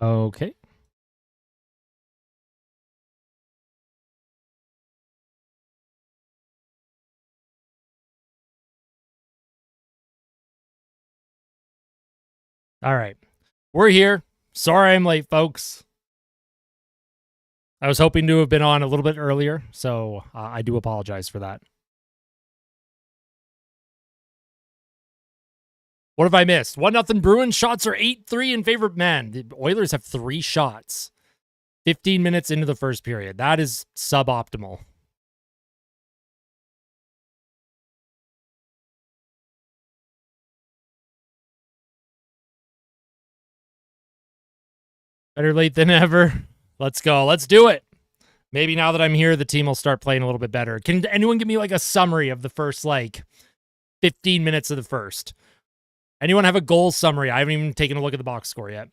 Okay. All right. We're here. Sorry I'm late, folks. I was hoping to have been on a little bit earlier, so I do apologize for that. What have I missed? 1-0 Bruins. Shots are 8-3 in favor of men. The Oilers have 3 shots. 15 minutes into the first period. That is suboptimal. Better late than ever. Let's go. Let's do it. Maybe now that I'm here, the team will start playing a little bit better. Can anyone give me like a summary of the first 15 minutes of the first? Anyone have a goal summary? I haven't even taken a look at the box score yet.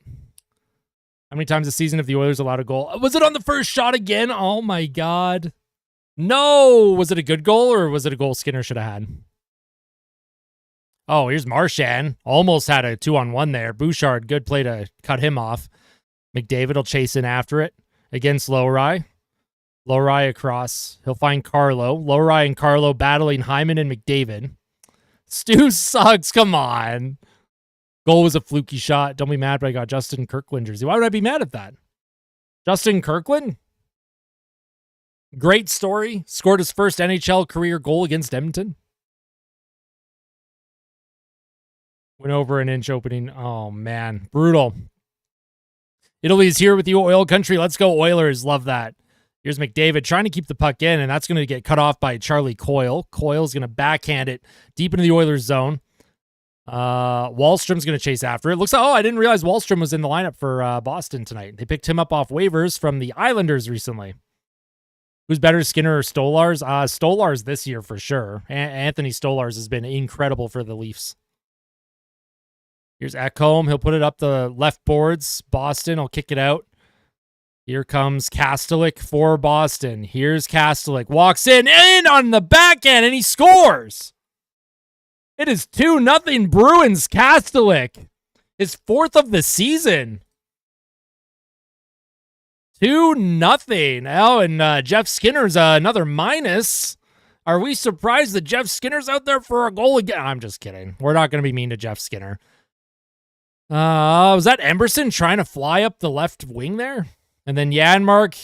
How many times this season have the Oilers allowed a goal? Was it on the first shot again? Oh my God. No. Was it a good goal or was it a goal Skinner should have had? Oh, here's Marchand. Almost had a 2-on-1 there. Bouchard, good play to cut him off. McDavid will chase in after it against Lowry. Lowry across. He'll find Carlo. Lowry and Carlo battling Hyman and McDavid. Stu sucks. Come on. Goal was a fluky shot. Don't be mad, but I got Justin Kirkland jersey. Why would I be mad at that? Justin Kirkland? Great story. Scored his first NHL career goal against Edmonton. Went over an inch opening. Oh, man. Brutal. Italy's here with you, Oil Country. Let's go, Oilers. Love that. Here's McDavid trying to keep the puck in, and that's going to get cut off by Charlie Coyle. Coyle's going to backhand it deep into the Oilers zone. Wallstrom's going to chase after it. Looks like, I didn't realize Wallstrom was in the lineup for Boston tonight. They picked him up off waivers from the Islanders recently. Who's better, Skinner or Stolarz? Stolarz this year for sure. Anthony Stolarz has been incredible for the Leafs. Here's Ekholm. He'll put it up the left boards. Boston will kick it out. Here comes Kastelik for Boston. Here's Kastelik. Walks in on the backhand, and he scores. It is 2-0 Bruins. Kastelik. His 4th of the season. 2-0. Oh, and Jeff Skinner's another minus. Are we surprised that Jeff Skinner's out there for a goal again? I'm just kidding. We're not going to be mean to Jeff Skinner. Was that Emberson trying to fly up the left wing there? And then Janmark.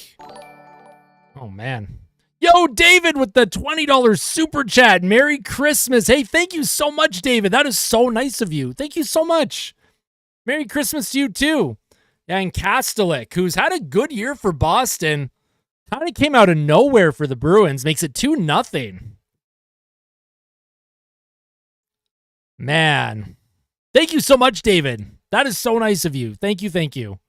Oh, man. Yo, David with the $20 super chat. Merry Christmas. Hey, thank you so much, David. That is so nice of you. Thank you so much. Merry Christmas to you, too. And Kastelik, who's had a good year for Boston, kind of came out of nowhere for the Bruins, makes it 2-0. Man. Thank you so much, David. That is so nice of you. Thank you, thank you.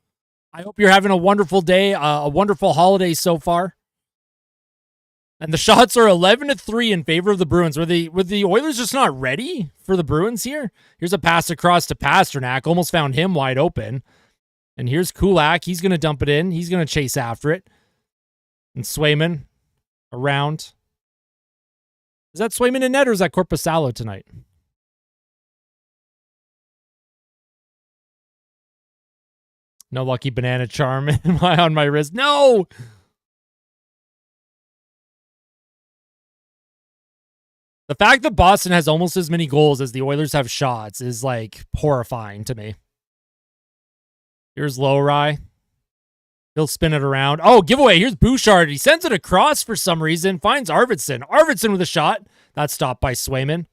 I hope you're having a wonderful day, a wonderful holiday so far. And the shots are 11-3 in favor of the Bruins. Were the Oilers just not ready for the Bruins here? Here's a pass across to Pasternak. Almost found him wide open. And here's Kulak. He's going to dump it in. He's going to chase after it. And Swayman around. Is that Swayman in net or is that Korpisalo tonight? No lucky banana charm on my wrist. No! The fact that Boston has almost as many goals as the Oilers have shots is horrifying to me. Here's Lowry. He'll spin it around. Oh, giveaway. Here's Bouchard. He sends it across for some reason. Finds Arvidsson. Arvidsson with a shot. That's stopped by Swayman.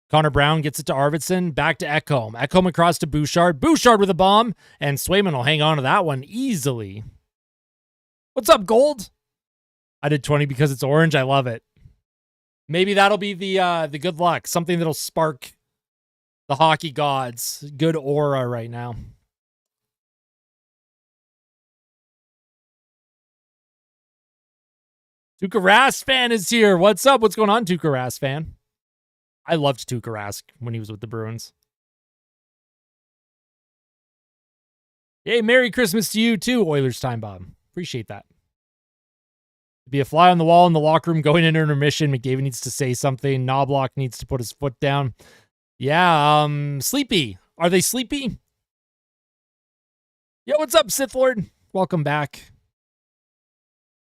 Connor Brown gets it to Arvidsson. Back to Ekholm. Ekholm across to Bouchard. Bouchard with a bomb. And Swayman will hang on to that one easily. What's up, Gold? I did 20 because it's orange. I love it. Maybe that'll be the good luck. Something that'll spark the hockey gods. Good aura right now. Tuukka Rask fan is here. What's up? What's going on, Tuukka Rask fan? I loved Tuukka Rask when he was with the Bruins. Hey, Merry Christmas to you too, Oilers Time Bomb. Appreciate that. Be a fly on the wall in the locker room going into intermission. McDavid needs to say something. Knobloch needs to put his foot down. Yeah, sleepy. Are they sleepy? Yo, what's up, Sith Lord? Welcome back.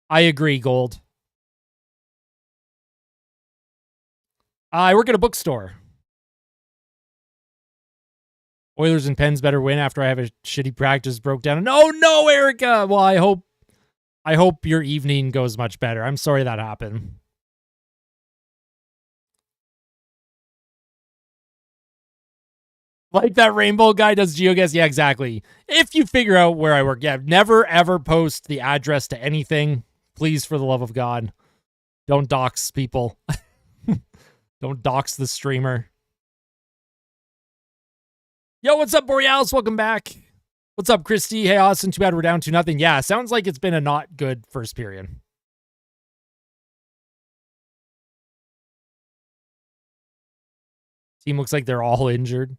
I agree, Gold. I work at a bookstore. Oilers and Pens better win after I have a shitty practice broke down. Oh no, Erica. Well, I hope your evening goes much better. I'm sorry that happened. Like that rainbow guy does GeoGuess. Yeah, exactly. If you figure out where I work, yeah, never ever post the address to anything. Please, for the love of God, don't dox people. Don't dox the streamer. Yo, what's up, Borealis? Welcome back. What's up, Christy? Hey, Austin. Too bad we're down 2-0. Yeah, sounds like it's been a not good first period. Team looks like they're all injured.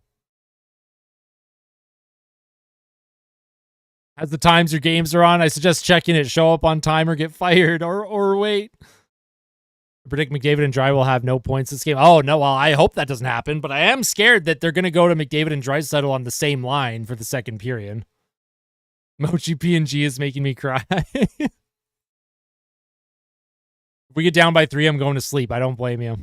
As the times your games are on, I suggest checking it, show up on time or get fired, or wait. I predict McDavid and Draisaitl will have no points this game. Oh, no, well, I hope that doesn't happen, but I am scared that they're going to go to McDavid and Draisaitl on the same line for the second period. Mochi PNG is making me cry. If we get down by 3, I'm going to sleep. I don't blame you.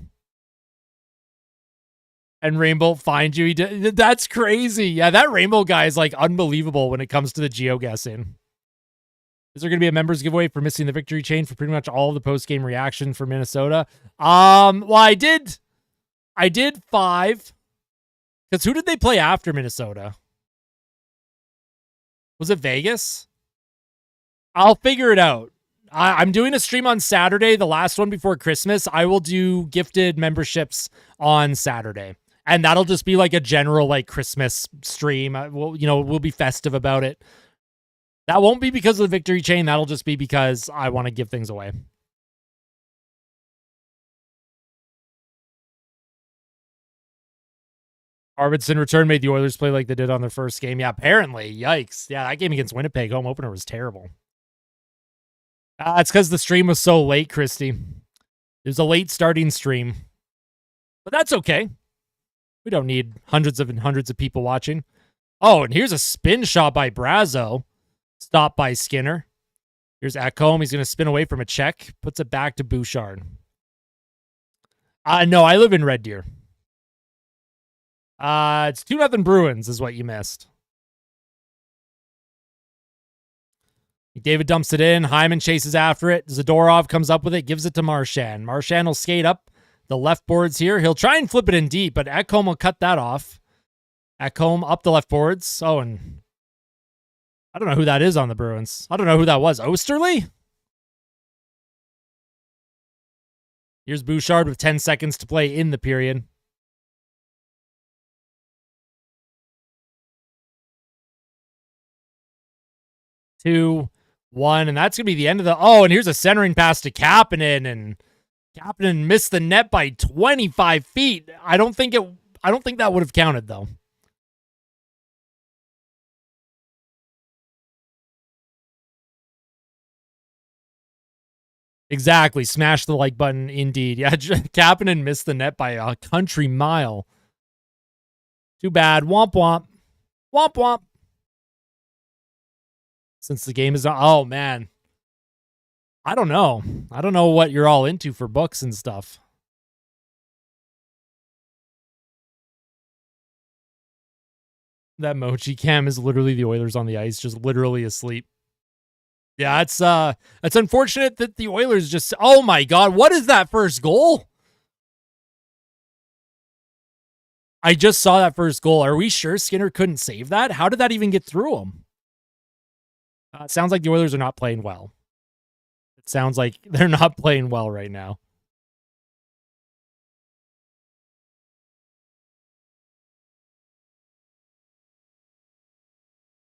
And Rainbow find you. That's crazy. Yeah, that Rainbow guy is like unbelievable when it comes to the geoguessing. Is there going to be a members giveaway for missing the victory chain for pretty much all of the post-game reaction for Minnesota? Well, I did 5. Because who did they play after Minnesota? Was it Vegas? I'll figure it out. I'm doing a stream on Saturday, the last one before Christmas. I will do gifted memberships on Saturday. And that'll just be like a general like Christmas stream. We'll be festive about it. That won't be because of the victory chain. That'll just be because I want to give things away. Arvidsson return made the Oilers play like they did on their first game. Yeah, apparently. Yikes. Yeah, that game against Winnipeg, home opener, was terrible. It's because the stream was so late, Christy. It was a late starting stream. But that's okay. We don't need hundreds of people watching. Oh, and here's a spin shot by Brazo. Stopped by Skinner. Here's Ekholm. He's going to spin away from a check. Puts it back to Bouchard. No, I live in Red Deer. It's 2-0 Bruins is what you missed. David dumps it in. Hyman chases after it. Zadorov comes up with it, gives it to Marchand. Marchand will skate up the left boards here. He'll try and flip it in deep, but Ekholm will cut that off. Ekholm up the left boards. Oh, and I don't know who that is on the Bruins. I don't know who that was. Osterley? Here's Bouchard with 10 seconds to play in the period. Two, 1, and that's going to be the end of the... Oh, and here's a centering pass to Kapanen, and Kapanen missed the net by 25 feet. I don't think that would have counted, though. Exactly. Smash the like button, indeed. Yeah, Kapanen missed the net by a country mile. Too bad. Womp womp. Womp womp. Since the game is on. Oh, man. I don't know. I don't know what you're all into for books and stuff. That Mochi cam is literally the Oilers on the ice, just literally asleep. Yeah, it's unfortunate that the Oilers just... Oh, my God. What is that first goal? I just saw that first goal. Are we sure Skinner couldn't save that? How did that even get through him? Sounds like the Oilers are not playing well. It sounds like they're not playing well right now.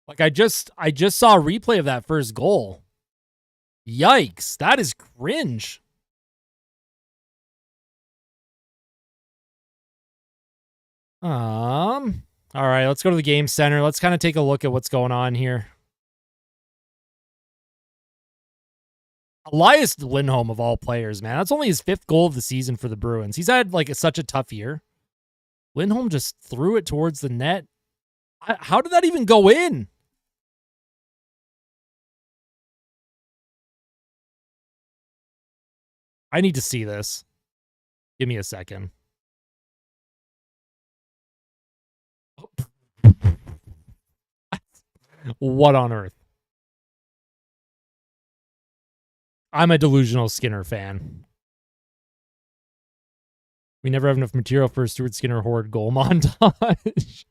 Like I just saw a replay of that first goal. Yikes, that is cringe. All right, let's go to the game center. Let's kind of take a look at what's going on here. Elias Lindholm, of all players, man. That's only his 5th goal of the season for the Bruins. He's had like such a tough year. Lindholm just threw it towards the net. How did that even go in? I need to see this. Give me a second. What on earth? I'm a delusional Skinner fan. We never have enough material for a Stuart Skinner horde goal montage.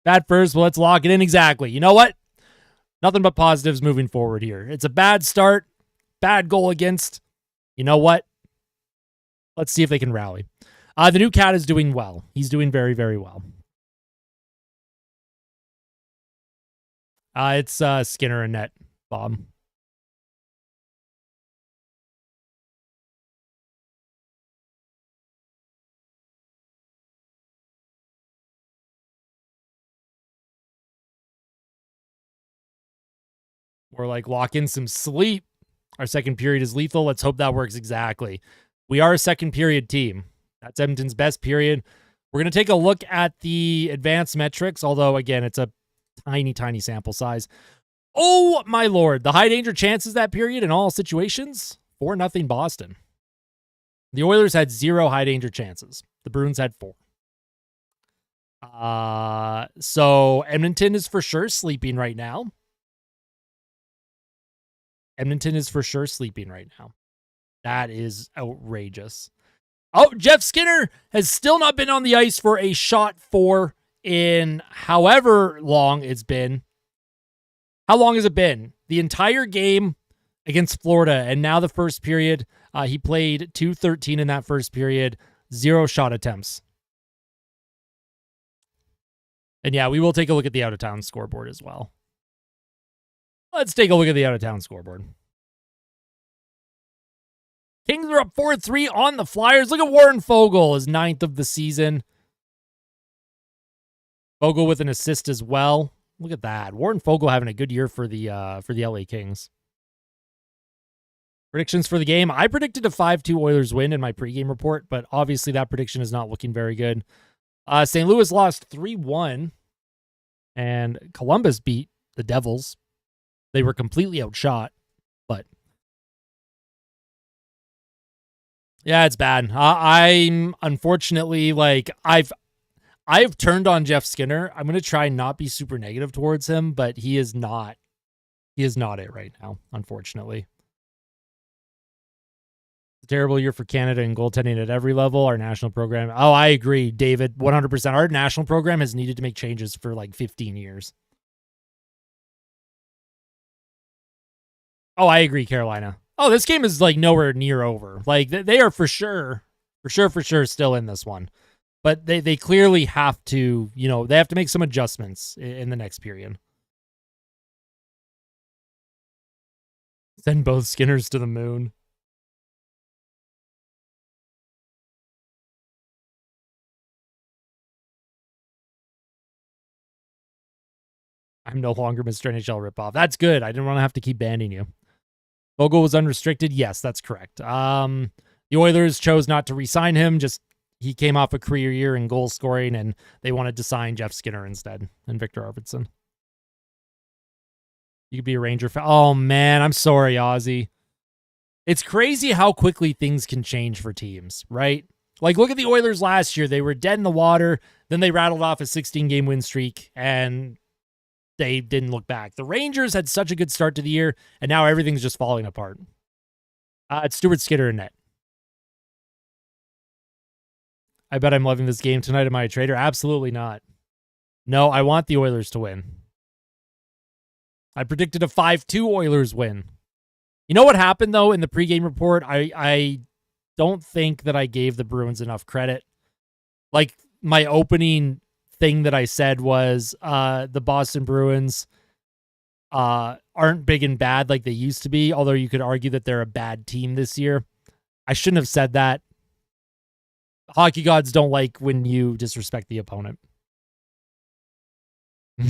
Bad first, well, let's lock it in. Exactly. You know what? Nothing but positives moving forward here. It's a bad start, bad goal against. You know what? Let's see if they can rally. The new cat is doing well. He's doing very, very well. It's Skinner and net, Bob. Or like lock in some sleep. Our second period is lethal. Let's hope that works exactly. We are a second period team. That's Edmonton's best period. We're going to take a look at the advanced metrics, although, again, it's a tiny, tiny sample size. Oh, my Lord. The high danger chances that period in all situations, 4-0 Boston. The Oilers had 0 high danger chances. The Bruins had 4. So Edmonton is for sure sleeping right now. Edmonton is for sure sleeping right now. That is outrageous. Oh, Jeff Skinner has still not been on the ice for a shot 4 in however long it's been. How long has it been? The entire game against Florida, and now the first period. He played 2:13 in that first period, 0 shot attempts. And yeah, we will take a look at the out-of-town scoreboard as well. Let's take a look at the out-of-town scoreboard. Kings are up 4-3 on the Flyers. Look at Warren Fogle, his 9th of the season. Fogle with an assist as well. Look at that. Warren Fogle having a good year for the LA Kings. Predictions for the game. I predicted a 5-2 Oilers win in my pregame report, but obviously that prediction is not looking very good. St. Louis lost 3-1, and Columbus beat the Devils. They were completely outshot, but yeah, it's bad. I'm unfortunately I've turned on Jeff Skinner. I'm gonna try and not be super negative towards him, but he is not it right now, unfortunately. It's a terrible year for Canada in goaltending at every level. Our national program. Oh, I agree, David, 100%. Our national program has needed to make changes for like 15 years. Oh, I agree, Carolina. Oh, this game is like nowhere near over. Like they are for sure still in this one. But they clearly have to, they have to make some adjustments in the next period. Send both Skinners to the moon. I'm no longer Mr. NHL ripoff. That's good. I didn't want to have to keep banning you. Fogle was unrestricted. Yes, that's correct. The Oilers chose not to re-sign him. Just he came off a career year in goal scoring, and they wanted to sign Jeff Skinner instead and Victor Arvidsson. You could be a Ranger fan. Oh, man, I'm sorry, Ozzy. It's crazy how quickly things can change for teams, right? Like, look at the Oilers last year. They were dead in the water. Then they rattled off a 16-game win streak, and they didn't look back. The Rangers had such a good start to the year, and now everything's just falling apart. It's Stuart Skinner in net. I bet I'm loving this game tonight. Am I a traitor? Absolutely not. No, I want the Oilers to win. I predicted a 5-2 Oilers win. You know what happened, though, in the pregame report? I don't think that I gave the Bruins enough credit. Like, my opening thing that I said was the Boston Bruins aren't big and bad like they used to be, although you could argue that they're a bad team this year. I shouldn't have said that. Hockey gods don't like when you disrespect the opponent. I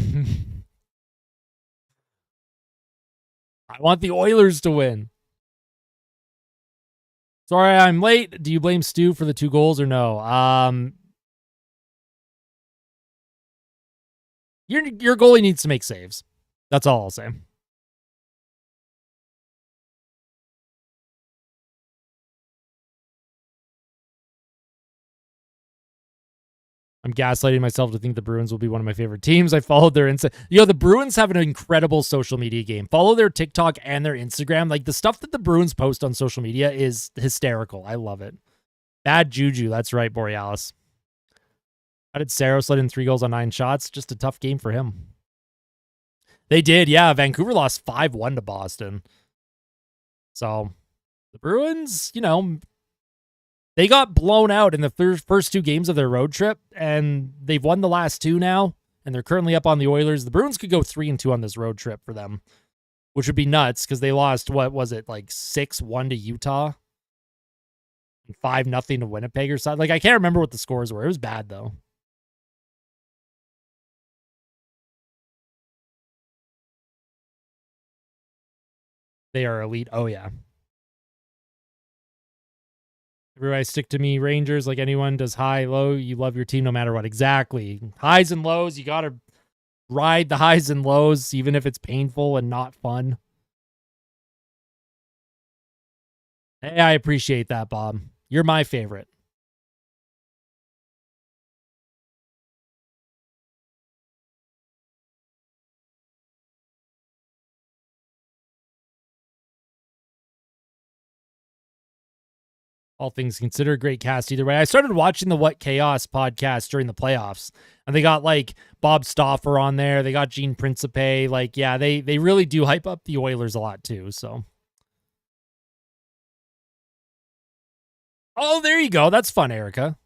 want the Oilers to win. Sorry, I'm late. Do you blame Stu for the 2 goals or no? Your goalie needs to make saves. That's all I'll say. I'm gaslighting myself to think the Bruins will be one of my favorite teams. I followed their the Bruins have an incredible social media game. Follow their TikTok and their Instagram. Like the stuff that the Bruins post on social media is hysterical. I love it. Bad juju. That's right, Borealis. How did Saros let in 3 goals on 9 shots? Just a tough game for him. They did, yeah. Vancouver lost 5-1 to Boston. So the Bruins, they got blown out in the first 2 games of their road trip, and they've won the last 2 now, and they're currently up on the Oilers. The Bruins could go 3-2 on this road trip for them, which would be nuts because they lost, what was it, like 6-1 to Utah? 5-0 to Winnipeg or something. Like, I can't remember what the scores were. It was bad, though. They are elite. Oh, yeah. Everybody stick to me, Rangers. Like anyone does high, low. You love your team no matter what. Exactly. Highs and lows. You got to ride the highs and lows, even if it's painful and not fun. Hey, I appreciate that, Bob. You're my favorite. All things considered, great cast either way. I started watching the What Chaos podcast during the playoffs, and they got like Bob Stauffer on there. They got Gene Principe. Like, yeah, they really do hype up the Oilers a lot too. So, oh, there you go. That's fun, Erica.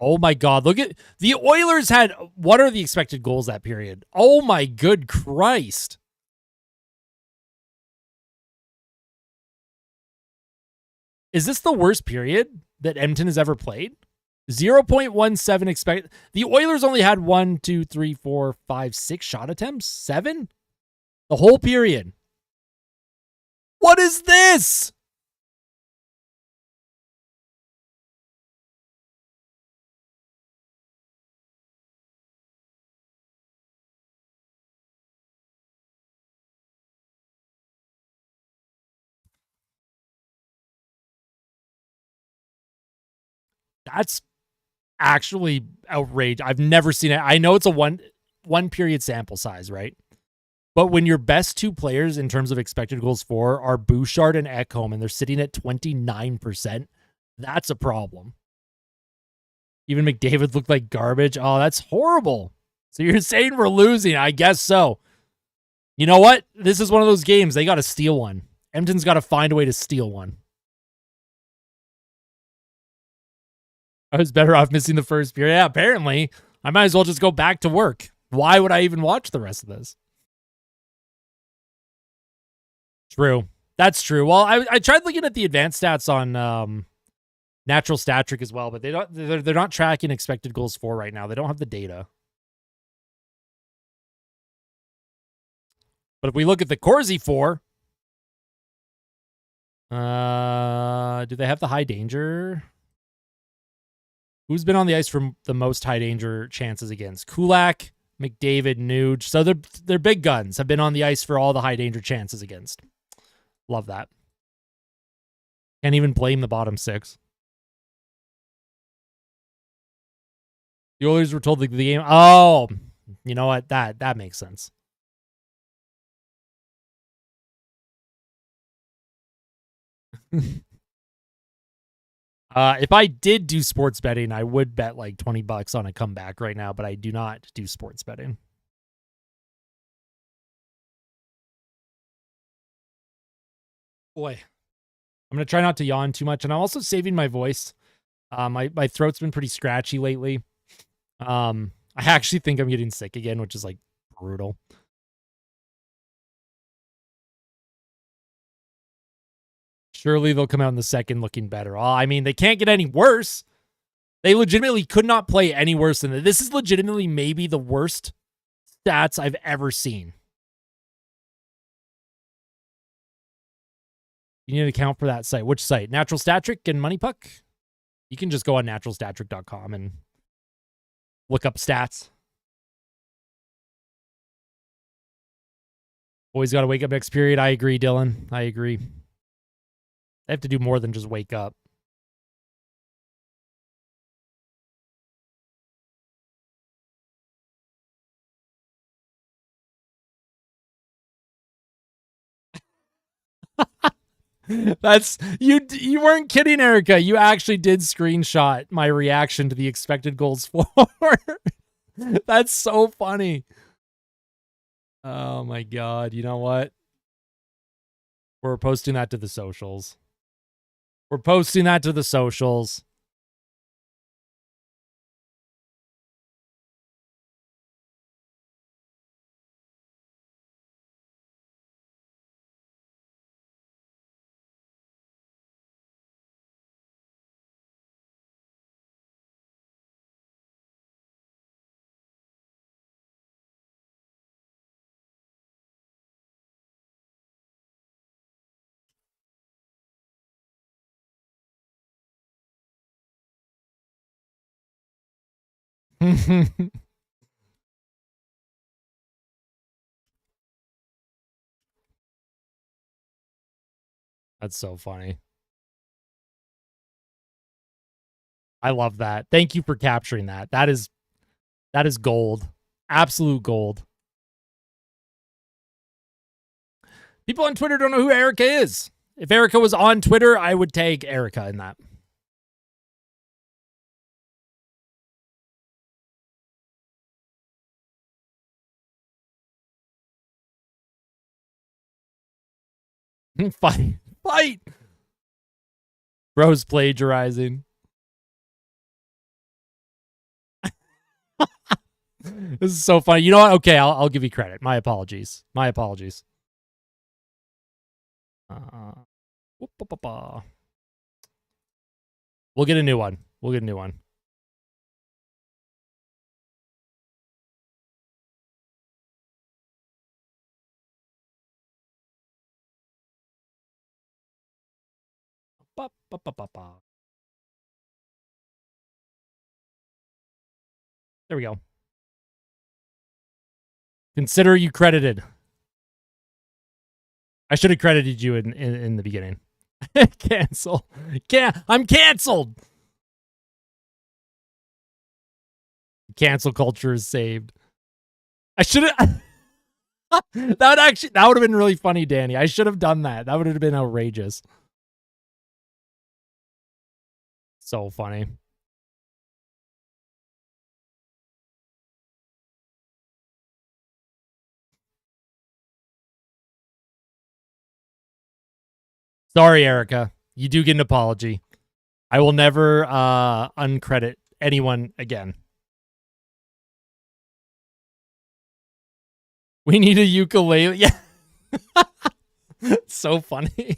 Oh my God, look at the Oilers had. What are the expected goals that period? Oh my good Christ. Is this the worst period that Edmonton has ever played? 0.17 expected. The Oilers only had 1, 2, 3, 4, 5, 6 shot attempts. 7? The whole period. What is this? That's actually outrageous. I've never seen it. I know it's a one period sample size, right? But when your best 2 players in terms of expected goals for are Bouchard and Ekholm, and they're sitting at 29%, that's a problem. Even McDavid looked like garbage. Oh, that's horrible. So you're saying we're losing? I guess so. You know what? This is one of those games. They got to steal one. Edmonton's got to find a way to steal one. I was better off missing the first period. Yeah, apparently. I might as well just go back to work. Why would I even watch the rest of this? True. That's true. Well, I tried looking at the advanced stats on Natural Stat Trick as well, but they're not tracking expected goals for right now. They don't have the data. But if we look at the Corsi for, do they have the high danger? Who's been on the ice for the most high danger chances against? Kulak, McDavid, Nuge. So they're big guns have been on the ice for all the high danger chances against. Love that. Can't even blame the bottom 6. The Oilers were told the game. Oh, you know what? That makes sense. If I did do sports betting, I would bet like $20 on a comeback right now, but I do not do sports betting. Boy, I'm going to try not to yawn too much, and I'm also saving my voice. My throat's been pretty scratchy lately. I actually think I'm getting sick again, which is like brutal. Surely they'll come out in the second looking better. Oh, I mean, they can't get any worse. They legitimately could not play any worse than this. This is legitimately maybe the worst stats I've ever seen. You need to account for that site. Which site? Natural Stat Trick and Money Puck? You can just go on naturalstattrick.com and look up stats. Always got to wake up next period. I agree, Dylan. I agree. They have to do more than just wake up. That's you weren't kidding, Erica. You actually did screenshot my reaction to the expected goals for. That's so funny. Oh my god. You know what? We're posting that to the socials. We're posting that to the socials. That's so funny. I love that. Thank you for capturing that. That is gold. Absolute gold. People on Twitter don't know who Erica is. If Erica was on Twitter, I would tag Erica in that. Fight. Fight. Bro's plagiarizing. This is so funny. You know what? Okay, I'll give you credit. My apologies. My apologies. We'll get a new one. We'll get a new one. There we go. Consider you credited. I should have credited you in the beginning. Cancel. I'm canceled. Cancel culture is saved. I should have. that would have been really funny, Danny. I should have done that. That would have been outrageous. So funny. Sorry, Erica. You do get an apology. I will never uncredit anyone again. We need a ukulele. Yeah. So funny.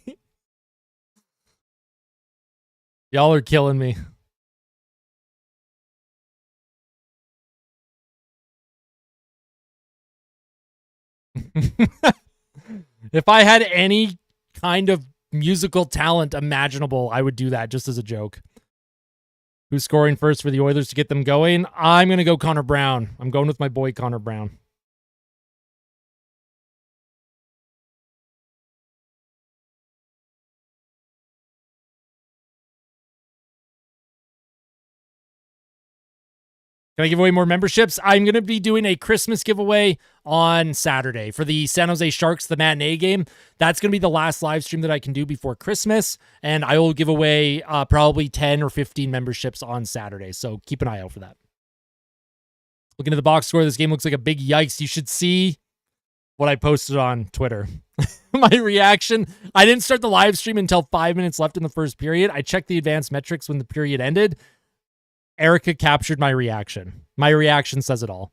Y'all are killing me. If I had any kind of musical talent imaginable, I would do that just as a joke. Who's scoring first for the Oilers to get them going? I'm going to go Connor Brown. I'm going with my boy Connor Brown. Can I give away more memberships? I'm going to be doing a Christmas giveaway on Saturday for the San Jose Sharks, the matinee game. That's going to be the last live stream that I can do before Christmas. And I will give away probably 10 or 15 memberships on Saturday. So keep an eye out for that. Looking at the box score, this game looks like a big yikes. You should see what I posted on Twitter. My reaction. I didn't start the live stream until 5 minutes left in the first period. I checked the advanced metrics when the period ended. Erica captured my reaction. My reaction says it all.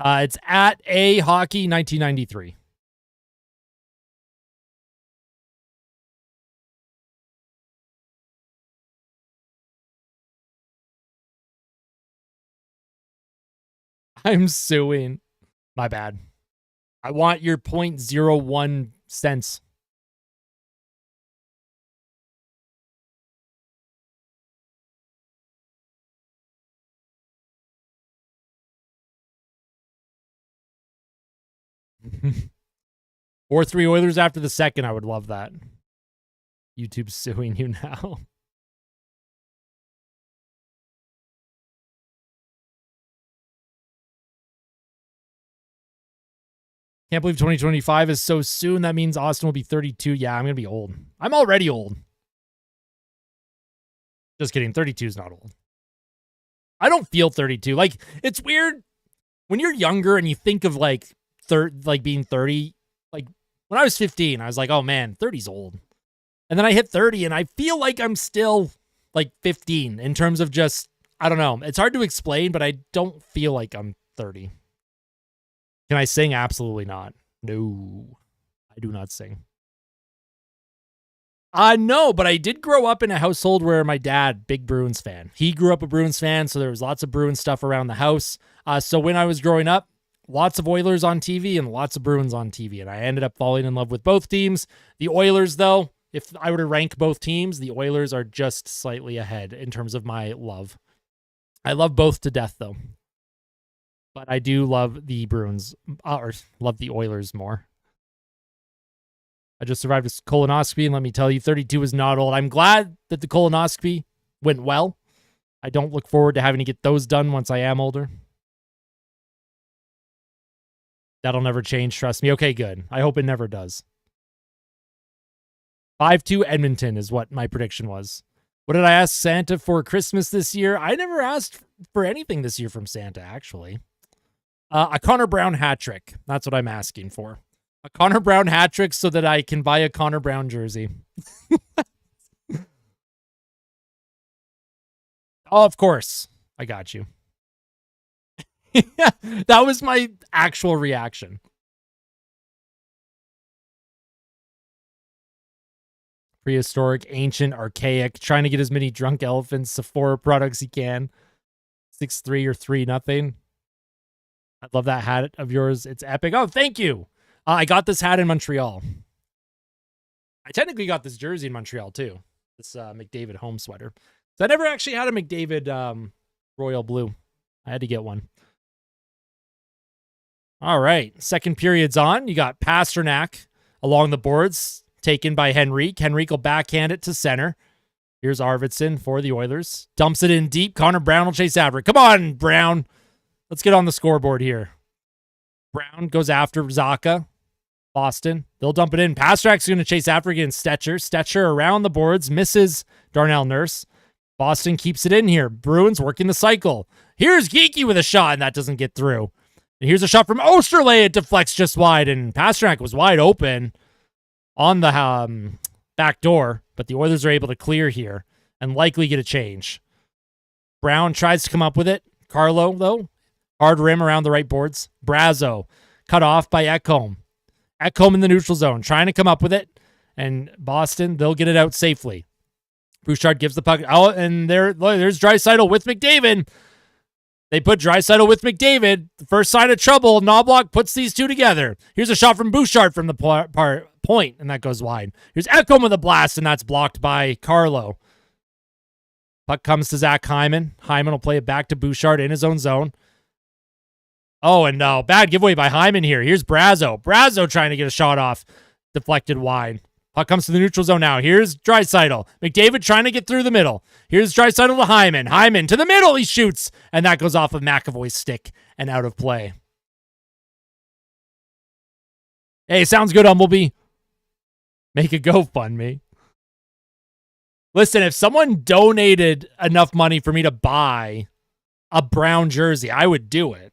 It's at A Hockey 1993. I'm suing. My bad. I want your 0.01 cents. Or 3 Oilers after the second. I would love that. YouTube's suing you now. Can't believe 2025 is so soon. That means Austin will be 32. Yeah, I'm going to be old. I'm already old. Just kidding. 32 is not old. I don't feel 32. Like, it's weird when you're younger and you think of like being 30. Like when I was 15, I was like, oh man, 30's old. And then I hit 30 and I feel like I'm still like 15 in terms of just, I don't know. It's hard to explain, but I don't feel like I'm 30. Can I sing? Absolutely not. No, I do not sing. No, but I did grow up in a household where my dad, big Bruins fan. He grew up a Bruins fan, so there was lots of Bruins stuff around the house. So when I was growing up, lots of Oilers on TV and lots of Bruins on TV, and I ended up falling in love with both teams. The Oilers, though, if I were to rank both teams, the Oilers are just slightly ahead in terms of my love. I love both to death, though. But I do love the Bruins, or love the Oilers more. I just survived a colonoscopy, and let me tell you, 32 is not old. I'm glad that the colonoscopy went well. I don't look forward to having to get those done once I am older. That'll never change, trust me. Okay, good. I hope it never does. 5-2 Edmonton is what my prediction was. What did I ask Santa for Christmas this year? I never asked for anything this year from Santa, actually. A Connor Brown hat trick. That's what I'm asking for. A Connor Brown hat trick so that I can buy a Connor Brown jersey. Oh, of course. I got you. Yeah, that was my actual reaction. Prehistoric, ancient, archaic, trying to get as many drunk elephants Sephora products he can. 6-3 or 3-0. I love that hat of yours. It's epic. Oh, thank you. I got this hat in Montreal. I technically got this jersey in Montreal, too. This McDavid home sweater. So I never actually had a McDavid royal blue. I had to get one. All right. Second period's on. You got Pasternak along the boards, taken by Henrique. Henrique will backhand it to center. Here's Arvidsson for the Oilers. Dumps it in deep. Connor Brown will chase after it. Come on, Brown. Let's get on the scoreboard here. Brown goes after Zacha. Boston. They'll dump it in. Pastrak's going to chase after again. Stetcher around the boards. Misses Darnell Nurse. Boston keeps it in here. Bruins working the cycle. Here's Geeky with a shot, and that doesn't get through. And here's a shot from Osterley. It deflects just wide, and Pasternak was wide open on the back door, but the Oilers are able to clear here and likely get a change. Brown tries to come up with it. Carlo, though, hard rim around the right boards. Brazo cut off by Ekholm. Ekholm in the neutral zone, trying to come up with it, and Boston, they'll get it out safely. Bouchard gives the puck out, and there's Draisaitl with McDavid. They put Draisaitl with McDavid. The first sign of trouble, Knobloch puts these two together. Here's a shot from Bouchard from the point, and that goes wide. Here's Ekholm with a blast, and that's blocked by Carlo. Puck comes to Zach Hyman. Hyman will play it back to Bouchard in his own zone. Oh, and no, bad giveaway by Hyman here. Here's Brazo. Brazo trying to get a shot off. Deflected wide. Puck comes to the neutral zone now. Here's Draisaitl. McDavid trying to get through the middle. Here's Draisaitl to Hyman. Hyman to the middle. He shoots. And that goes off of McAvoy's stick and out of play. Hey, sounds good, Humblebee. Make a GoFundMe. Listen, if someone donated enough money for me to buy a Brown jersey, I would do it.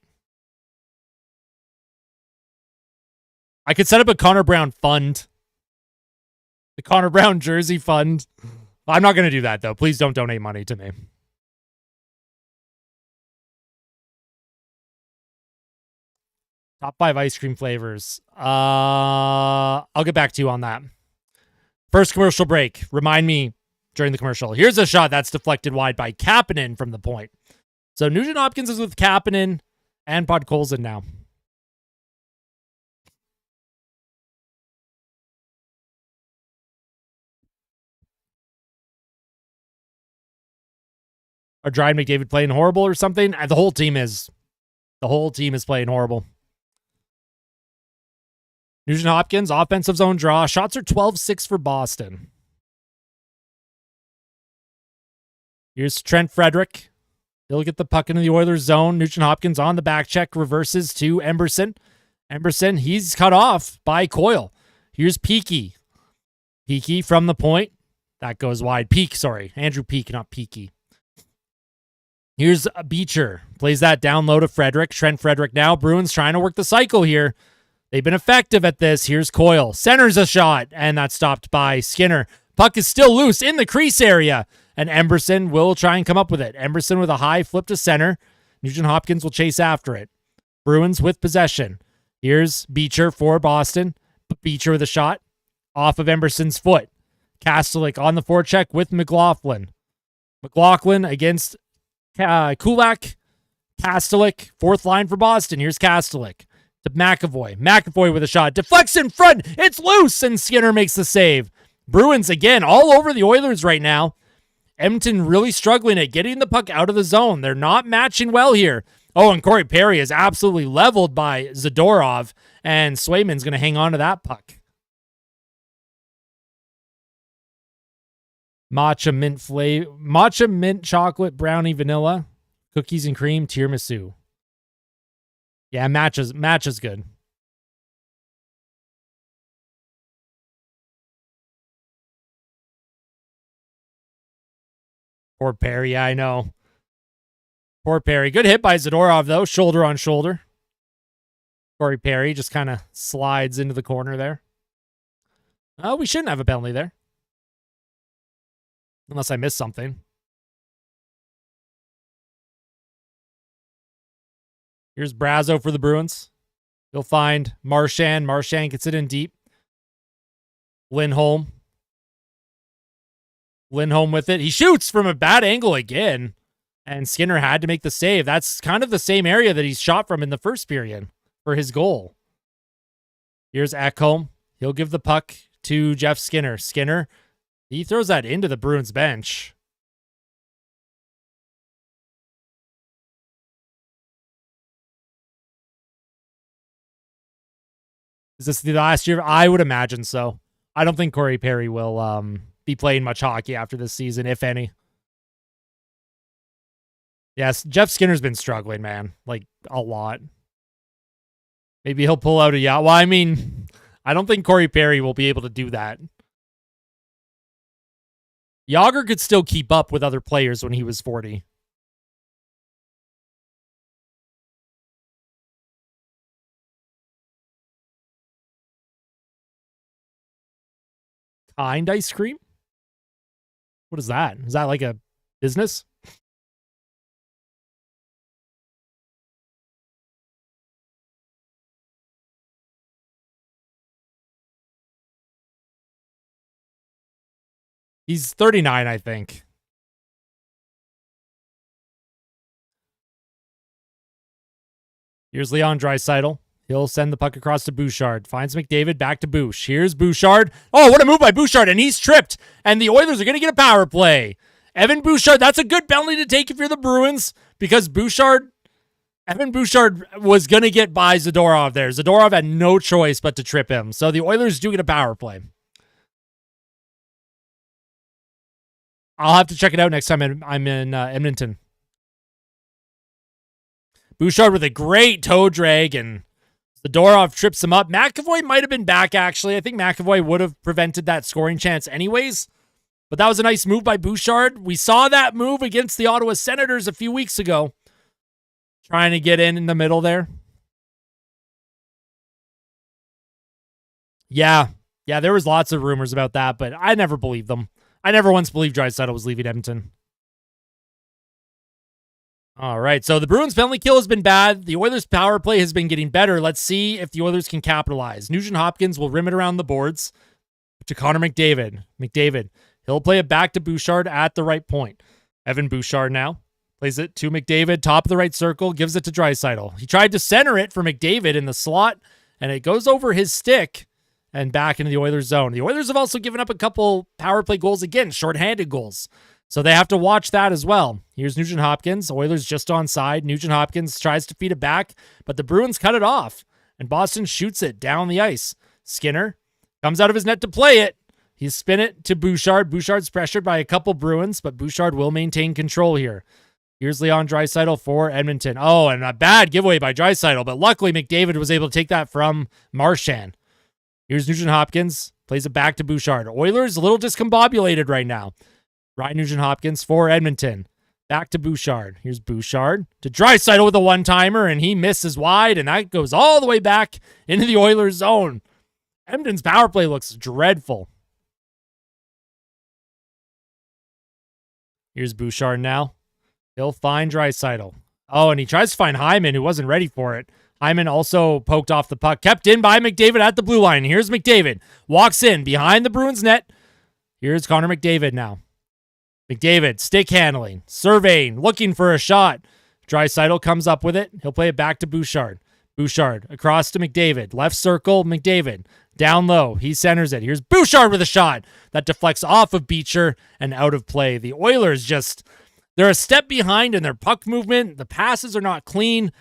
I could set up a Connor Brown fund. The Connor Brown jersey fund. I'm not going to do that, though. Please don't donate money to me. Top 5 ice cream flavors. I'll get back to you on that. First commercial break. Remind me during the commercial. Here's a shot that's deflected wide by Kapanen from the point. So Nugent Hopkins is with Kapanen and Podkolzin now. Are Dry McDavid playing horrible or something? The whole team is. The whole team is playing horrible. Nugent Hopkins, offensive zone draw. Shots are 12-6 for Boston. Here's Trent Frederick. He'll get the puck into the Oilers zone. Nugent Hopkins on the back check. Reverses to Emberson. Emberson, he's cut off by Coyle. Here's Peaky. Peaky from the point. That goes wide. Peak, sorry. Andrew Peak, not Peaky. Here's Beecher. Plays that down low to Frederick. Trent Frederick now. Bruins trying to work the cycle here. They've been effective at this. Here's Coyle. Centers a shot, and that's stopped by Skinner. Puck is still loose in the crease area, and Emberson will try and come up with it. Emberson with a high flip to center. Nugent Hopkins will chase after it. Bruins with possession. Here's Beecher for Boston. Beecher with a shot off of Emberson's foot. Kastelik on the forecheck with McLaughlin. McLaughlin against Kulak. Kastelik, fourth line for Boston. Here's Kastelik to McAvoy. McAvoy with a shot. Deflects in front. It's loose, and Skinner makes the save. Bruins, again, all over the Oilers right now. Edmonton really struggling at getting the puck out of the zone. They're not matching well here. Oh, and Corey Perry is absolutely leveled by Zadorov, and Swayman's going to hang on to that puck. Matcha mint chocolate brownie vanilla, cookies and cream tiramisu. Yeah, matches good. Poor Perry, yeah, I know. Poor Perry. Good hit by Zadorov, though. Shoulder on shoulder. Corey Perry just kind of slides into the corner there. Oh, we shouldn't have a penalty there. Unless I missed something. Here's Brazo for the Bruins. He'll find Marchand. Marchand gets it in deep. Lindholm. Lindholm with it. He shoots from a bad angle again. And Skinner had to make the save. That's kind of the same area that he's shot from in the first period for his goal. Here's Ekholm. He'll give the puck to Jeff Skinner. Skinner, he throws that into the Bruins bench. Is this the last year? I would imagine so. I don't think Corey Perry will be playing much hockey after this season, if any. Yes, Jeff Skinner's been struggling, man. Like, a lot. Maybe he'll pull out a yacht. Well, I mean, I don't think Corey Perry will be able to do that. Yager could still keep up with other players when he was 40. Kind ice cream? What is that? Is that like a business? He's 39, I think. Here's Leon Draisaitl. He'll send the puck across to Bouchard. Finds McDavid, back to Bouch. Here's Bouchard. Oh, what a move by Bouchard, and he's tripped. And the Oilers are going to get a power play. Evan Bouchard, that's a good penalty to take if you're the Bruins, because Evan Bouchard was going to get by Zadorov there. Zadorov had no choice but to trip him. So the Oilers do get a power play. I'll have to check it out next time I'm in Edmonton. Bouchard with a great toe drag, and Zadorov trips him up. McAvoy might have been back, actually. I think McAvoy would have prevented that scoring chance anyways. But that was a nice move by Bouchard. We saw that move against the Ottawa Senators a few weeks ago. Trying to get in the middle there. Yeah, there was lots of rumors about that, but I never believed them. I never once believed Draisaitl was leaving Edmonton. All right, so the Bruins' penalty kill has been bad. The Oilers' power play has been getting better. Let's see if the Oilers can capitalize. Nugent Hopkins will rim it around the boards to Connor McDavid. McDavid, he'll play it back to Bouchard at the right point. Evan Bouchard now plays it to McDavid, top of the right circle, gives it to Draisaitl. He tried to center it for McDavid in the slot, and it goes over his stick and back into the Oilers' zone. The Oilers have also given up a couple power play goals again, shorthanded goals. So they have to watch that as well. Here's Nugent Hopkins. Oilers just onside. Nugent Hopkins tries to feed it back, but the Bruins cut it off, and Boston shoots it down the ice. Skinner comes out of his net to play it. He spin it to Bouchard. Bouchard's pressured by a couple Bruins, but Bouchard will maintain control here. Here's Leon Draisaitl for Edmonton. Oh, and a bad giveaway by Draisaitl, but luckily McDavid was able to take that from Marchand. Here's Nugent-Hopkins. Plays it back to Bouchard. Oilers a little discombobulated right now. Ryan Nugent-Hopkins for Edmonton. Back to Bouchard. Here's Bouchard to Draisaitl with a one-timer, and he misses wide, and that goes all the way back into the Oilers' zone. Edmonton's power play looks dreadful. Here's Bouchard now. He'll find Draisaitl. Oh, and he tries to find Hyman, who wasn't ready for it. Hyman also poked off the puck. Kept in by McDavid at the blue line. Here's McDavid. Walks in behind the Bruins net. Here's Connor McDavid now. McDavid, stick handling, surveying, looking for a shot. Draisaitl comes up with it. He'll play it back to Bouchard. Bouchard across to McDavid. Left circle, McDavid. Down low, he centers it. Here's Bouchard with a shot that deflects off of Beecher and out of play. The Oilers they're a step behind in their puck movement. The passes are not clean.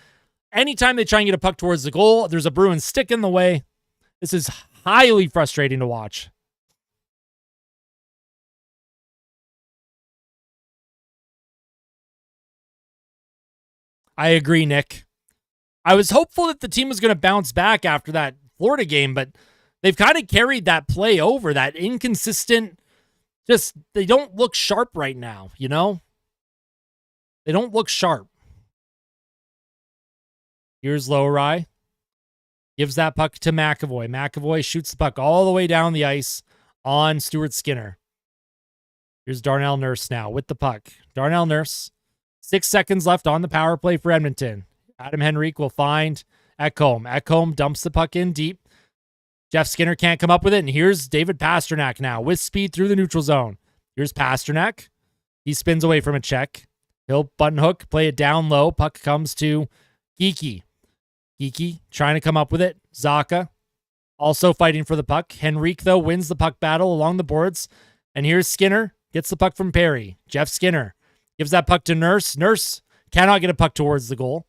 Anytime they try and get a puck towards the goal, there's a Bruin stick in the way. This is highly frustrating to watch. I agree, Nick. I was hopeful that the team was going to bounce back after that Florida game, but they've kind of carried that play over, that inconsistent, they don't look sharp right now, you know? They don't look sharp. Here's Lowry. Gives that puck to McAvoy. McAvoy shoots the puck all the way down the ice on Stuart Skinner. Here's Darnell Nurse now with the puck. Darnell Nurse. 6 seconds left on the power play for Edmonton. Adam Henrique will find Ekholm. Ekholm dumps the puck in deep. Jeff Skinner can't come up with it, and here's David Pastrnak now with speed through the neutral zone. Here's Pastrnak. He spins away from a check. He'll button hook, play it down low. Puck comes to Geekie. Geekie trying to come up with it. Zaka also fighting for the puck. Henrique, though, wins the puck battle along the boards. And here's Skinner. Gets the puck from Perry. Jeff Skinner gives that puck to Nurse. Nurse cannot get a puck towards the goal.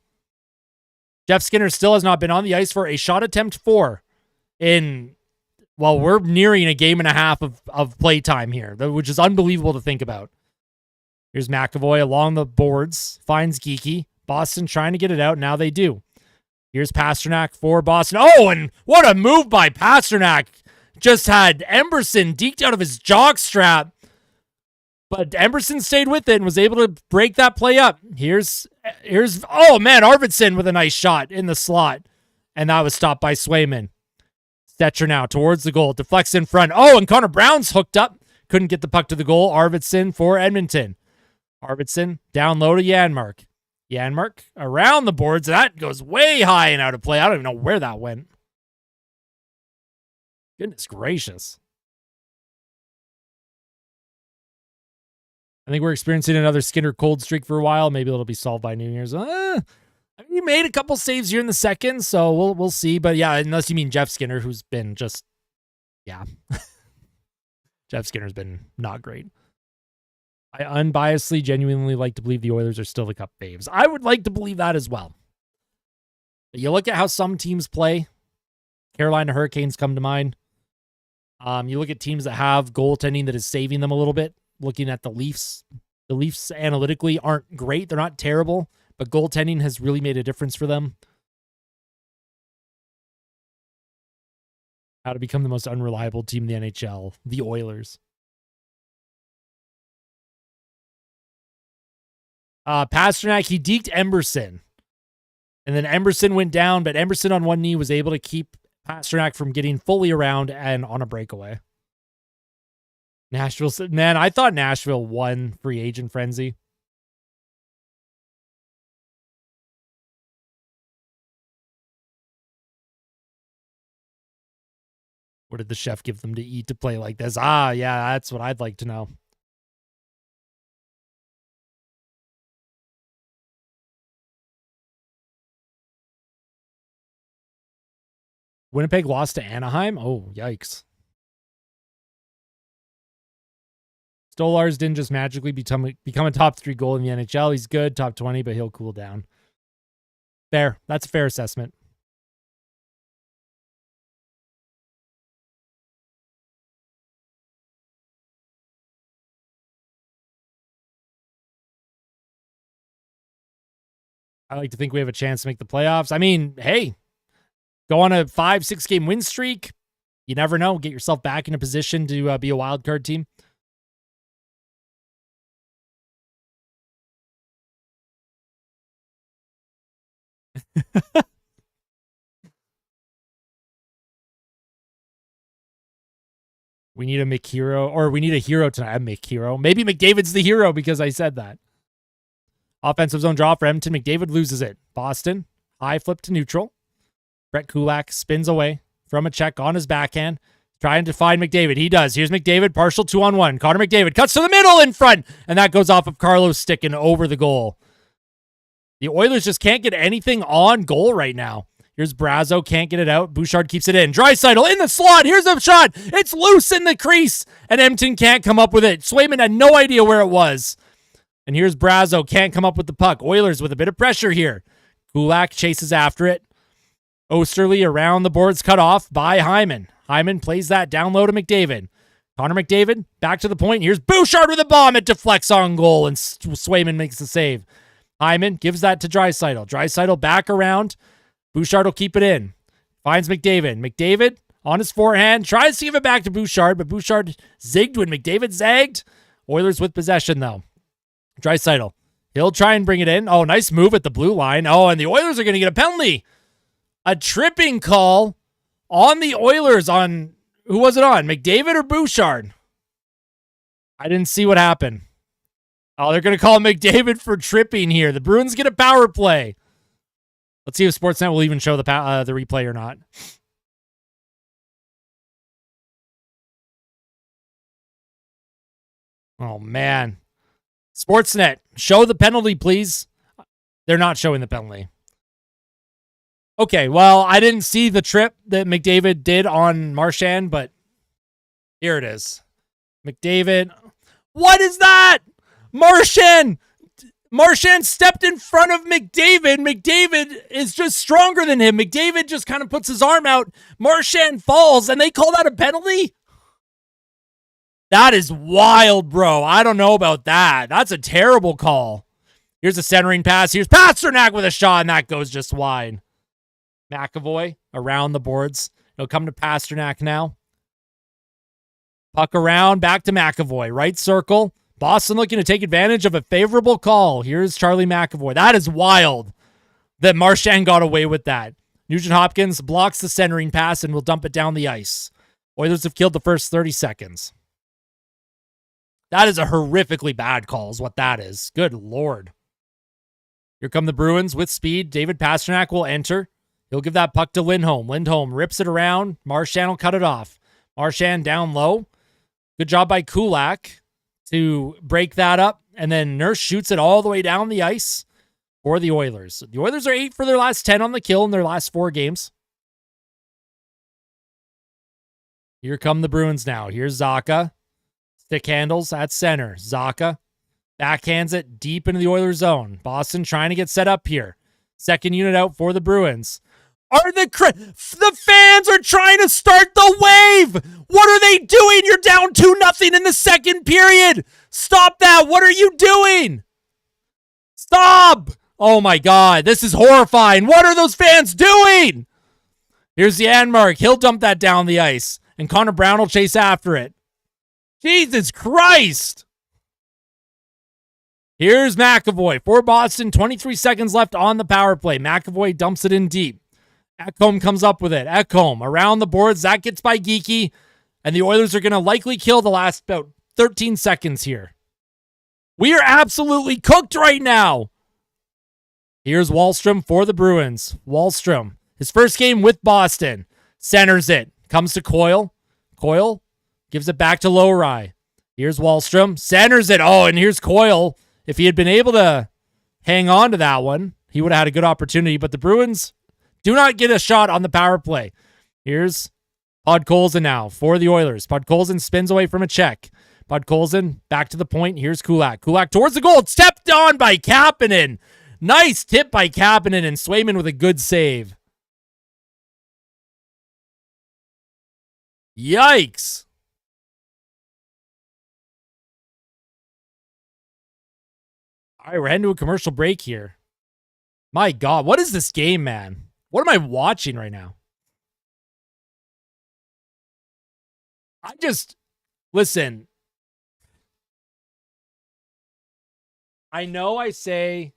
Jeff Skinner still has not been on the ice for a shot attempt 4 we're nearing a game and a half of play time here, which is unbelievable to think about. Here's McAvoy along the boards, finds Geekie. Boston trying to get it out. Now they do. Here's Pastrnak for Boston. Oh, and what a move by Pastrnak. Just had Emberson deked out of his jockstrap. But Emberson stayed with it and was able to break that play up. Here's Arvidsson with a nice shot in the slot. And that was stopped by Swayman. Stetcher now towards the goal. Deflects in front. Oh, and Connor Brown's hooked up. Couldn't get the puck to the goal. Arvidsson for Edmonton. Arvidsson down low to Janmark. Janmark around the boards. That goes way high and out of play. I don't even know where that went. Goodness gracious. I think we're experiencing another Skinner cold streak for a while. Maybe it'll be solved by New Year's. He made a couple saves here in the second, so we'll see. But yeah, unless you mean Jeff Skinner, who's been just, yeah. Jeff Skinner's been not great. I unbiasedly, genuinely like to believe the Oilers are still the Cup faves. I would like to believe that as well. But you look at how some teams play. Carolina Hurricanes come to mind. You look at teams that have goaltending that is saving them a little bit. Looking at the Leafs. The Leafs analytically aren't great. They're not terrible, but goaltending has really made a difference for them. How to become the most unreliable team in the NHL. The Oilers. Pastrnak, he deked Emberson. And then Emberson went down, but Emberson on one knee was able to keep Pastrnak from getting fully around and on a breakaway. Nashville, man, I thought Nashville won free agent frenzy. What did the chef give them to eat to play like this? Yeah, that's what I'd like to know. Winnipeg lost to Anaheim? Oh, yikes. Stolarz didn't just magically become a top 3 goal in the NHL. He's good, top 20, but he'll cool down. Fair. That's a fair assessment. I like to think we have a chance to make the playoffs. I mean, hey, go on a 5-6 game win streak. You never know. Get yourself back in a position to be a wild card team. We need a McHero, or we need a hero tonight. I'm McHero. Maybe McDavid's the hero because I said that. Offensive zone draw for Edmonton. McDavid loses it. Boston, high flip to neutral. Brett Kulak spins away from a check on his backhand, trying to find McDavid. He does. Here's McDavid, partial 2-on-1. Connor McDavid cuts to the middle in front, and that goes off of Carlos' stick and over the goal. The Oilers just can't get anything on goal right now. Here's Brazo, can't get it out. Bouchard keeps it in. Draisaitl in the slot. Here's a shot. It's loose in the crease, and Edmonton can't come up with it. Swayman had no idea where it was. And here's Brazo, can't come up with the puck. Oilers with a bit of pressure here. Kulak chases after it. Osterley around the boards, cut off by Hyman. Hyman plays that down low to McDavid. Connor McDavid back to the point. Here's Bouchard with a bomb. It deflects on goal, and Swayman makes the save. Hyman gives that to Draisaitl. Draisaitl back around. Bouchard will keep it in. Finds McDavid. McDavid on his forehand. Tries to give it back to Bouchard, but Bouchard zigged when McDavid zagged. Oilers with possession, though. Draisaitl. He'll try and bring it in. Oh, nice move at the blue line. Oh, and the Oilers are going to get a penalty. A tripping call on the Oilers on, who was it on? McDavid or Bouchard? I didn't see what happened. Oh, they're going to call McDavid for tripping here. The Bruins get a power play. Let's see if Sportsnet will even show the replay or not. Oh, man. Sportsnet, show the penalty, please. They're not showing the penalty. Okay, well, I didn't see the trip that McDavid did on Marchand, but here it is. McDavid. What is that? Marchand stepped in front of McDavid. McDavid is just stronger than him. McDavid just kind of puts his arm out. Marchand falls, and they call that a penalty? That is wild, bro. I don't know about that. That's a terrible call. Here's a centering pass. Here's Pastrnak with a shot, and that goes just wide. McAvoy around the boards. It'll come to Pastrnak now. Puck around, back to McAvoy. Right circle. Boston looking to take advantage of a favorable call. Here's Charlie McAvoy. That is wild that Marchand got away with that. Nugent-Hopkins blocks the centering pass and will dump it down the ice. Oilers have killed the first 30 seconds. That is a horrifically bad call is what that is. Good Lord. Here come the Bruins with speed. David Pastrnak will enter. He'll give that puck to Lindholm. Lindholm rips it around. Marchand will cut it off. Marchand down low. Good job by Kulak to break that up, and then Nurse shoots it all the way down the ice for the Oilers. The Oilers are 8 for their last 10 on the kill in their last 4 games. Here come the Bruins now. Here's Zacha. Stick handles at center. Zacha backhands it deep into the Oilers zone. Boston trying to get set up here. Second unit out for the Bruins. The fans are trying to start the wave. What are they doing? You're down 2-0 in the second period. Stop that. What are you doing? Stop. Oh my God. This is horrifying. What are those fans doing? Here's the Janmark. He'll dump that down the ice, and Connor Brown will chase after it. Jesus Christ. Here's McAvoy for Boston. 23 seconds left on the power play. McAvoy dumps it in deep. Ekholm comes up with it. Ekholm around the boards. That gets by Geekie. And the Oilers are going to likely kill the last about 13 seconds here. We are absolutely cooked right now. Here's Wahlstrom for the Bruins. Wahlstrom, his first game with Boston. Centers it. Comes to Coyle. Coyle gives it back to Lowry. Here's Wahlstrom. Centers it. Oh, and here's Coyle. If he had been able to hang on to that one, he would have had a good opportunity. But the Bruins do not get a shot on the power play. Here's Podkolzin now for the Oilers. Podkolzin spins away from a check. Podkolzin back to the point. Here's Kulak. Kulak towards the goal. It's stepped on by Kapanen. Nice tip by Kapanen, and Swayman with a good save. Yikes. All right, we're heading to a commercial break here. My God, what is this game, man? What am I watching right now? Listen. I know I say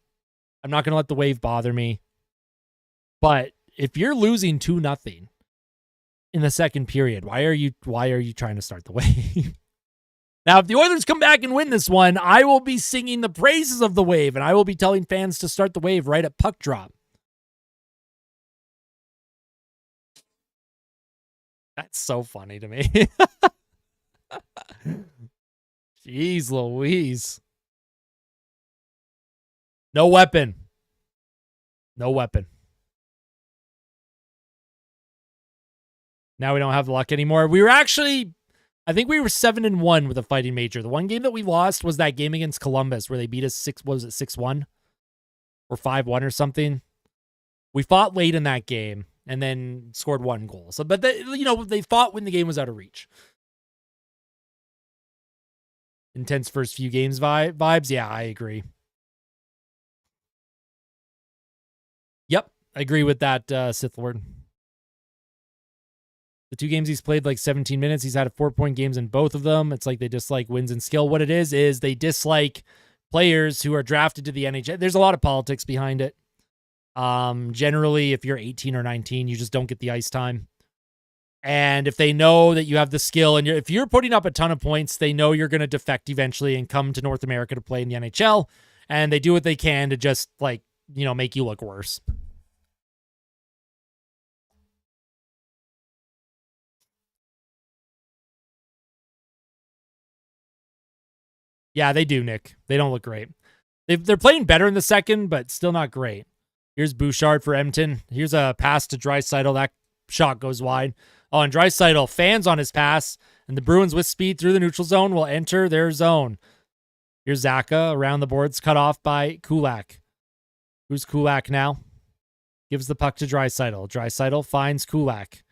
I'm not going to let the wave bother me, but if you're losing 2-0 in the second period, why are you trying to start the wave? Now, if the Oilers come back and win this one, I will be singing the praises of the wave, and I will be telling fans to start the wave right at puck drop. That's so funny to me. Jeez Louise. No weapon. No weapon. Now we don't have luck anymore. We were actually, I think we were 7-1 with a fighting major. The one game that we lost was that game against Columbus where they beat us 6-1 or 5-1 or something. We fought late in that game and then scored 1 goal. So, but they fought when the game was out of reach. Intense first few games vibes. Yeah, I agree. Yep, I agree with that, Sith Lord. The 2 games he's played like 17 minutes. He's had 4-point games in both of them. It's like they dislike wins and skill. What it is they dislike players who are drafted to the NHL. There's a lot of politics behind it. Generally, if you're 18 or 19, you just don't get the ice time. And if they know that you have the skill and if you're putting up a ton of points, they know you're going to defect eventually and come to North America to play in the NHL. And they do what they can to just make you look worse. Yeah, they do, Nick. They don't look great. They're playing better in the second, but still not great. Here's Bouchard for Edmonton. Here's a pass to Draisaitl. That shot goes wide. Oh, and Draisaitl fans on his pass, and the Bruins with speed through the neutral zone will enter their zone. Here's Zaka around the boards, cut off by Kulak. Who's Kulak now? Gives the puck to Draisaitl. Draisaitl finds Kulak.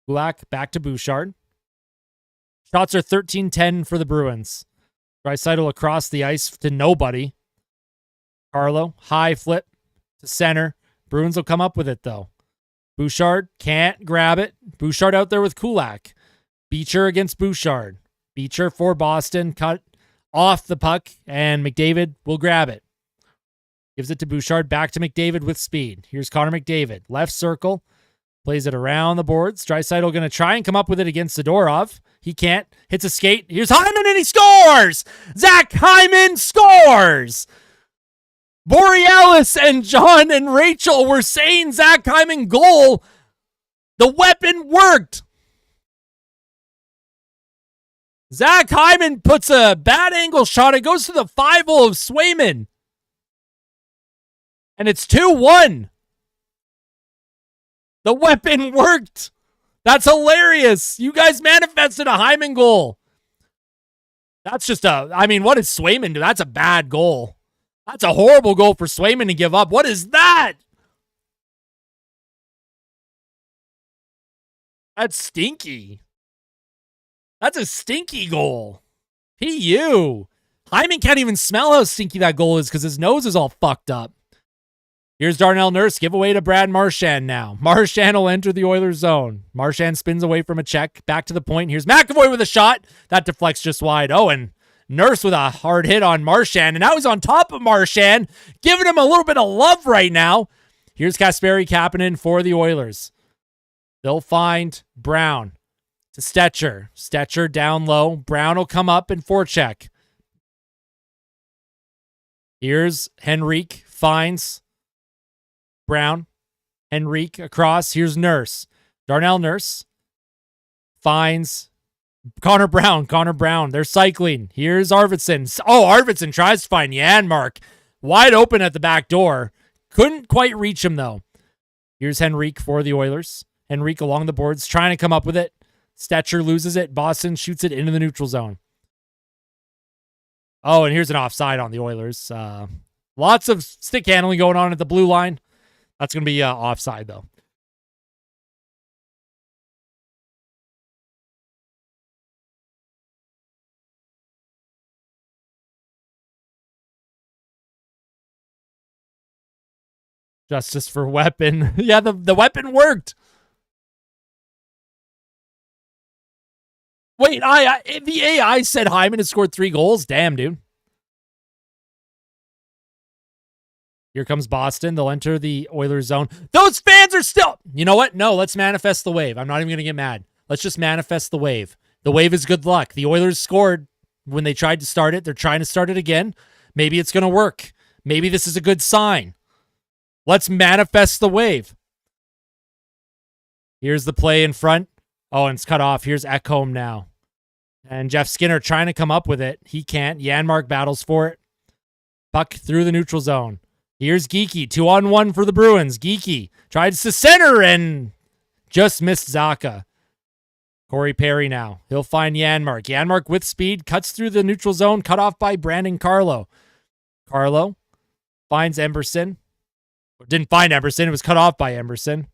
Kulak back to Bouchard. Shots are 13-10 for the Bruins. Draisaitl across the ice to nobody. Carlo, high flip to center. Bruins will come up with it, though. Bouchard can't grab it. Bouchard out there with Kulak. Beecher against Bouchard. Beecher for Boston. Cut off the puck, and McDavid will grab it. Gives it to Bouchard. Back to McDavid with speed. Here's Connor McDavid. Left circle. Plays it around the boards. Draisaitl going to try and come up with it against Zadorov. He can't. Hits a skate. Here's Hyman, and he scores! Zach Hyman scores! Borealis and John and Rachel were saying Zach Hyman goal. The weapon worked. Zach Hyman puts a bad angle shot. It goes to the 5-0 of Swayman. And it's 2-1. The weapon worked. That's hilarious. You guys manifested a Hyman goal. That's just what did Swayman do? That's a bad goal. That's a horrible goal for Swayman to give up. What is that? That's stinky. That's a stinky goal. PU. Hyman can't even smell how stinky that goal is because his nose is all fucked up. Here's Darnell Nurse. Giveaway to Brad Marchand now. Marchand will enter the Oilers zone. Marchand spins away from a check. Back to the point. Here's McAvoy with a shot. That deflects just wide. Oh, and Nurse with a hard hit on Marchand. And now he's on top of Marchand, giving him a little bit of love right now. Here's Kasperi Kapanen for the Oilers. They'll find Brown to Stetcher. Stetcher down low. Brown will come up and forecheck. Here's Henrique. Finds Brown. Henrique across. Here's Nurse. Darnell Nurse finds Connor Brown. Connor Brown. They're cycling. Here's Arvidsson. Oh, Arvidsson tries to find Janmark. Wide open at the back door. Couldn't quite reach him, though. Here's Henrique for the Oilers. Henrique along the boards, trying to come up with it. Stetcher loses it. Boston shoots it into the neutral zone. Oh, and here's an offside on the Oilers. Lots of stick handling going on at the blue line. That's going to be offside, though. Justice for weapon. Yeah, the weapon worked. Wait, the AI said Hyman has scored 3 goals? Damn, dude. Here comes Boston. They'll enter the Oilers zone. Those fans are still... You know what? No, let's manifest the wave. I'm not even going to get mad. Let's just manifest the wave. The wave is good luck. The Oilers scored when they tried to start it. They're trying to start it again. Maybe it's going to work. Maybe this is a good sign. Let's manifest the wave. Here's the play in front. Oh, and it's cut off. Here's Ekholm now. And Jeff Skinner trying to come up with it. He can't. Janmark battles for it. Puck through the neutral zone. Here's Geekie. 2-on-1 for the Bruins. Geekie tries to center and just missed Zacha. Corey Perry now. He'll find Janmark. Janmark with speed. Cuts through the neutral zone. Cut off by Brandon Carlo. Carlo finds Emberson. Didn't find Emberson. It was cut off by Emberson.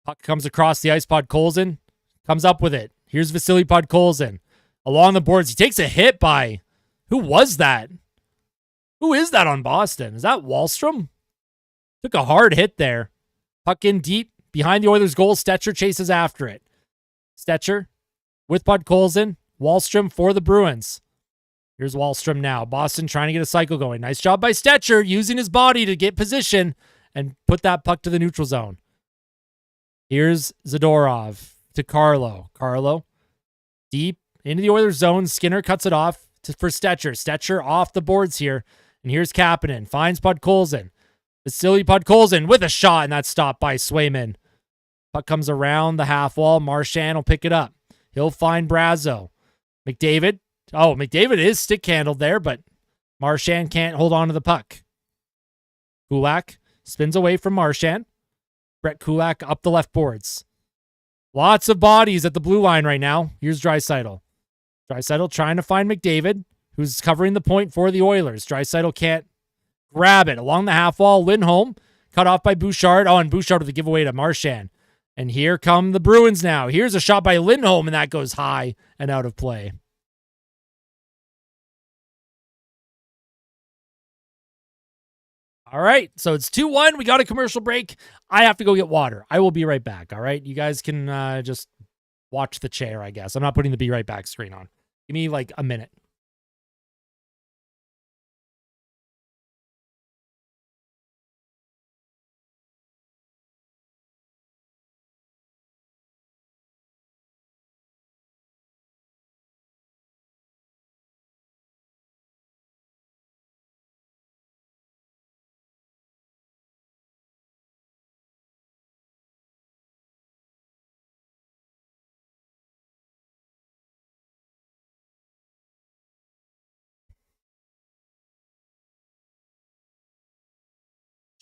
Puck comes across the ice. Podkolzin comes up with it. Here's Vasily Podkolzin. Along the boards. He takes a hit by... Who was that? Who is that on Boston? Is that Wahlstrom? Took a hard hit there. Puck in deep behind the Oilers' goal. Stetcher chases after it. Stetcher with Podkolzin. Wahlstrom for the Bruins. Here's Wahlstrom now. Boston trying to get a cycle going. Nice job by Stetcher using his body to get position and put that puck to the neutral zone. Here's Zadorov to Carlo. Carlo deep into the Oilers' zone. Skinner cuts it off for Stetcher. Stetcher off the boards here. And here's Kapanen. Finds Podkolzin. Vasily Podkolzin with a shot, and that's stopped by Swayman. Puck comes around the half wall. Marchand will pick it up. He'll find Brazo. McDavid. Oh, McDavid is stick handled there, but Marchand can't hold on to the puck. Kulak spins away from Marchand. Brett Kulak up the left boards. Lots of bodies at the blue line right now. Here's Draisaitl. Draisaitl trying to find McDavid, who's covering the point for the Oilers. Draisaitl can't grab it. Along the half wall, Lindholm cut off by Bouchard. Oh, and Bouchard with a giveaway to Marchand. And here come the Bruins now. Here's a shot by Lindholm, and that goes high and out of play. All right, so it's 2-1. We got a commercial break. I have to go get water. I will be right back, all right? You guys can just watch the chair, I guess. I'm not putting the be right back screen on. Give me like a minute.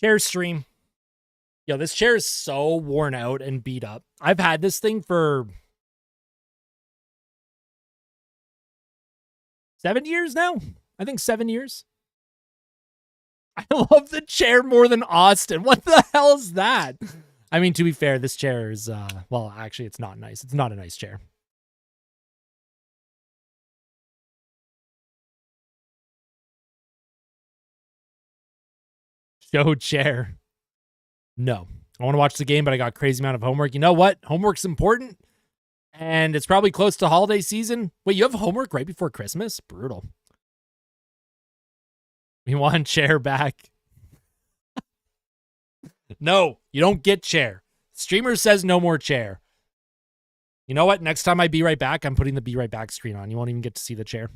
Chair stream. Yo, this chair is so worn out and beat up. I've had this thing for 7 years now. I think 7 years. I love the chair more than Austin. What the hell is that? I mean, to be fair, this chair is, well, actually, it's not nice. It's not a nice chair. Show chair. No. I want to watch the game, but I got a crazy amount of homework. You know what? Homework's important, and it's probably close to holiday season. Wait, you have homework right before Christmas? Brutal. We want chair back. No, you don't get chair. Streamer says no more chair. You know what? Next time I be right back, I'm putting the be right back screen on. You won't even get to see the chair.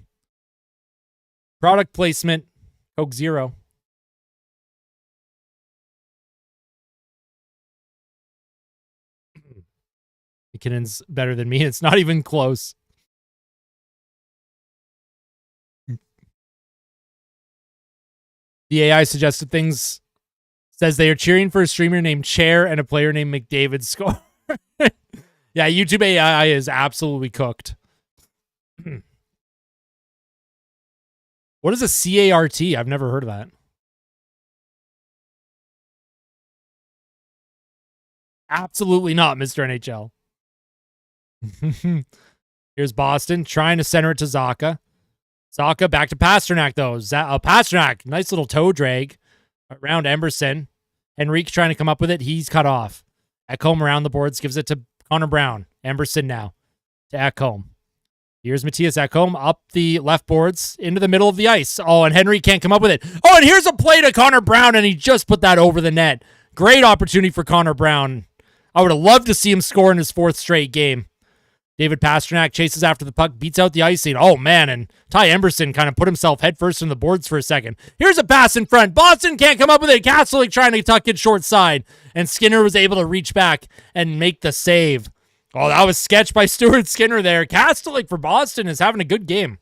Product placement. Coke Zero. McKinnon's better than me. It's not even close. The AI suggested things. Says they are cheering for a streamer named Chair and a player named McDavid score. Yeah, YouTube AI is absolutely cooked. What is a CART? I've never heard of that. Absolutely not, Mr. NHL. Here's Boston trying to center it to Zacha. Saka back to Pasternak, though. Pasternak, nice little toe drag around Emberson. Henrique trying to come up with it. He's cut off. Ekholm around the boards, gives it to Connor Brown. Emberson now to Ekholm. Here's Matthias Ekholm up the left boards into the middle of the ice. Oh, and Henry can't come up with it. Oh, and here's a play to Connor Brown, and he just put that over the net. Great opportunity for Connor Brown. I would have loved to see him score in his 4th straight game. David Pasternak chases after the puck, beats out the icing. Oh, man, and Ty Emberson kind of put himself headfirst in the boards for a second. Here's a pass in front. Boston can't come up with it. Kastelik trying to tuck it short side, and Skinner was able to reach back and make the save. Oh, that was sketch by Stuart Skinner there. Kastelik for Boston is having a good game.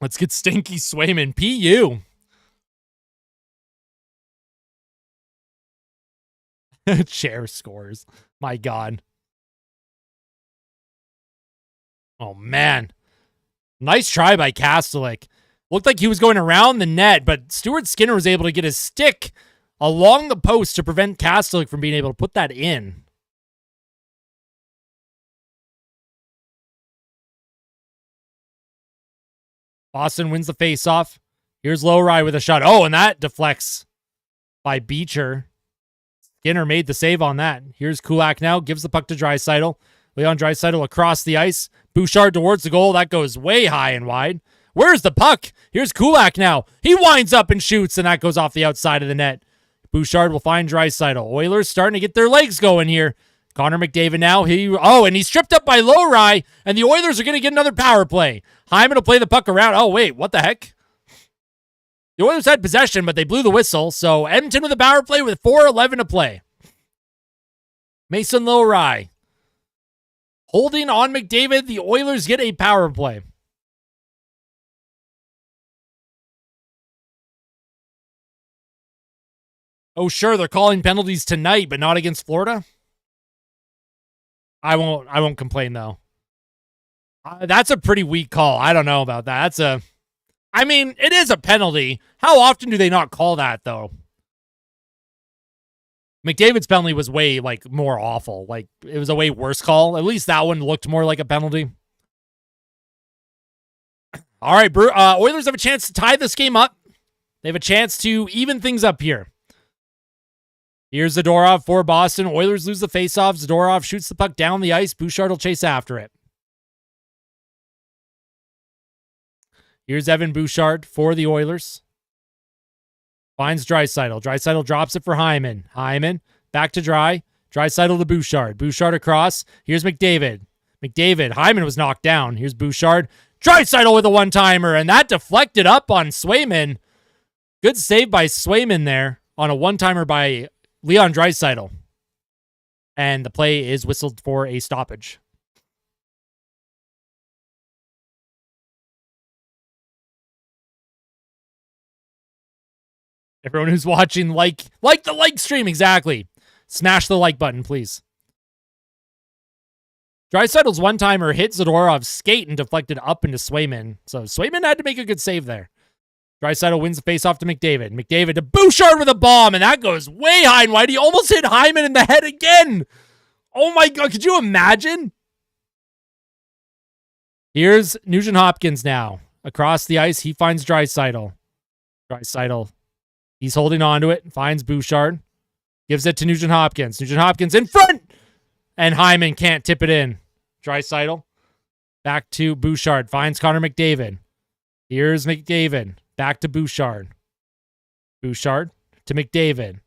Let's get Stinky Swayman. PU. Chair scores. My God. Oh, man. Nice try by Kastelik. Looked like he was going around the net, but Stuart Skinner was able to get his stick along the post to prevent Kastelik from being able to put that in. Boston wins the faceoff. Here's Lowry with a shot. Oh, and that deflects by Beecher. Skinner made the save on that. Here's Kulak now. Gives the puck to Draisaitl. Leon Draisaitl across the ice. Bouchard towards the goal. That goes way high and wide. Where's the puck? Here's Kulak now. He winds up and shoots, and that goes off the outside of the net. Bouchard will find Draisaitl. Oilers starting to get their legs going here. Connor McDavid now. And he's stripped up by Lowry, and the Oilers are going to get another power play. Hyman will play the puck around. Oh, wait, what the heck? The Oilers had possession, but they blew the whistle, so Edmonton with a power play with 4:11 to play. Mason Lowry holding on McDavid. The Oilers get a power play. Oh, sure, they're calling penalties tonight, but not against Florida. I won't complain, though. That's a pretty weak call. I don't know about that. It is a penalty. How often do they not call that, though? McDavid's penalty was way, more awful. It was a way worse call. At least that one looked more like a penalty. All right, Oilers have a chance to tie this game up. They have a chance to even things up here. Here's Zadorov for Boston. Oilers lose the faceoff. Zadorov shoots the puck down the ice. Bouchard will chase after it. Here's Evan Bouchard for the Oilers. Finds Draisaitl. Draisaitl drops it for Hyman. Hyman back to Draisaitl to Bouchard. Bouchard across. Here's McDavid. Hyman was knocked down. Here's Bouchard. Draisaitl with a one-timer, and that deflected up on Swayman. Good save by Swayman there on a one-timer by Leon Draisaitl. And the play is whistled for a stoppage. Everyone who's watching, like the like stream, exactly. Smash the like button, please. Draisaitl's one-timer hit Zadorov's skate and deflected up into Swayman. So Swayman had to make a good save there. Draisaitl wins the face-off to McDavid. McDavid to Bouchard with a bomb, and that goes way high and wide. He almost hit Hyman in the head again. Oh my God, could you imagine? Here's Nugent Hopkins now. Across the ice, he finds Draisaitl. He's holding on to it, finds Bouchard. Gives it to Nugent Hopkins. Nugent Hopkins in front! And Hyman can't tip it in. Draisaitl. Back to Bouchard. Finds Connor McDavid. Here's McDavid. Back to Bouchard. Bouchard to McDavid.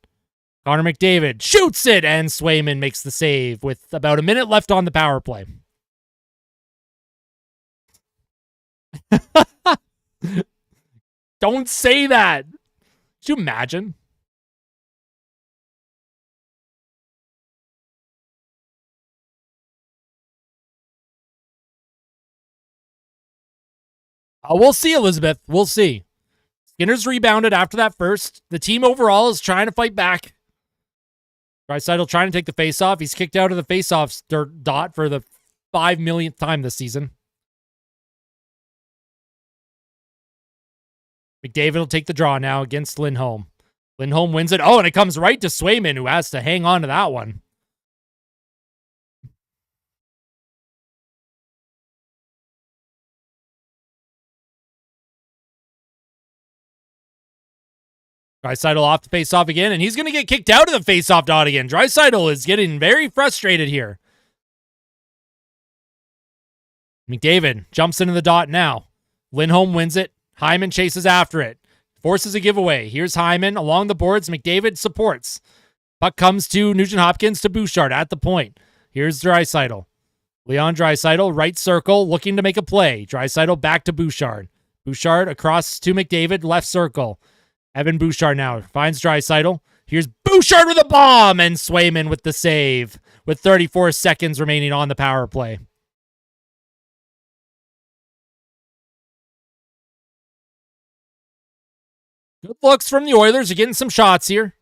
Connor McDavid shoots it, and Swayman makes the save with about a minute left on the power play. Don't say that. Could you imagine? We'll see, Elizabeth. We'll see. Skinner's rebounded after that first. The team overall is trying to fight back. Draisaitl trying to take the faceoff. He's kicked out of the faceoff dot for the 5 millionth time this season. McDavid will take the draw now against Lindholm. Lindholm wins it. Oh, and it comes right to Swayman, who has to hang on to that one. Draisaitl off the face-off again, and he's going to get kicked out of the face-off dot again. Draisaitl is getting very frustrated here. McDavid jumps into the dot now. Lindholm wins it. Hyman chases after it. Forces a giveaway. Here's Hyman along the boards. McDavid supports. Puck comes to Nugent-Hopkins to Bouchard at the point. Here's Draisaitl. Leon Draisaitl, right circle, looking to make a play. Draisaitl back to Bouchard. Bouchard across to McDavid, left circle. Evan Bouchard now finds Draisaitl. Here's Bouchard with a bomb, and Swayman with the save with 34 seconds remaining on the power play. Good looks from the Oilers. Are getting some shots here.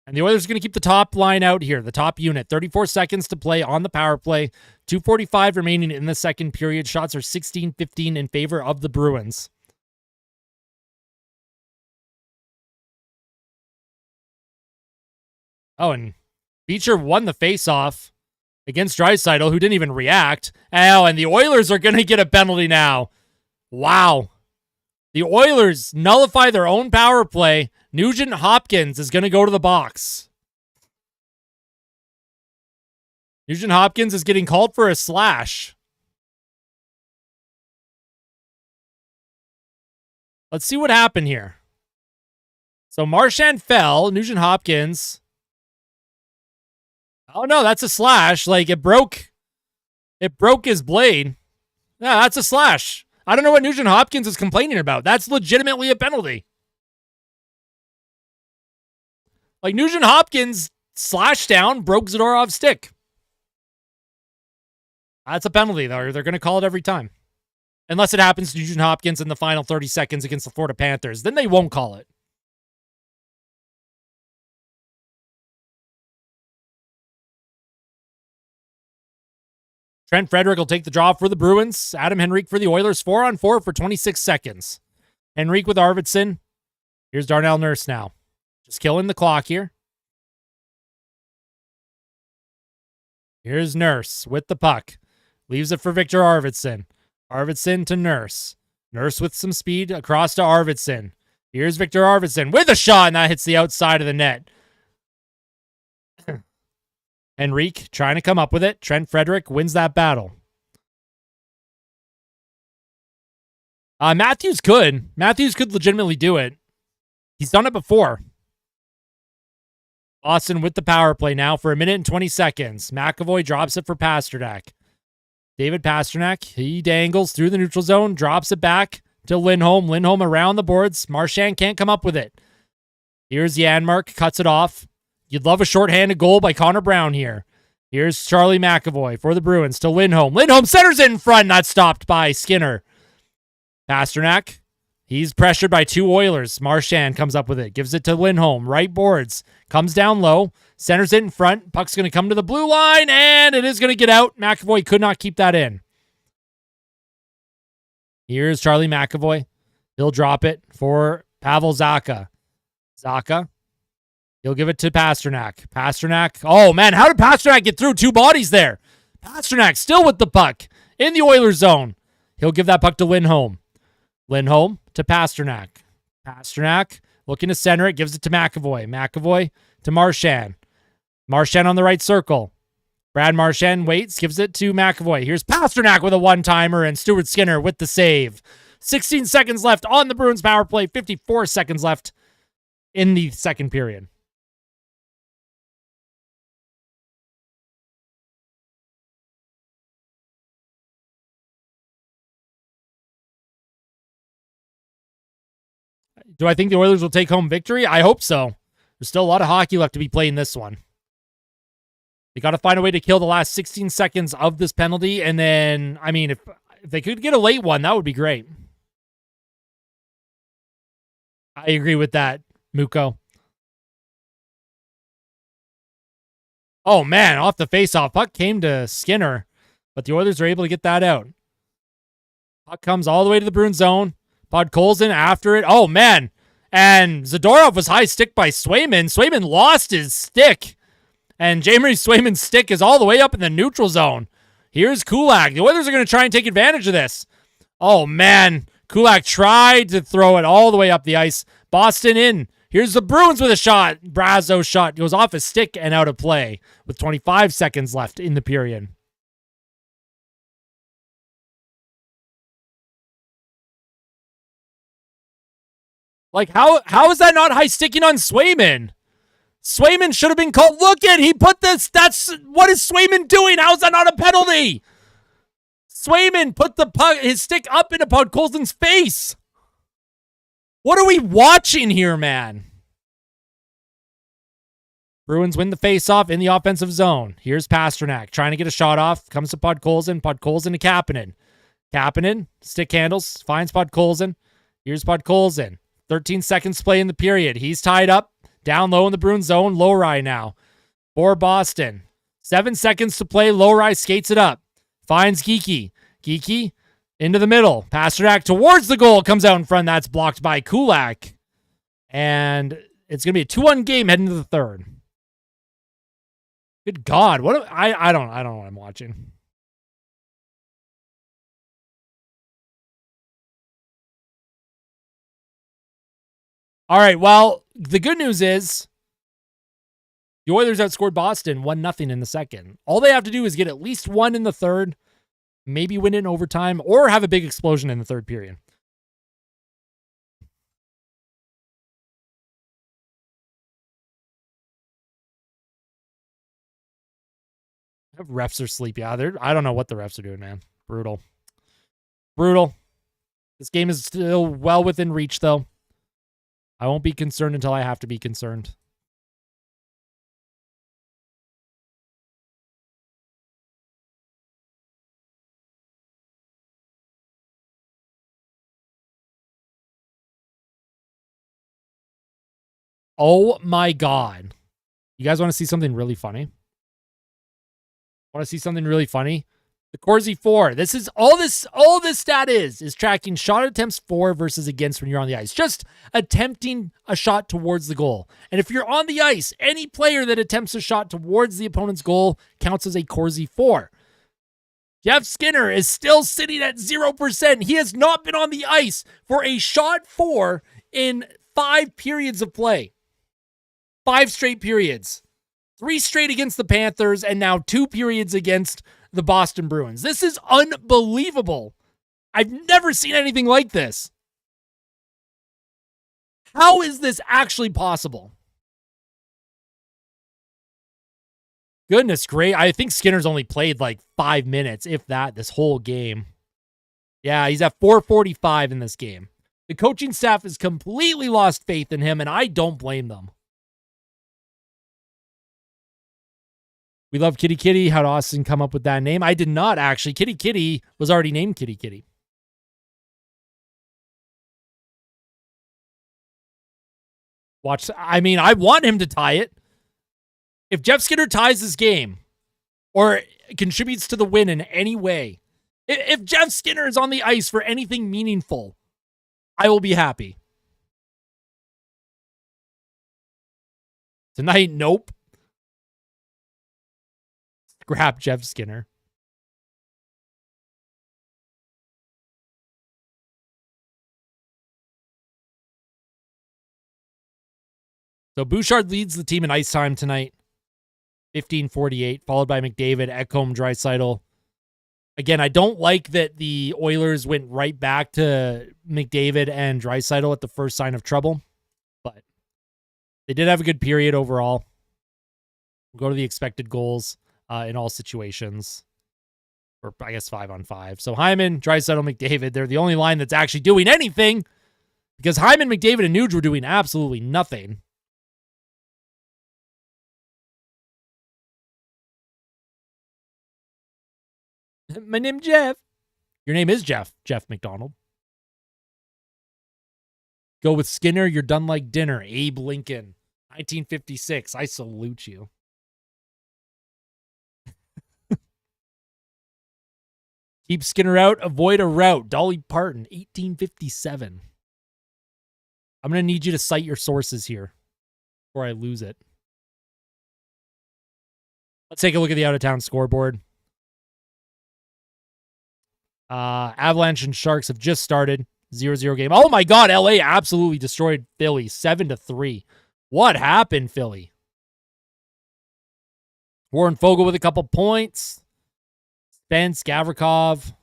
And the Oilers are going to keep the top line out here, the top unit. 34 seconds to play on the power play. 2:45 remaining in the second period. Shots are 16-15 in favor of the Bruins. Oh, and Beecher won the faceoff against Draisaitl, who didn't even react. Oh, and the Oilers are going to get a penalty now. Wow. The Oilers nullify their own power play. Nugent-Hopkins is going to go to the box. Nugent-Hopkins is getting called for a slash. Let's see what happened here. So Marchand fell. Nugent-Hopkins. Oh, no, that's a slash. Like, it broke his blade. Yeah, that's a slash. I don't know what Nugent-Hopkins is complaining about. That's legitimately a penalty. Like, Nugent-Hopkins slashed down, broke Zadorov's stick. That's a penalty, though. They're going to call it every time. Unless it happens to Nugent-Hopkins in the final 30 seconds against the Florida Panthers. Then they won't call it. Trent Frederick will take the draw for the Bruins. Adam Henrique for the Oilers. 4-on-4 for 26 seconds. Henrique with Arvidsson. Here's Darnell Nurse now. Just killing the clock here. Here's Nurse with the puck. Leaves it for Victor Arvidsson. Arvidsson to Nurse. Nurse with some speed across to Arvidsson. Here's Victor Arvidsson with a shot, and that hits the outside of the net. Henrique trying to come up with it. Trent Frederick wins that battle. Matthews could. Matthews could legitimately do it. He's done it before. Boston with the power play now for 1 minute and 20 seconds. McAvoy drops it for Pasternak. David Pasternak, he dangles through the neutral zone, drops it back to Lindholm. Lindholm around the boards. Marchand can't come up with it. Here's Janmark, cuts it off. You'd love a shorthanded goal by Connor Brown here. Here's Charlie McAvoy for the Bruins to Lindholm. Lindholm centers it in front, not stopped by Skinner. Pasternak, he's pressured by 2 Oilers. Marchand comes up with it, gives it to Lindholm. Right boards, comes down low, centers it in front. Puck's going to come to the blue line, and it is going to get out. McAvoy could not keep that in. Here's Charlie McAvoy. He'll drop it for Pavel Zacha. Zacha. He'll give it to Pasternak. Pasternak. Oh, man, how did Pasternak get through 2 bodies there? Pasternak still with the puck in the Oilers zone. He'll give that puck to Lindholm. Lindholm to Pasternak. Pasternak looking to center it. Gives it to McAvoy. McAvoy to Marchand. Marchand on the right circle. Brad Marchand waits. Gives it to McAvoy. Here's Pasternak with a one-timer and Stuart Skinner with the save. 16 seconds left on the Bruins power play. 54 seconds left in the second period. Do I think the Oilers will take home victory? I hope so. There's still a lot of hockey left to be played in this one. They got to find a way to kill the last 16 seconds of this penalty. And then, I mean, if they could get a late one, that would be great. I agree with that, Muko. Oh, man, off the faceoff. Puck came to Skinner, but the Oilers are able to get that out. Puck comes all the way to the Bruins zone. Podkolzin after it. Oh, man. And Zadorov was high stick by Swayman. Swayman lost his stick. And Jamie Swayman's stick is all the way up in the neutral zone. Here's Kulak. The Oilers are going to try and take advantage of this. Oh, man. Kulak tried to throw it all the way up the ice. Boston in. Here's the Bruins with a shot. Brazo's shot goes off his stick and out of play with 25 seconds left in the period. Like, how is that not high sticking on Swayman? Swayman should have been called. Look at, he put this. That's, what is Swayman doing? How is that not a penalty? Swayman put the puck, his stick up into Podkolzin's face. What are we watching here, man? Bruins win the faceoff in the offensive zone. Here's Pasternak trying to get a shot off. Comes to Podkolzin. Podkolzin to Kapanen. Kapanen, stick handles, finds Podkolzin. Here's Podkolzin. 13 seconds to play in the period. He's tied up. Down low in the Bruins zone. Lowry now for Boston. 7 seconds to play. Lowry skates it up. Finds Geekie. Geekie into the middle. Pasternak towards the goal. Comes out in front. That's blocked by Kulak. And it's going to be a 2-1 game heading to the third. Good God. I don't know what I'm watching. All right, well, the good news is the Oilers outscored Boston 1-0 in the second. All they have to do is get at least one in the third, maybe win it in overtime, or have a big explosion in the third period. Refs are sleepy. I don't know what the refs are doing, man. Brutal. This game is still well within reach, though. I won't be concerned until I have to be concerned. Oh my God. You guys want to see something really funny? Want to see something really funny? The Corsi 4. This is all this stat is tracking shot attempts for versus against when you're on the ice. Just attempting a shot towards the goal. And if you're on the ice, any player that attempts a shot towards the opponent's goal counts as a Corsi 4. Jeff Skinner is still sitting at 0%. He has not been on the ice for a shot 4 in 5 periods of play. 5 straight periods. 3 straight against the Panthers, and now 2 periods against the Boston Bruins. This is unbelievable. I've never seen anything like this. How is this actually possible? Goodness great. I think Skinner's only played like 5 minutes, if that, this whole game. Yeah, he's at 445 in this game. The coaching staff has completely lost faith in him, and I don't blame them. We love Kitty Kitty. How'd Austin come up with that name? I did not, actually. Kitty Kitty was already named Kitty Kitty. Watch. I mean, I want him to tie it. If Jeff Skinner ties this game or contributes to the win in any way, if Jeff Skinner is on the ice for anything meaningful, I will be happy. Tonight, nope. Grab Jeff Skinner. So Bouchard leads the team in ice time tonight. 15:48, followed by McDavid, Ekholm, Draisaitl. Again, I don't like that the Oilers went right back to McDavid and Draisaitl at the first sign of trouble, but they did have a good period overall. We'll go to the expected goals in all situations, or I guess 5-on-5. So Hyman, Draisaitl, McDavid, they're the only line that's actually doing anything, because Hyman, McDavid, and Nuge were doing absolutely nothing. My name's Jeff. Your name is Jeff McDonald. Go with Skinner. You're done like dinner. Abe Lincoln, 1956. I salute you. Keep Skinner out, avoid a route. Dolly Parton, 1857. I'm going to need you to cite your sources here before I lose it. Let's take a look at the out-of-town scoreboard. Avalanche and Sharks have just started. 0-0 game. Oh my God, LA absolutely destroyed Philly 7-3. What happened, Philly? Warren Fogle with a couple points. Spence, Gavrikov.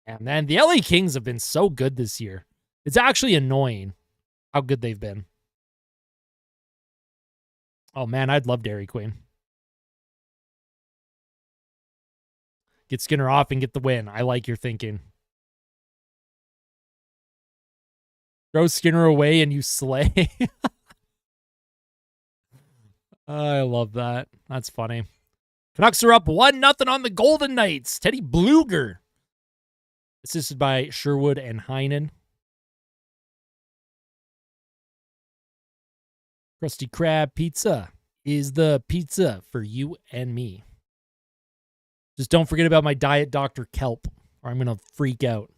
And then the LA Kings have been so good this year. It's actually annoying how good they've been. Oh man, I'd love Dairy Queen. Get Skinner off and get the win. I like your thinking. Throw Skinner away and you slay. I love that. That's funny. Canucks are up 1-0 on the Golden Knights. Teddy Bluger. Assisted by Sherwood and Heinen. Krusty Krab Pizza is the pizza for you and me. Just don't forget about my Diet Dr. Kelp, or I'm going to freak out.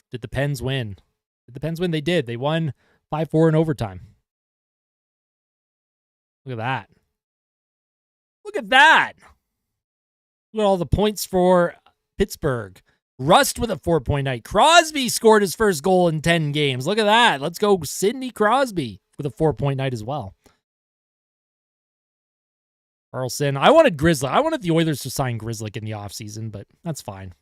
Did the Pens win? Did the Pens win? They did. They won 5-4 in overtime. Look at that. Look at that. Look at all the points for Pittsburgh. Rust with a 4-point night. Crosby scored his first goal in 10 games. Look at that. Let's go Sidney Crosby with a 4-point night as well. Carlson. I wanted Grizzly. I wanted the Oilers to sign Grizzly in the offseason, but that's fine.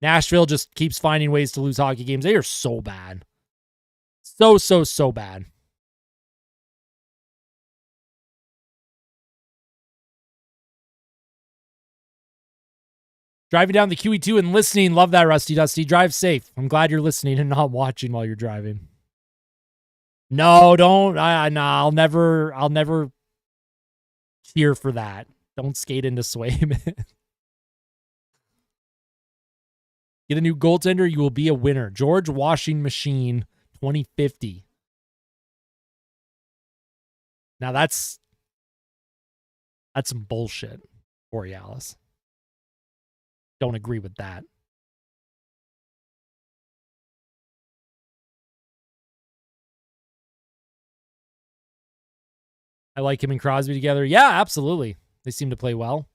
Nashville just keeps finding ways to lose hockey games. They are so bad. So bad. Driving down the QE2 and listening. Love that, Rusty Dusty. Drive safe. I'm glad you're listening and not watching while you're driving. No, don't. I'll never cheer for that. Don't skate into Swayman. Get a new goaltender, you will be a winner. George Washing Machine 2050. Now that's some bullshit, Borealis. Don't agree with that. I like him and Crosby together. Yeah, absolutely. They seem to play well.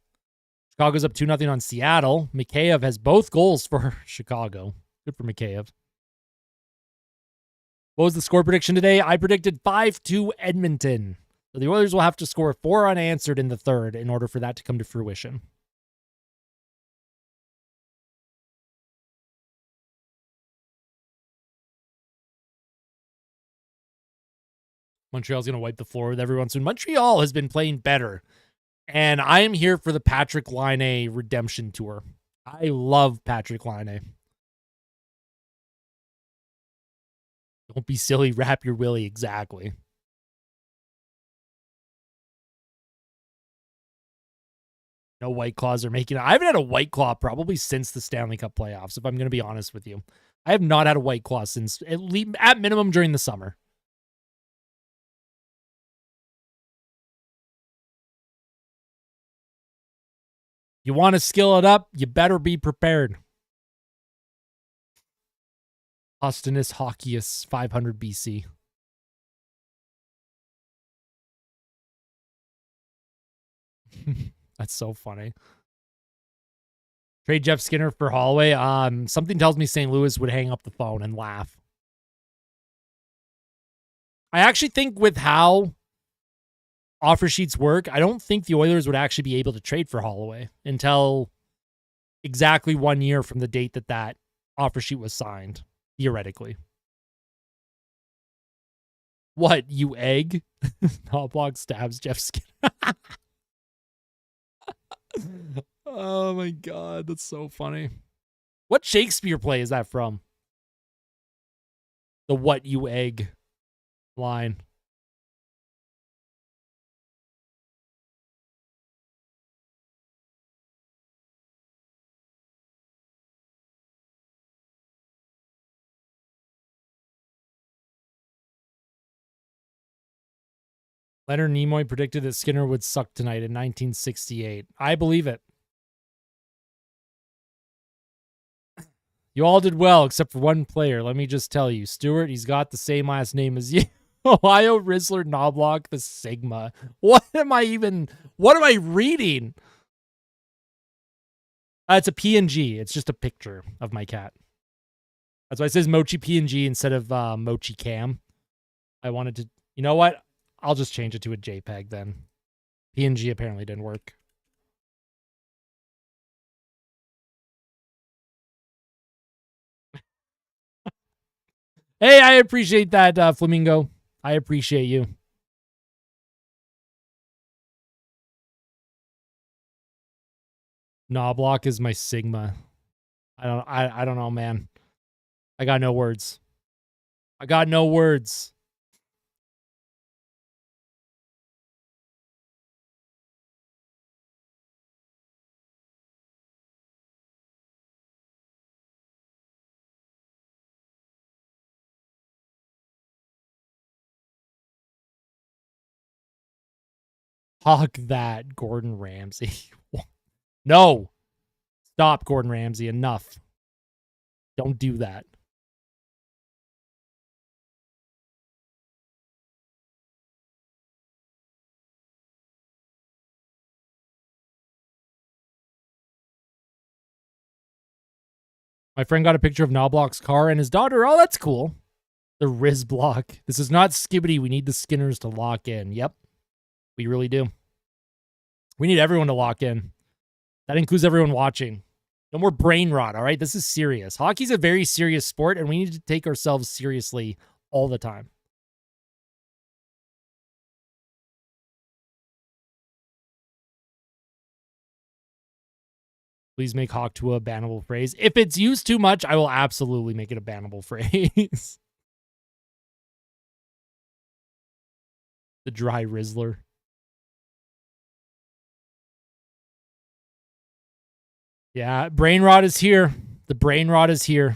Chicago's up 2-0 on Seattle. Mikheyev has both goals for Chicago. Good for Mikheyev. What was the score prediction today? I predicted 5-2 Edmonton. So the Oilers will have to score 4 unanswered in the third in order for that to come to fruition. Montreal's going to wipe the floor with everyone soon. Montreal has been playing better. And I am here for the Patrick Laine redemption tour. I love Patrick Laine. Don't be silly. Wrap your willy. Exactly. No White Claws are making it. I haven't had a White Claw probably since the Stanley Cup playoffs, if I'm going to be honest with you. I have not had a White Claw since, at minimum, during the summer. You want to skill it up, you better be prepared. Austinus Hockeyus 500 BC. That's so funny. Trade Jeff Skinner for Holloway. Something tells me St. Louis would hang up the phone and laugh. I actually think with how offer sheets work, I don't think the Oilers would actually be able to trade for Holloway until exactly 1 year from the date that offer sheet was signed, theoretically. What, you egg? Knobloch stabs Jeff Skinner. Oh my God, that's so funny. What Shakespeare play is that from? The what, you egg line. Leonard Nimoy predicted that Skinner would suck tonight in 1968. I believe it. You all did well, except for one player. Let me just tell you. Stuart, he's got the same last name as you. Ohio Rizzler Knobloch, the Sigma. What am I reading? It's a PNG. It's just a picture of my cat. That's why it says Mochi PNG instead of Mochi Cam. I wanted to, you know what? I'll just change it to a JPEG then. PNG apparently didn't work. Hey, I appreciate that, Flamingo. I appreciate you. Knobloch is my Sigma. I don't know, man. I got no words. I got no words. Fuck that, Gordon Ramsay. No. Stop, Gordon Ramsay. Enough. Don't do that. My friend got a picture of Knobloch's car and his daughter. Oh, that's cool. The Riz block. This is not Skibbity. We need the Skinners to lock in. Yep. We really do. We need everyone to lock in. That includes everyone watching. No more brain rot, all right? This is serious. Hockey's a very serious sport, and we need to take ourselves seriously all the time. Please make Hawk to a bannable phrase. If it's used too much, I will absolutely make it a bannable phrase. The dry Rizzler. Yeah, brain rot is here. The brain rot is here.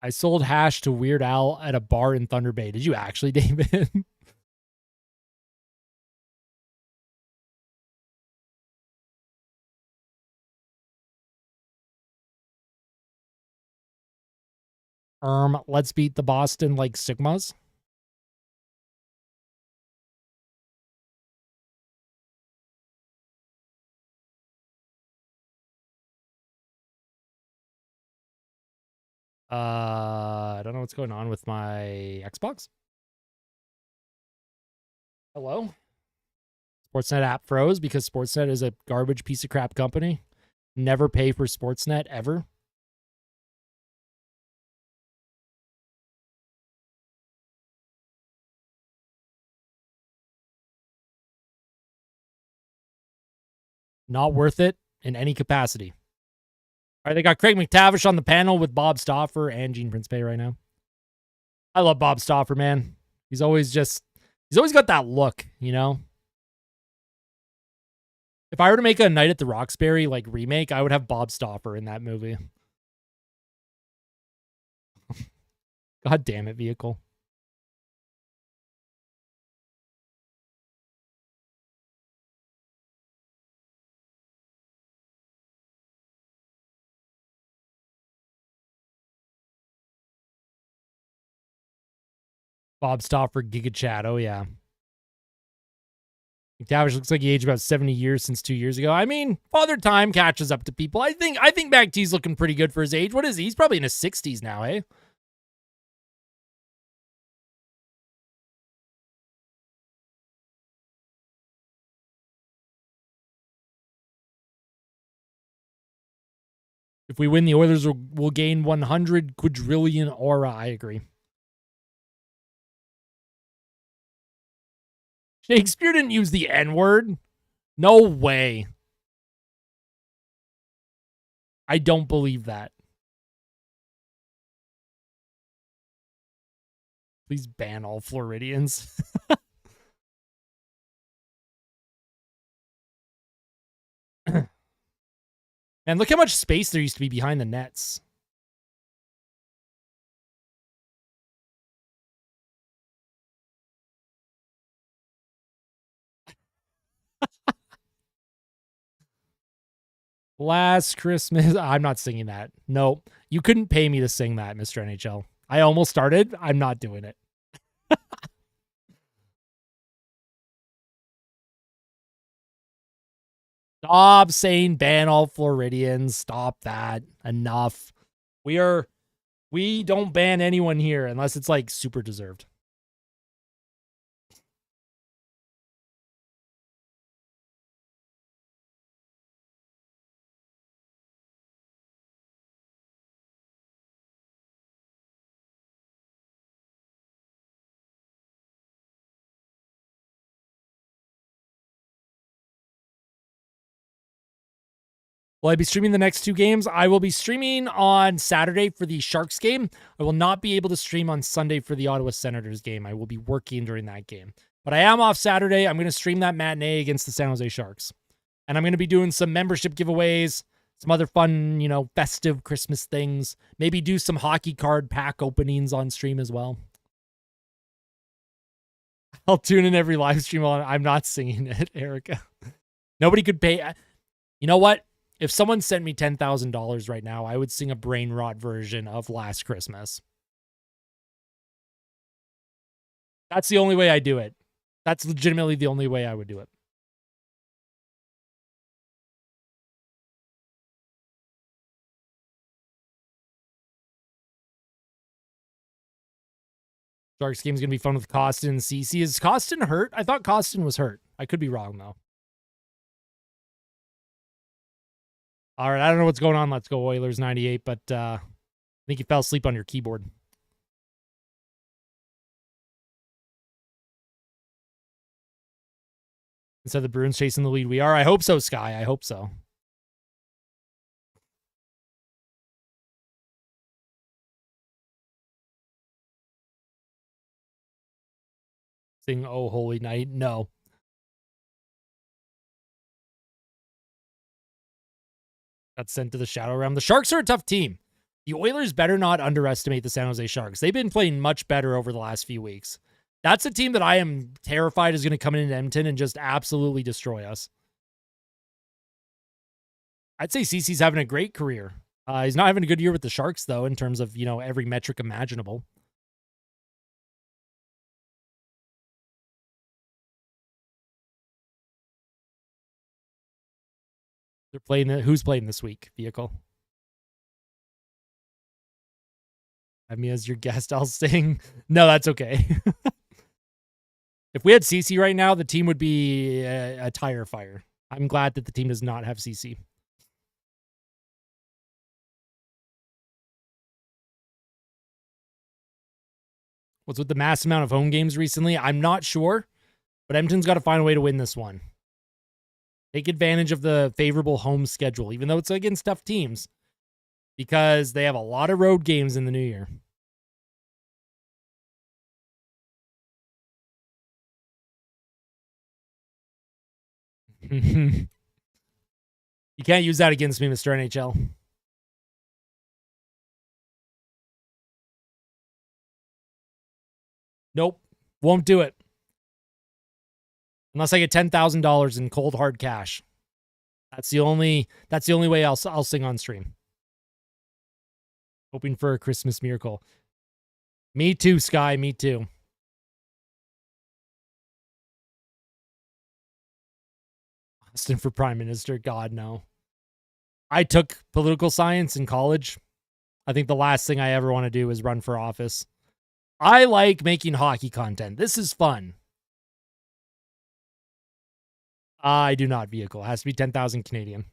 I sold hash to Weird Al at a bar in Thunder Bay. Did you actually, David? Let's beat the Boston like Sigmas. I don't know what's going on with my Xbox. Hello? Sportsnet app froze because Sportsnet is a garbage piece of crap company. Never pay for Sportsnet ever. Not worth it in any capacity. All right, they got Craig McTavish on the panel with Bob Stauffer and Gene Principe right now. I love Bob Stauffer, man. He's always got that look, you know? If I were to make a Night at the Roxbury like remake, I would have Bob Stauffer in that movie. God damn it, vehicle. Bob Stauffer, Giga Chat. Oh, yeah. McTavish looks like he aged about 70 years since 2 years ago. I mean, Father Time catches up to people. I think McT's looking pretty good for his age. What is he? He's probably in his 60s now, eh? If we win, the Oilers will gain 100 quadrillion aura. I agree. Shakespeare didn't use the N-word. No way. I don't believe that. Please ban all Floridians. Man, look how much space there used to be behind the nets. Last Christmas. I'm not singing that. No, you couldn't pay me to sing that, Mr. NHL. I almost started. I'm not doing it. Stop saying ban all Floridians. Stop that. Enough. We don't ban anyone here unless it's like super deserved. Will I be streaming the next two games? I will be streaming on Saturday for the Sharks game. I will not be able to stream on Sunday for the Ottawa Senators game. I will be working during that game. But I am off Saturday. I'm going to stream that matinee against the San Jose Sharks. And I'm going to be doing some membership giveaways, some other fun, festive Christmas things. Maybe do some hockey card pack openings on stream as well. I'll tune in every live stream. I'm not singing it, Erica. Nobody could pay. You know what? If someone sent me $10,000 right now, I would sing a brain rot version of Last Christmas. That's the only way I do it. That's legitimately the only way I would do it. Sharks game's going to be fun with Kostin and CC. Is Kostin hurt? I thought Kostin was hurt. I could be wrong, though. All right, I don't know what's going on. Let's go Oilers 98, but I think you fell asleep on your keyboard. Instead of the Bruins chasing the lead, we are. I hope so, Sky. I hope so. Sing Oh Holy Night. No. Got sent to the Shadow Realm. The Sharks are a tough team. The Oilers better not underestimate the San Jose Sharks. They've been playing much better over the last few weeks. That's a team that I am terrified is going to come into Edmonton and just absolutely destroy us. I'd say CC's having a great career. He's not having a good year with the Sharks, though, in terms of, every metric imaginable. They're playing. Who's playing this week? Vehicle. Have me as your guest. I'll sing. No, that's okay. If we had CC right now, the team would be a tire fire. I'm glad that the team does not have CC. What's with the mass amount of home games recently? I'm not sure, but Edmonton's got to find a way to win this one. Take advantage of the favorable home schedule, even though it's against tough teams, because they have a lot of road games in the new year. You can't use that against me, Mr. NHL. Nope. Won't do it. Unless I get $10,000 in cold hard cash. That's the only way I'll sing on stream. Hoping for a Christmas miracle. Me too, Sky. Me too. Austin for Prime Minister. God, no. I took political science in college. I think the last thing I ever want to do is run for office. I like making hockey content. This is fun. I do not vehicle. It has to be 10,000 Canadian.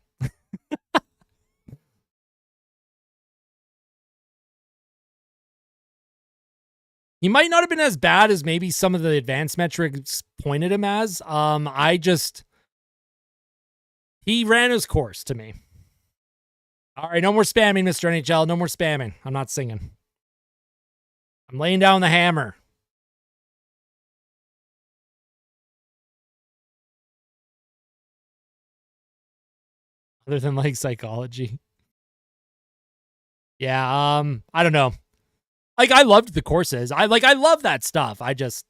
He might not have been as bad as maybe some of the advanced metrics pointed him as. He ran his course to me. All right, no more spamming, Mr. NHL. No more spamming. I'm not singing. I'm laying down the hammer. Other than like psychology. Yeah, I don't know. Like, I loved the courses. I love that stuff. I just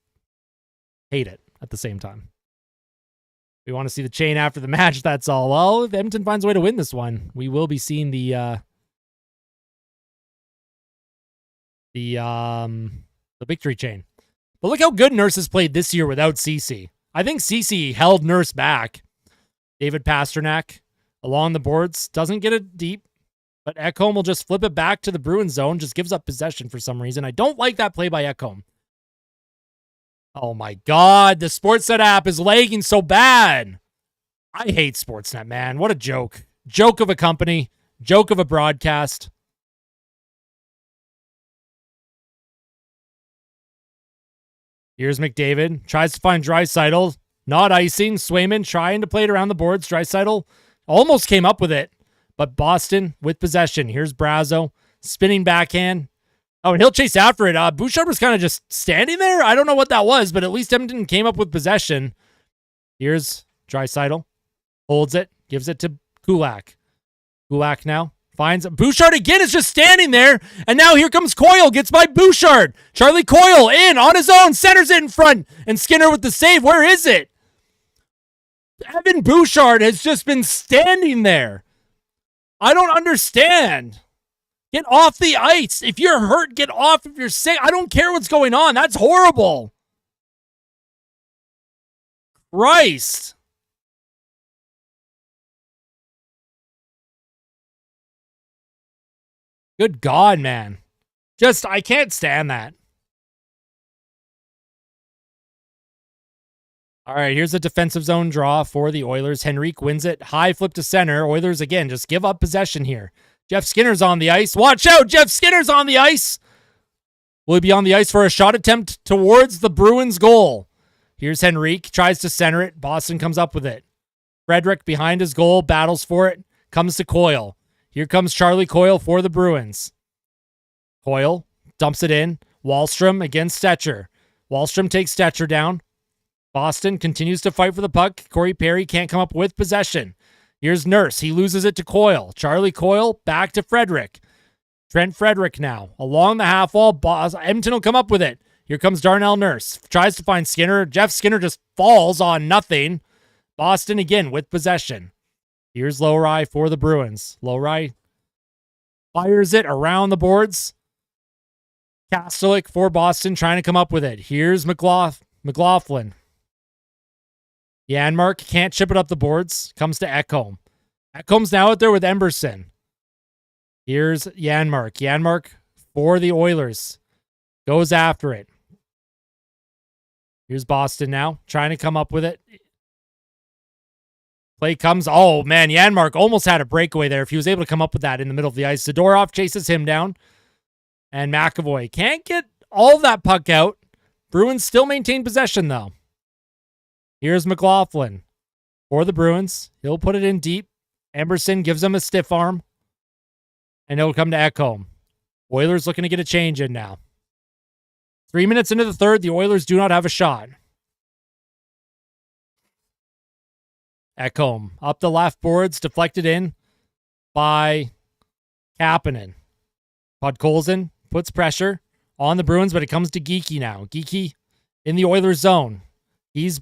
hate it at the same time. We want to see the chain after the match, that's all. Well, if Edmonton finds a way to win this one, we will be seeing the victory chain. But look how good Nurse has played this year without CC. I think CC held Nurse back. David Pastrnak along the boards. Doesn't get it deep. But Ekholm will just flip it back to the Bruins zone. Just gives up possession for some reason. I don't like that play by Ekholm. Oh my God. The Sportsnet app is lagging so bad. I hate Sportsnet, man. What a joke. Joke of a company. Joke of a broadcast. Here's McDavid. Tries to find Draisaitl. Not icing. Swayman trying to play it around the boards. Draisaitl almost came up with it. But Boston with possession. Here's Brazo. Spinning backhand. Oh, and he'll chase after it. Bouchard was kind of just standing there. I don't know what that was, but at least Edmonton came up with possession. Here's Draisaitl. Holds it. Gives it to Kulak. Kulak now. Finds Bouchard again, is just standing there. And now here comes Coyle. Gets by Bouchard. Charlie Coyle in on his own. Centers it in front. And Skinner with the save. Where is it? Evan Bouchard has just been standing there. I don't understand. Get off the ice. If you're hurt, get off. If you're sick, I don't care what's going on. That's horrible. Christ. Good God, man. Just, I can't stand that. All right, here's a defensive zone draw for the Oilers. Henrique wins it. High flip to center. Oilers, again, just give up possession here. Jeff Skinner's on the ice. Watch out, Jeff Skinner's on the ice. Will he be on the ice for a shot attempt towards the Bruins' goal? Here's Henrique. Tries to center it. Boston comes up with it. Frederick behind his goal. Battles for it. Comes to Coyle. Here comes Charlie Coyle for the Bruins. Coyle dumps it in. Wahlstrom against Stetcher. Wahlstrom takes Stetcher down. Boston continues to fight for the puck. Corey Perry can't come up with possession. Here's Nurse. He loses it to Coyle. Charlie Coyle back to Frederick. Trent Frederick now. Along the half wall. Edmonton will come up with it. Here comes Darnell Nurse. Tries to find Skinner. Jeff Skinner just falls on nothing. Boston again with possession. Here's Lowry for the Bruins. Lowry fires it around the boards. Kastelik for Boston trying to come up with it. Here's McLaughlin. Janmark can't chip it up the boards. Comes to Ekholm. Ekholm's now out there with Emberson. Here's Janmark. Janmark for the Oilers. Goes after it. Here's Boston now. Trying to come up with it. Play comes. Oh, man. Janmark almost had a breakaway there if he was able to come up with that in the middle of the ice. Zadorov chases him down. And McAvoy can't get all of that puck out. Bruins still maintain possession, though. Here's McLaughlin for the Bruins. He'll put it in deep. Emberson gives him a stiff arm. And it'll come to Ekholm. Oilers looking to get a change in now. 3 minutes into the third, the Oilers do not have a shot. Ekholm up the left boards, deflected in by Kapanen. Podkolzin puts pressure on the Bruins, but it comes to Geekie now. Geekie in the Oilers zone. He's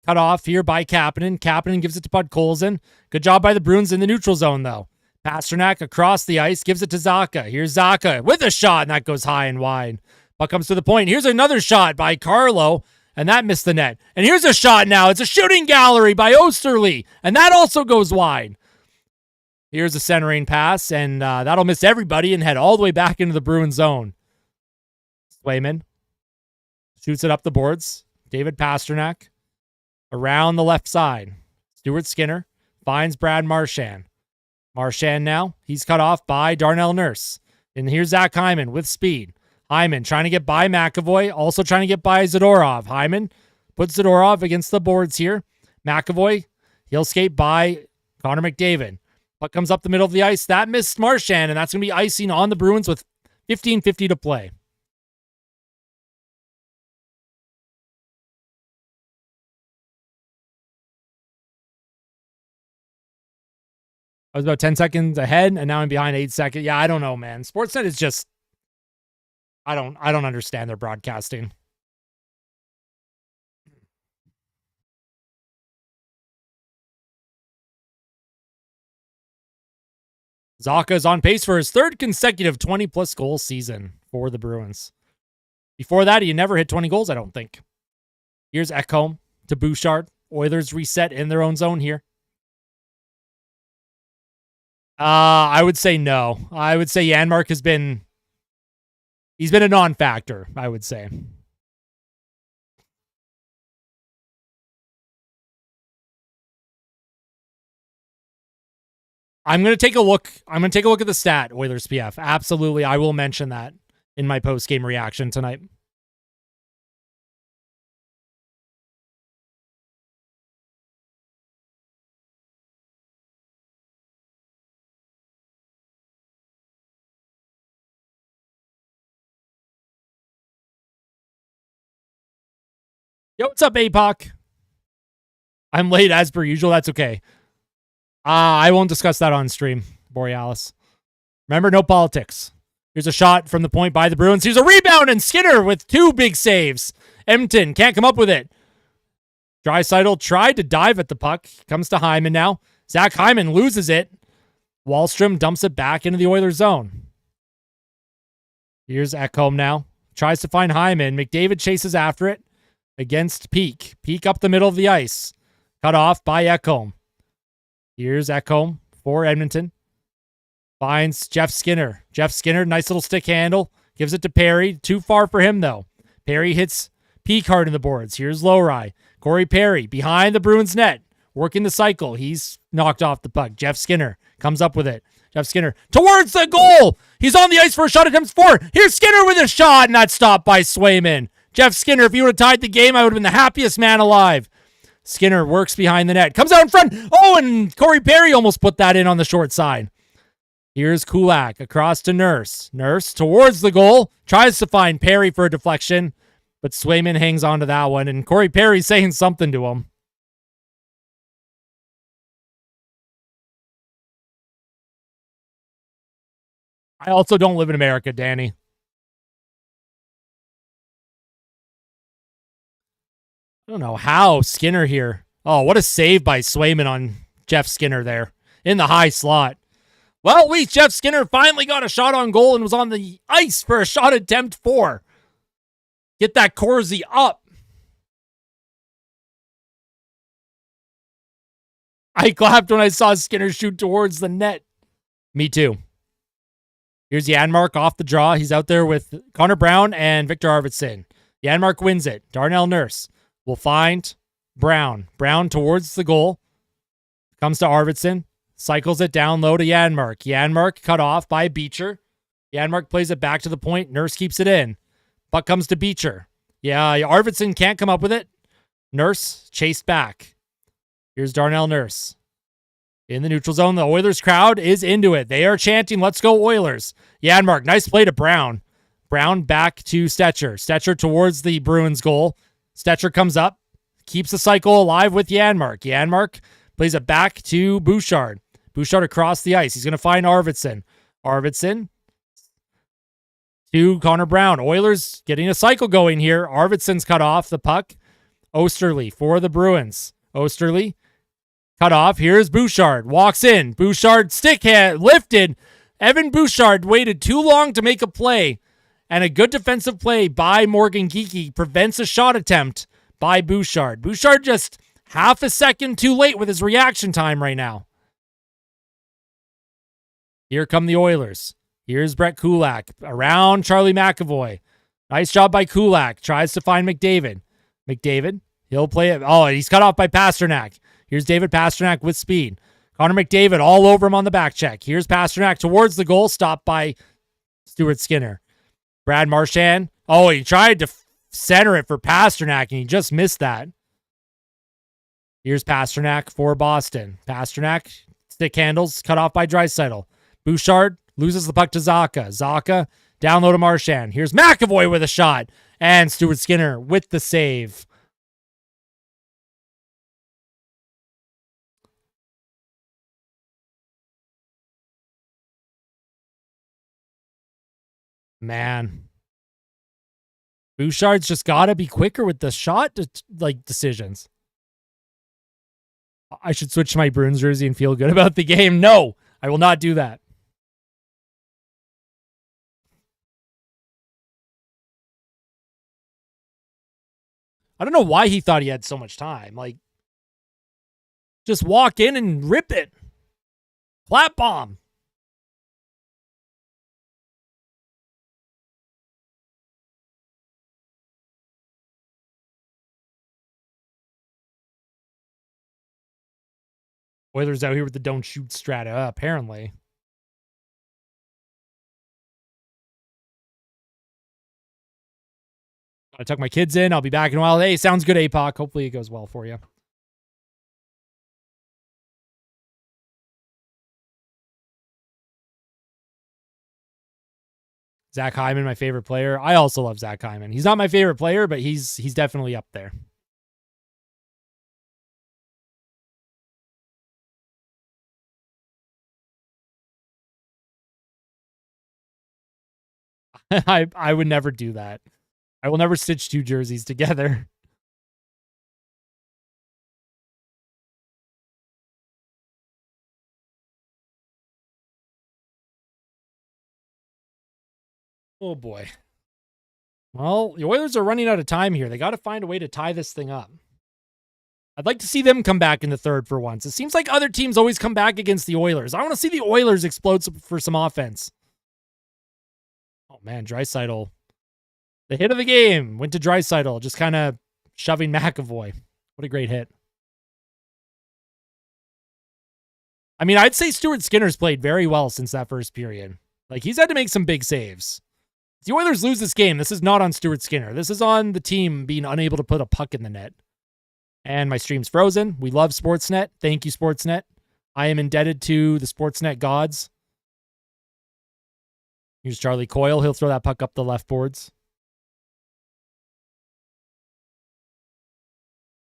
cut off here by Kapanen. Kapanen gives it to Podkolzin. Good job by the Bruins in the neutral zone, though. Pastrnak across the ice, gives it to Zacha. Here's Zacha with a shot, and that goes high and wide. Puck comes to the point. Here's another shot by Carlo, and that missed the net. And here's a shot now. It's a shooting gallery by Osterley, and that also goes wide. Here's a centering pass, and that'll miss everybody and head all the way back into the Bruins zone. Swayman shoots it up the boards. David Pastrnak around the left side. Stuart Skinner finds Brad Marchand. Marchand now. He's cut off by Darnell Nurse. And here's Zach Hyman with speed. Hyman trying to get by McAvoy. Also trying to get by Zadorov. Hyman puts Zadorov against the boards here. McAvoy, he'll skate by Connor McDavid. Puck comes up the middle of the ice. That missed Marchand, and that's going to be icing on the Bruins with 15:50 to play. I was about 10 seconds ahead, and now I'm behind 8 seconds. Yeah, I don't know, man. Sportsnet is just... I don't understand their broadcasting. Zacha is on pace for his third consecutive 20-plus goal season for the Bruins. Before that, he never hit 20 goals, I don't think. Here's Ekholm to Bouchard. Oilers reset in their own zone here. I would say no. I would say Janmark he's been a non-factor, I would say. I'm going to take a look. I'm going to take a look at the stat, Oilers PF. Absolutely. I will mention that in my post-game reaction tonight. Yo, what's up, APOC? I'm late as per usual. That's okay. I won't discuss that on stream, Borealis. Remember, no politics. Here's a shot from the point by the Bruins. Here's a rebound, and Skinner with 2 big saves. Edmonton can't come up with it. Draisaitl tried to dive at the puck. Comes to Hyman now. Zach Hyman loses it. Wahlstrom dumps it back into the Oilers zone. Here's Ekholm now. Tries to find Hyman. McDavid chases after it against Peak. Peak up the middle of the ice. Cut off by Ekholm. Here's Ekholm for Edmonton. Finds Jeff Skinner. Jeff Skinner, nice little stick handle. Gives it to Perry. Too far for him, though. Perry hits Peak hard in the boards. Here's Lowry. Corey Perry behind the Bruins net. Working the cycle. He's knocked off the puck. Jeff Skinner comes up with it. Jeff Skinner towards the goal. He's on the ice for a shot. Attempts 4. Here's Skinner with a shot, and that's stopped by Swayman. Jeff Skinner, if you would have tied the game, I would have been the happiest man alive. Skinner works behind the net. Comes out in front. Oh, and Corey Perry almost put that in on the short side. Here's Kulak across to Nurse. Nurse towards the goal. Tries to find Perry for a deflection, but Swayman hangs on to that one, and Corey Perry's saying something to him. I also don't live in America, Danny. I don't know how Skinner here. Oh, what a save by Swayman on Jeff Skinner there in the high slot. Well, at least Jeff Skinner finally got a shot on goal and was on the ice for a shot attempt 4. Get that Corsi up. I clapped when I saw Skinner shoot towards the net. Me too. Here's Janmark off the draw. He's out there with Connor Brown and Victor Arvidsson. Janmark wins it. Darnell Nurse will find Brown. Brown towards the goal. Comes to Arvidsson. Cycles it down low to Janmark. Janmark cut off by Beecher. Janmark plays it back to the point. Nurse keeps it in. Puck comes to Beecher. Yeah, Arvidsson can't come up with it. Nurse chased back. Here's Darnell Nurse. In the neutral zone, the Oilers crowd is into it. They are chanting, "Let's go Oilers." Janmark, nice play to Brown. Brown back to Stetcher. Stetcher towards the Bruins goal. Stetcher comes up, keeps the cycle alive with Janmark. Janmark plays it back to Bouchard. Bouchard across the ice. He's going to find Arvidsson. Arvidsson to Connor Brown. Oilers getting a cycle going here. Arvidsson's cut off the puck. Osterley for the Bruins. Osterley cut off. Here's Bouchard. Walks in. Bouchard stick hand lifted. Evan Bouchard waited too long to make a play. And a good defensive play by Morgan Geekie prevents a shot attempt by Bouchard. Bouchard just half a second too late with his reaction time right now. Here come the Oilers. Here's Brett Kulak around Charlie McAvoy. Nice job by Kulak. Tries to find McDavid. McDavid, he'll play it. Oh, he's cut off by Pasternak. Here's David Pasternak with speed. Connor McDavid all over him on the back check. Here's Pasternak towards the goal, stopped by Stuart Skinner. Brad Marchand. Oh, he tried to center it for Pasternak, and he just missed that. Here's Pasternak for Boston. Pasternak, stick handles, cut off by Draisaitl. Bouchard loses the puck to Zacha. Zacha down low to Marchand. Here's McAvoy with a shot. And Stuart Skinner with the save. Man. Bouchard's just got to be quicker with the shot decisions. I should switch to my Bruins jersey and feel good about the game. No, I will not do that. I don't know why he thought he had so much time. Like, just walk in and rip it. Clap bomb. Oilers out here with the don't shoot strata, apparently. I took my kids in. I'll be back in a while. Hey, sounds good, APOC. Hopefully it goes well for you. Zach Hyman, my favorite player. I also love Zach Hyman. He's not my favorite player, but he's definitely up there. I would never do that. I will never stitch two jerseys together. Oh boy. Well, the Oilers are running out of time here. They got to find a way to tie this thing up. I'd like to see them come back in the third for once. It seems like other teams always come back against the Oilers. I want to see the Oilers explode for some offense. Oh man, Draisaitl. The hit of the game went to Draisaitl, just kind of shoving McAvoy. What a great hit. I mean, I'd say Stuart Skinner's played very well since that first period. Like, he's had to make some big saves. If the Oilers lose this game, this is not on Stuart Skinner. This is on the team being unable to put a puck in the net. And my stream's frozen. We love Sportsnet. Thank you, Sportsnet. I am indebted to the Sportsnet gods. Here's Charlie Coyle. He'll throw that puck up the left boards.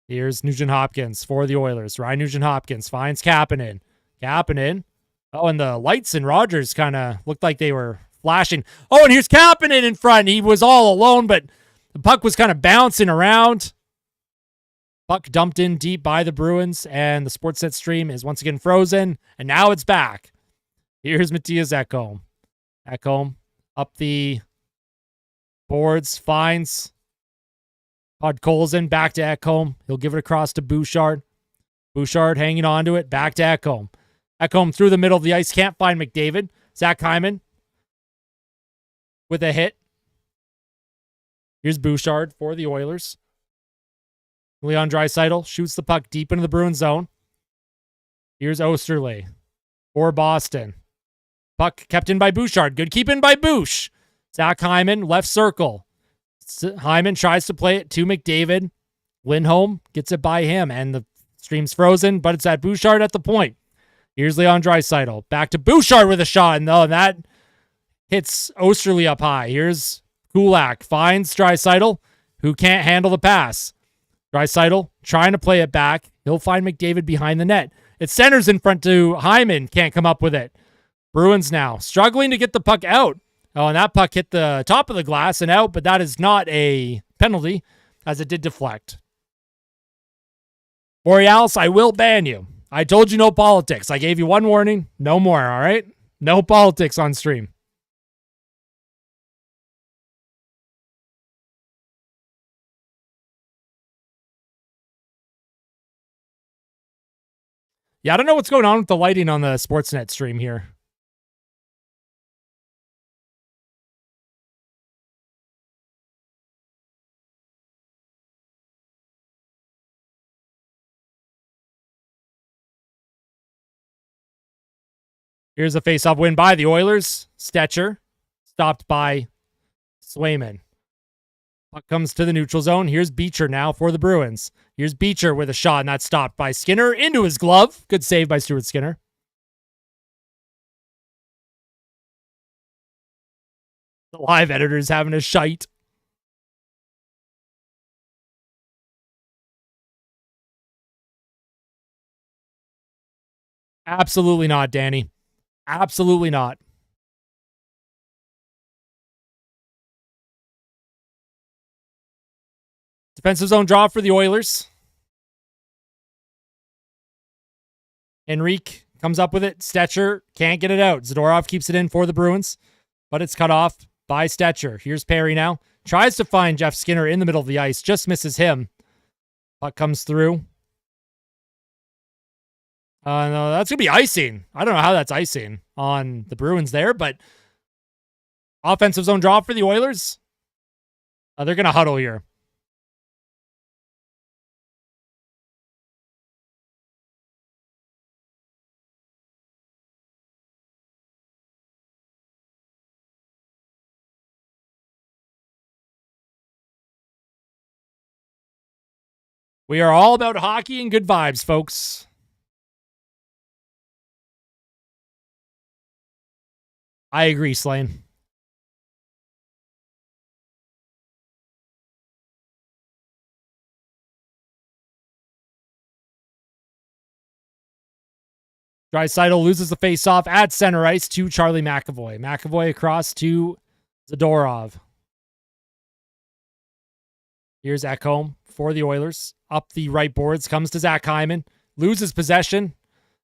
Here's Nugent Hopkins for the Oilers. Ryan Nugent Hopkins finds Kapanen. Kapanen. Oh, and the lights in Rogers kind of looked like they were flashing. Oh, and here's Kapanen in front. He was all alone, but the puck was kind of bouncing around. Puck dumped in deep by the Bruins, and the Sportsnet stream is once again frozen, and now it's back. Here's Matthias Ekholm. Ekholm up the boards, finds Podkolzin, back to Ekholm. He'll give it across to Bouchard. Bouchard hanging on to it, back to Ekholm. Ekholm through the middle of the ice, can't find McDavid. Zach Hyman with a hit. Here's Bouchard for the Oilers. Leon Draisaitl shoots the puck deep into the Bruins zone. Here's Osterley for Boston. Puck kept in by Bouchard. Good keep in by Bouch. Zach Hyman, left circle. Hyman tries to play it to McDavid. Lindholm gets it by him, and the stream's frozen, but it's at Bouchard at the point. Here's Leon Draisaitl. Back to Bouchard with a shot, and that hits Osterley up high. Here's Kulak. Finds Draisaitl, who can't handle the pass. Draisaitl trying to play it back. He'll find McDavid behind the net. It centers in front to Hyman. Can't come up with it. Bruins now struggling to get the puck out. Oh, and that puck hit the top of the glass and out, but that is not a penalty as it did deflect. Borealis, I will ban you. I told you no politics. I gave you one warning. No more, all right? No politics on stream. Yeah, I don't know what's going on with the lighting on the Sportsnet stream here. Here's a face-off win by the Oilers. Stetcher stopped by Swayman. Puck comes to the neutral zone. Here's Beecher now for the Bruins. Here's Beecher with a shot, and that's stopped by Skinner into his glove. Good save by Stuart Skinner. The live editor's having a shite. Absolutely not, Danny. Absolutely not. Defensive zone draw for the Oilers. Henrique comes up with it. Stetcher can't get it out. Zadorov keeps it in for the Bruins, but it's cut off by Stetcher. Here's Perry now. Tries to find Jeff Skinner in the middle of the ice. Just misses him. Puck comes through. No, that's going to be icing. I don't know how that's icing on the Bruins there, but offensive zone draw for the Oilers. They're going to huddle here. We are all about hockey and good vibes, folks. I agree, Slane. Draisaitl loses the faceoff at center ice to Charlie McAvoy. McAvoy across to Zadorov. Here's Ekholm for the Oilers. Up the right boards comes to Zach Hyman. Loses possession.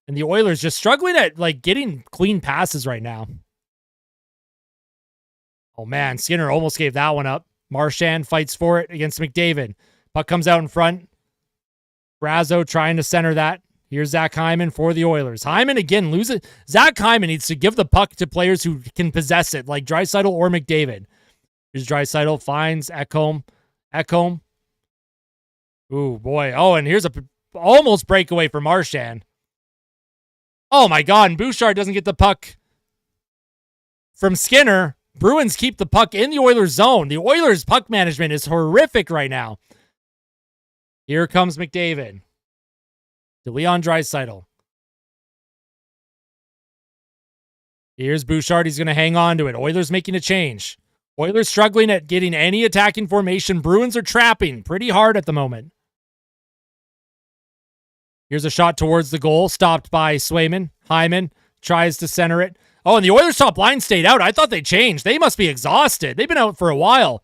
And the Oilers just struggling at getting clean passes right now. Oh man, Skinner almost gave that one up. Marchand fights for it against McDavid. Puck comes out in front. Brazo trying to center that. Here's Zach Hyman for the Oilers. Hyman again loses. Zach Hyman needs to give the puck to players who can possess it, like Draisaitl or McDavid. Here's Draisaitl, finds Ekholm. Ekholm. Ooh, boy. Oh, and here's a almost breakaway for Marchand. Oh, my God. And Bouchard doesn't get the puck from Skinner. Bruins keep the puck in the Oilers zone. The Oilers' puck management is horrific right now. Here comes McDavid. To Leon Draisaitl. Here's Bouchard. He's going to hang on to it. Oilers making a change. Oilers struggling at getting any attacking formation. Bruins are trapping pretty hard at the moment. Here's a shot towards the goal. Stopped by Swayman. Hyman tries to center it. Oh, and the Oilers top line stayed out. I thought they changed. They must be exhausted. They've been out for a while.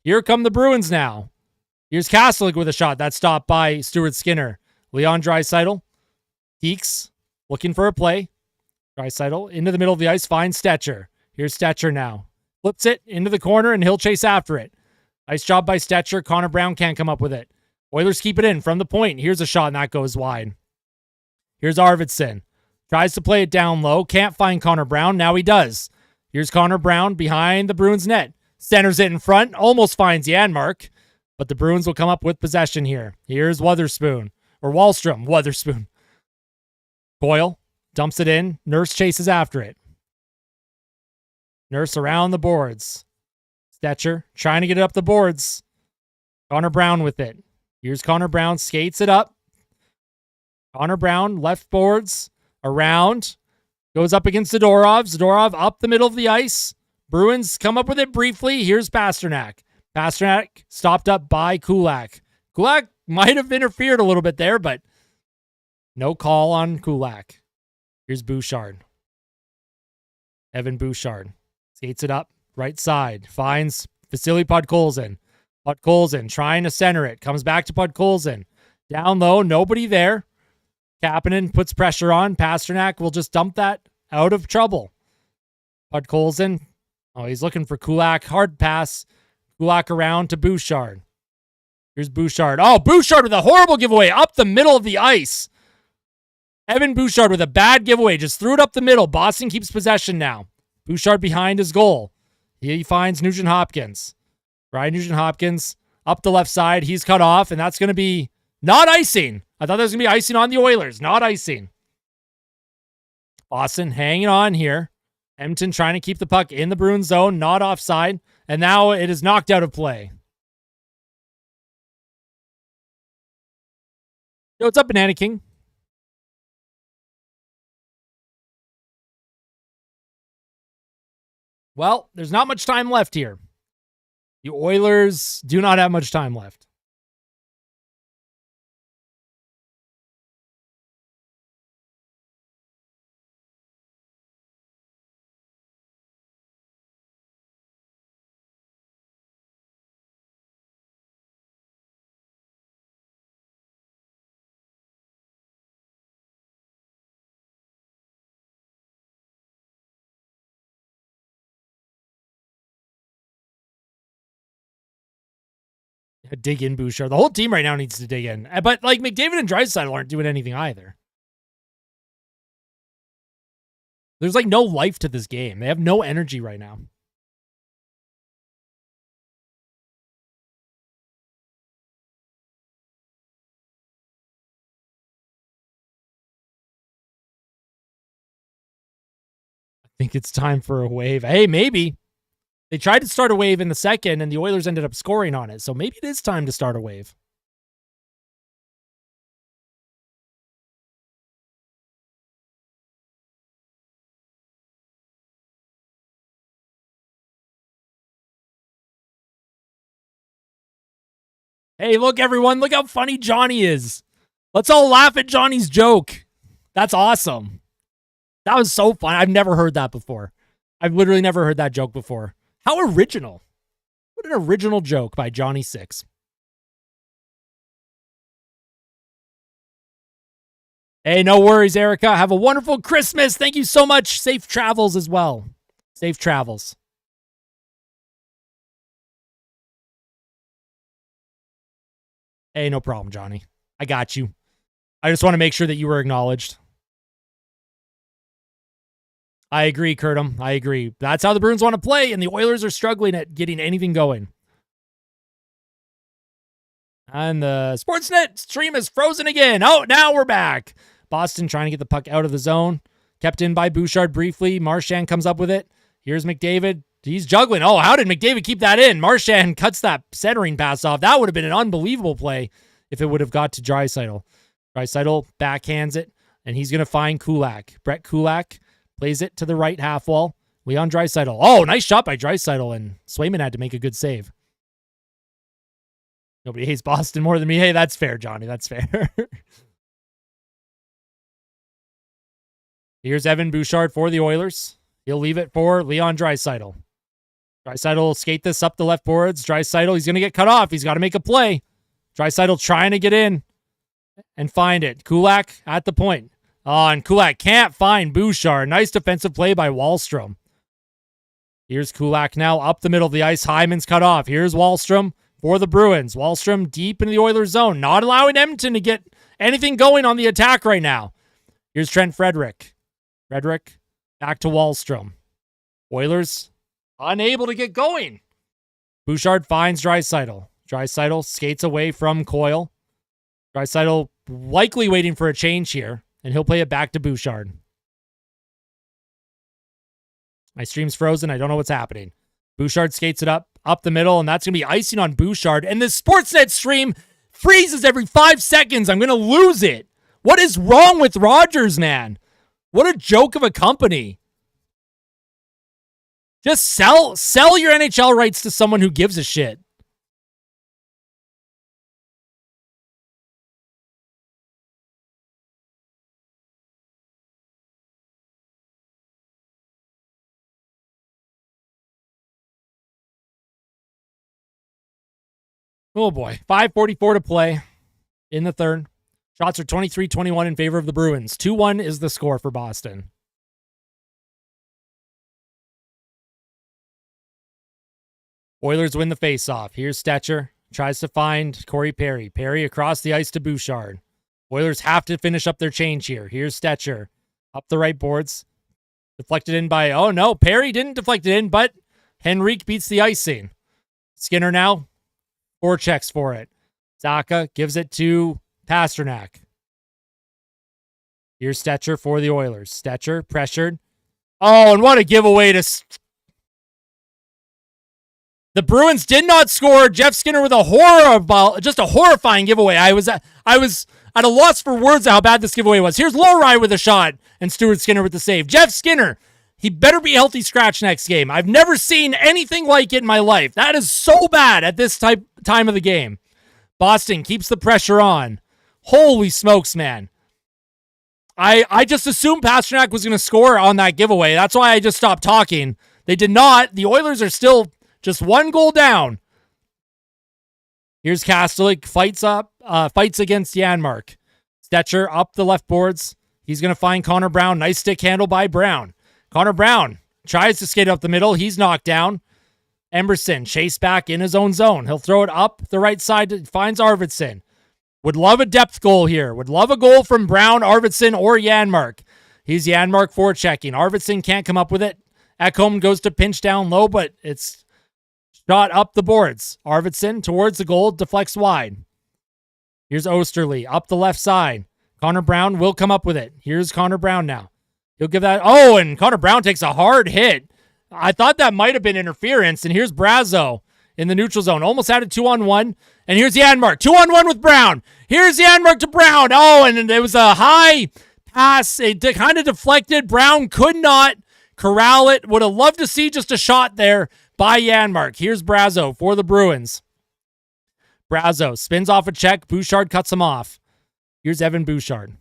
Here come the Bruins now. Here's Kastelik with a shot. That's stopped by Stuart Skinner. Leon Draisaitl. Deeks looking for a play. Draisaitl into the middle of the ice. Finds Stetcher. Here's Stetcher now. Flips it into the corner, and he'll chase after it. Nice job by Stetcher. Connor Brown can't come up with it. Oilers keep it in from the point. Here's a shot, and that goes wide. Here's Arvidsson. Tries to play it down low. Can't find Connor Brown. Now he does. Here's Connor Brown behind the Bruins net. Centers it in front. Almost finds Janmark. But the Bruins will come up with possession here. Here's Wotherspoon. Or Wallstrom. Wotherspoon. Boyle dumps it in. Nurse chases after it. Nurse around the boards. Stetcher trying to get it up the boards. Connor Brown with it. Here's Connor Brown. Skates it up. Connor Brown, left boards. Around. Goes up against Zadorov. Zadorov up the middle of the ice. Bruins come up with it briefly. Here's Pasternak. Pasternak stopped up by Kulak. Kulak might have interfered a little bit there, but no call on Kulak. Here's Bouchard. Evan Bouchard. Skates it up. Right side. Finds Vasily Podkolzin. Podkolzin trying to center it. Comes back to Podkolzin. Down low. Nobody there. Kapanen puts pressure on. Pasternak will just dump that out of trouble. Podkolzin. Oh, he's looking for Kulak. Hard pass. Kulak around to Bouchard. Here's Bouchard. Oh, Bouchard with a horrible giveaway up the middle of the ice. Evan Bouchard with a bad giveaway. Just threw it up the middle. Boston keeps possession now. Bouchard behind his goal. He finds Nugent Hopkins. Ryan Nugent Hopkins up the left side. He's cut off, and that's going to be not icing. I thought that was going to be icing on the Oilers. Not icing. Boston hanging on here. Edmonton trying to keep the puck in the Bruins zone, not offside. And now it is knocked out of play. Yo, what's up, Banana King? Well, there's not much time left here. The Oilers do not have much time left. Dig in, Bouchard. The whole team right now needs to dig in. But, like, McDavid and Draisaitl aren't doing anything either. There's, like, no life to this game. They have no energy right now. I think it's time for a wave. Hey, maybe. They tried to start a wave in the second, and the Oilers ended up scoring on it. So maybe it is time to start a wave. Hey, look, everyone. Look how funny Johnny is. Let's all laugh at Johnny's joke. That's awesome. That was so fun. I've never heard that before. I've literally never heard that joke before. How original. What an original joke by Johnny Six. Hey, no worries, Erica. Have a wonderful Christmas. Thank you so much. Safe travels as well. Safe travels. Hey, no problem, Johnny. I got you. I just want to make sure that you were acknowledged. I agree, Curtum. I agree. That's how the Bruins want to play, and the Oilers are struggling at getting anything going. And the Sportsnet stream is frozen again. Oh, now we're back. Boston trying to get the puck out of the zone. Kept in by Bouchard briefly. Marchand comes up with it. Here's McDavid. He's juggling. Oh, how did McDavid keep that in? Marchand cuts that centering pass off. That would have been an unbelievable play if it would have got to Draisaitl. Draisaitl backhands it, and he's going to find Kulak. Brett Kulak plays it to the right half wall. Leon Draisaitl. Oh, nice shot by Draisaitl, and Swayman had to make a good save. Nobody hates Boston more than me. Hey, that's fair, Johnny. That's fair. Here's Evan Bouchard for the Oilers. He'll leave it for Leon Draisaitl. Draisaitl will skate this up the left boards. Draisaitl, he's going to get cut off. He's got to make a play. Draisaitl trying to get in and find it. Kulak at the point. Oh, and Kulak can't find Bouchard. Nice defensive play by Wahlstrom. Here's Kulak now up the middle of the ice. Hyman's cut off. Here's Wahlstrom for the Bruins. Wahlstrom deep in the Oilers zone, not allowing Edmonton to get anything going on the attack right now. Here's Trent Frederick. Frederick back to Wahlstrom. Oilers unable to get going. Bouchard finds Draisaitl. Draisaitl skates away from Coyle. Draisaitl likely waiting for a change here, and he'll play it back to Bouchard. My stream's frozen. I don't know what's happening. Bouchard skates it up the middle, and that's going to be icing on Bouchard. And this Sportsnet stream freezes every 5 seconds. I'm going to lose it. What is wrong with Rogers, man? What a joke of a company. Just sell your NHL rights to someone who gives a shit. Oh boy. 5:44 to play in the third. Shots are 23-21 in favor of the Bruins. 2-1 is the score for Boston. Oilers win the faceoff. Here's Stetcher. Tries to find Corey Perry. Perry across the ice to Bouchard. Oilers have to finish up their change here. Here's Stetcher. Up the right boards. Deflected in by, oh no, Perry didn't deflect it in, but Henrique beats the icing. Skinner now. 4 checks for it. Zaka gives it to Pasternak. Here's Stetcher for the Oilers. Stetcher pressured. Oh, and what a giveaway to... The Bruins did not score. Jeff Skinner with just a horrifying giveaway. I was at a loss for words how bad this giveaway was. Here's Lowry with a shot and Stuart Skinner with the save. Jeff Skinner, he better be healthy scratch next game. I've never seen anything like it in my life. That is so bad at this time of the game. Boston keeps the pressure on. Holy smokes, man. I just assumed Pasternak was going to score on that giveaway. That's why I just stopped talking. They did not. The Oilers are still just 1 goal down. Here's Kastelik. Fights against Janmark. Stetcher up the left boards. He's going to find Connor Brown. Nice stick handle by Brown. Connor Brown tries to skate up the middle. He's knocked down. Emerson, chase back in his own zone. He'll throw it up the right side, finds Arvidsson. Would love a depth goal here. Would love a goal from Brown, Arvidsson, or Janmark. He's Janmark forechecking. Arvidsson can't come up with it. Ekholm goes to pinch down low, but it's shot up the boards. Arvidsson towards the goal, deflects wide. Here's Osterley up the left side. Connor Brown will come up with it. Here's Connor Brown now. He'll give that. Oh, and Connor Brown takes a hard hit. I thought that might have been interference. And here's Brazeau in the neutral zone. Almost had a 2-on-1. And here's Janmark. 2-on-1 with Brown. Here's Janmark to Brown. Oh, and it was a high pass. It kind of deflected. Brown could not corral it. Would have loved to see just a shot there by Janmark. Here's Brazeau for the Bruins. Brazeau spins off a check. Bouchard cuts him off. Here's Evan Bouchard.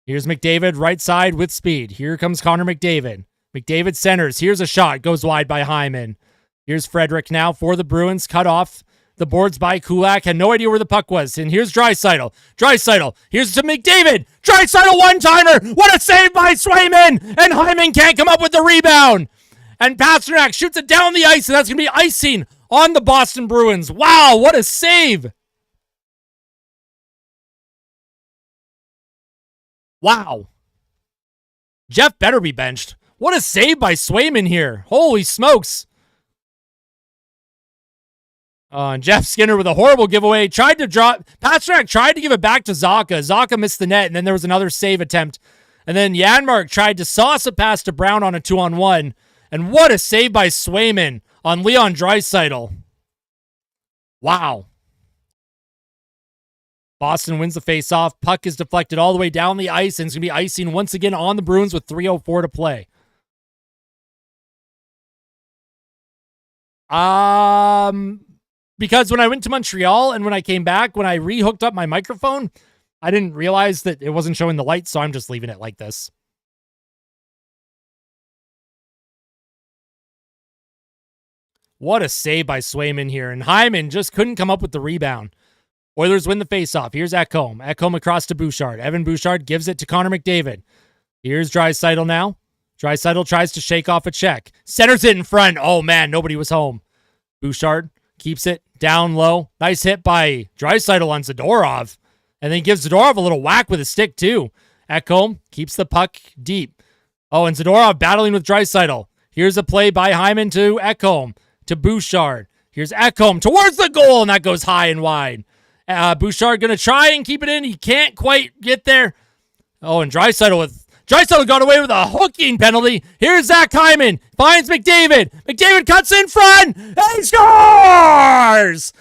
Here's McDavid right side with speed. Here comes Connor McDavid. McDavid centers. Here's a shot. Goes wide by Hyman. Here's Frederick now for the Bruins. Cut off the boards by Kulak. Had no idea where the puck was. And here's Draisaitl. Draisaitl. Here's to McDavid. Draisaitl one-timer. What a save by Swayman. And Hyman can't come up with the rebound. And Pasternak shoots it down the ice. And that's going to be icing on the Boston Bruins. Wow, what a save. Wow. Jeff better be benched. What a save by Swayman here. Holy smokes. And Jeff Skinner with a horrible giveaway. Pasternak tried to give it back to Zacha. Zacha missed the net, and then there was another save attempt. And then Janmark tried to sauce a pass to Brown on a 2-on-1. And what a save by Swayman on Leon Draisaitl. Wow. Boston wins the faceoff. Puck is deflected all the way down the ice, and it's going to be icing once again on the Bruins with 3:04 to play. Because when I went to Montreal and when I came back, when I rehooked up my microphone, I didn't realize that it wasn't showing the light, so I'm just leaving it like this. What a save by Swayman here, and Hyman just couldn't come up with the rebound. Oilers win the faceoff. Here's Ekholm. Ekholm across to Bouchard. Evan Bouchard gives it to Connor McDavid. Here's Draisaitl now. Draisaitl tries to shake off a check. Centers it in front. Oh, man, nobody was home. Bouchard keeps it down low. Nice hit by Draisaitl on Zadorov. And then gives Zadorov a little whack with a stick, too. Ekholm keeps the puck deep. Oh, and Zadorov battling with Draisaitl. Here's a play by Hyman to Ekholm. To Bouchard. Here's Ekholm towards the goal, and that goes high and wide. Bouchard going to try and keep it in. He can't quite get there. Oh, and Draisaitl got away with a hooking penalty. Here's Zach Hyman. Finds McDavid. McDavid cuts in front. And he scores!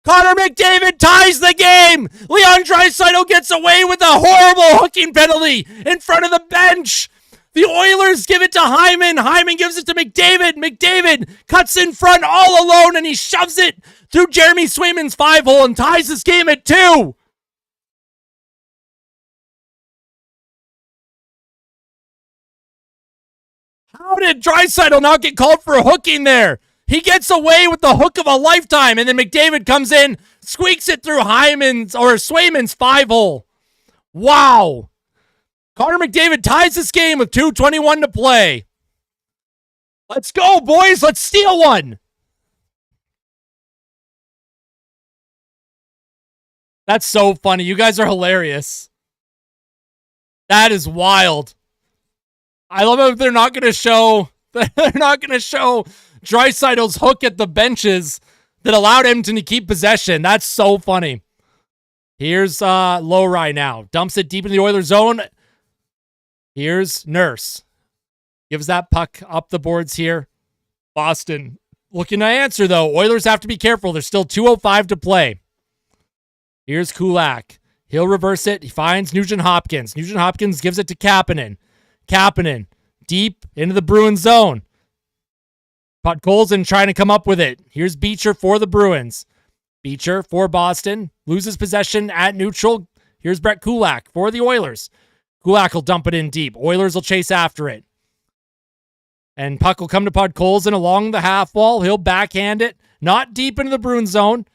Connor McDavid ties the game. Leon Draisaitl gets away with a horrible hooking penalty in front of the bench. The Oilers give it to Hyman. Hyman gives it to McDavid. McDavid cuts in front all alone, and he shoves it through Jeremy Swayman's 5-hole and ties this game at 2. How did Draisaitl not get called for a hooking there? He gets away with the hook of a lifetime, and then McDavid comes in, squeaks it through Swayman's 5-hole. Wow. Connor McDavid ties this game with 2:21 to play. Let's go, boys. Let's steal one. That's so funny. You guys are hilarious. That is wild. I love how they're not going to show Draisaitl's hook at the benches that allowed Edmonton to keep possession. That's so funny. Here's Lowry now. Dumps it deep in the Oilers zone. Here's Nurse. Gives that puck up the boards here. Boston looking to answer, though. Oilers have to be careful. There's still 2:05 to play. Here's Kulak. He'll reverse it. He finds Nugent Hopkins. Nugent Hopkins gives it to Kapanen. Kapanen deep into the Bruins zone. Podkolzin trying to come up with it. Here's Beecher for the Bruins. Beecher for Boston. Loses possession at neutral. Here's Brett Kulak for the Oilers. Kulak will dump it in deep. Oilers will chase after it. And puck will come to Podkolzin along the half wall. He'll backhand it. Not deep into the Bruins zone.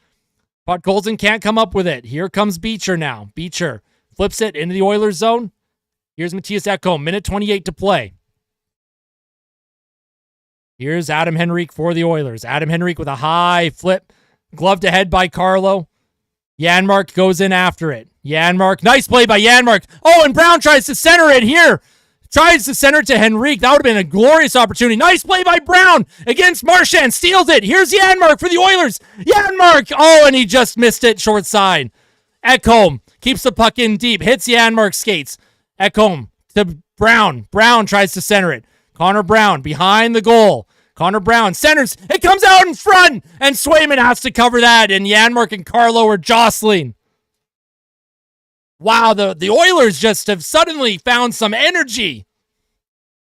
Podkolzin can't come up with it. Here comes Beecher now. Beecher flips it into the Oilers zone. Here's Matthias Ekholm. Minute 28 to play. Here's Adam Henrique for the Oilers. Adam Henrique with a high flip. Gloved ahead by Carlo. Janmark goes in after it. Janmark, nice play by Janmark. Oh, and Brown tries to center it here. Tries to center to Henrique. That would have been a glorious opportunity. Nice play by Brown against Marchand. Steals it. Here's Janmark for the Oilers. Janmark. Oh, and he just missed it short side. Ekholm keeps the puck in deep. Hits Janmark's skates. Ekholm to Brown. Brown tries to center it. Connor Brown behind the goal. Connor Brown centers. It comes out in front. And Swayman has to cover that. And Janmark and Carlo are jostling. Wow, the Oilers just have suddenly found some energy.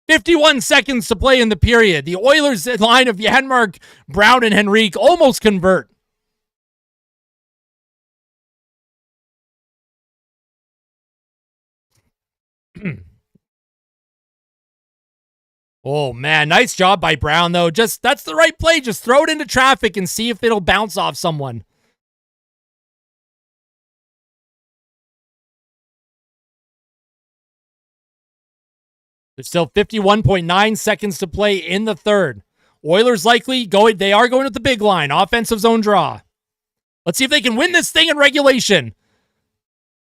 51 seconds to play in the period. The Oilers line of Janmark, Brown, and Henrique almost convert. Oh, man, nice job by Brown, though. That's the right play. Just throw it into traffic and see if it'll bounce off someone. There's still 51.9 seconds to play in the third. Oilers likely going. They are going with the big line. Offensive zone draw. Let's see if they can win this thing in regulation.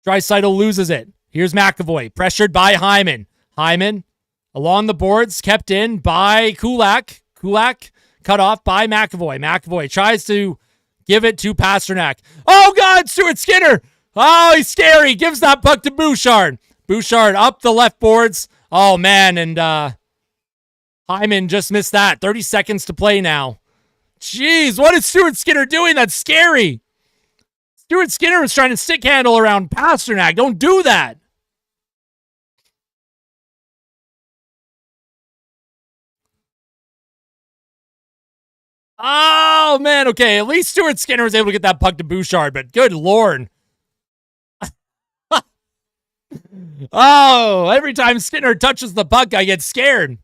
Draisaitl loses it. Here's McAvoy. Pressured by Hyman. Hyman along the boards. Kept in by Kulak. Kulak cut off by McAvoy. McAvoy tries to give it to Pasternak. Oh, God, Stuart Skinner. Oh, he's scary. Gives that puck to Bouchard. Bouchard up the left boards. Oh, man, and Hyman just missed that. 30 seconds to play now. Jeez, what is Stuart Skinner doing? That's scary. Stuart Skinner was trying to stick handle around Pasternak. Don't do that. Oh, man, okay. At least Stuart Skinner was able to get that puck to Bouchard, but good Lord. Oh, every time Skinner touches the puck, I get scared.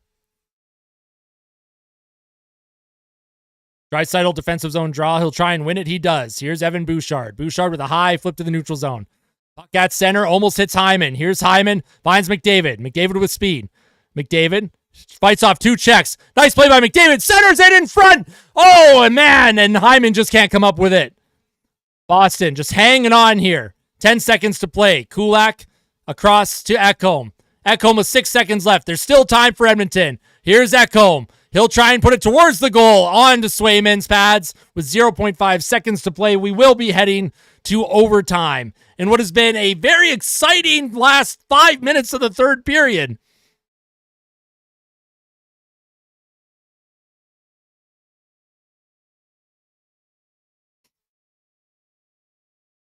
Draisaitl defensive zone draw. He'll try and win it. He does. Here's Evan Bouchard. Bouchard with a high flip to the neutral zone. Puck at center. Almost hits Hyman. Here's Hyman. Finds McDavid. McDavid with speed. McDavid fights off two checks. Nice play by McDavid. Centers it in front. Oh, and man. And Hyman just can't come up with it. Boston just hanging on here. 10 seconds to play. Kulak across to Ekholm. Ekholm with 6 seconds left. There's still time for Edmonton. Here's Ekholm. He'll try and put it towards the goal. On to Swayman's pads with 0.5 seconds to play. We will be heading to overtime in what has been a very exciting last 5 minutes of the third period.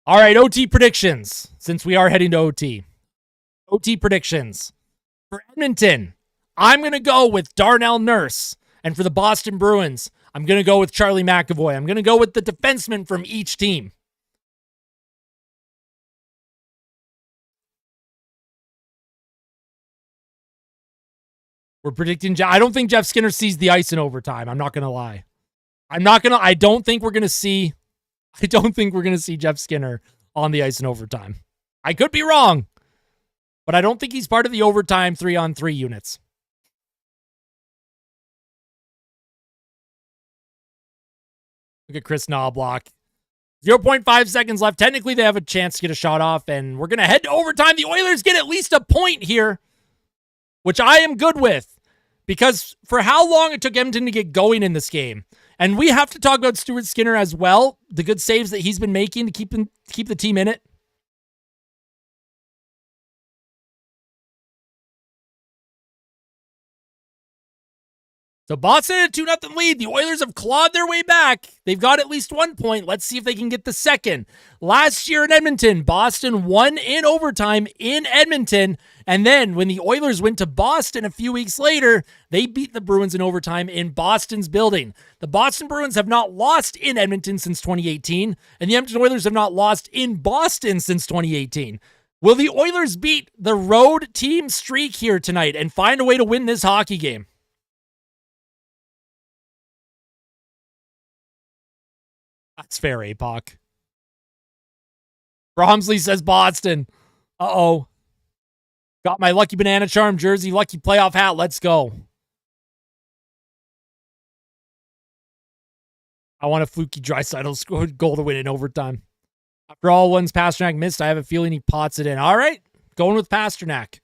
All right, OT predictions, since we are heading to OT. OT predictions. For Edmonton, I'm going to go with Darnell Nurse. And for the Boston Bruins, I'm going to go with Charlie McAvoy. I'm going to go with the defensemen from each team. We're predicting, I don't think Jeff Skinner sees the ice in overtime. I'm not going to lie. I don't think we're going to see Jeff Skinner on the ice in overtime. I could be wrong, but I don't think he's part of the overtime 3-on-3 units. Look at Chris Knobloch. 0.5 seconds left. Technically, they have a chance to get a shot off, and we're going to head to overtime. The Oilers get at least a point here, which I am good with, because for how long it took Edmonton to get going in this game. And we have to talk about Stuart Skinner as well, the good saves that he's been making to keep the team in it. So Boston had a 2-0 lead. The Oilers have clawed their way back. They've got at least 1 point. Let's see if they can get the second. Last year in Edmonton, Boston won in overtime in Edmonton. And then when the Oilers went to Boston a few weeks later, they beat the Bruins in overtime in Boston's building. The Boston Bruins have not lost in Edmonton since 2018, and the Edmonton Oilers have not lost in Boston since 2018. Will the Oilers beat the road team streak here tonight and find a way to win this hockey game? That's fair, APOC. Bromsley says Boston. Uh-oh. Got my Lucky Banana Charm jersey, lucky playoff hat. Let's go. I want a fluky Draisaitl scored goal to win in overtime. After all ones Pasternak missed, I have a feeling he pots it in. All right, going with Pasternak.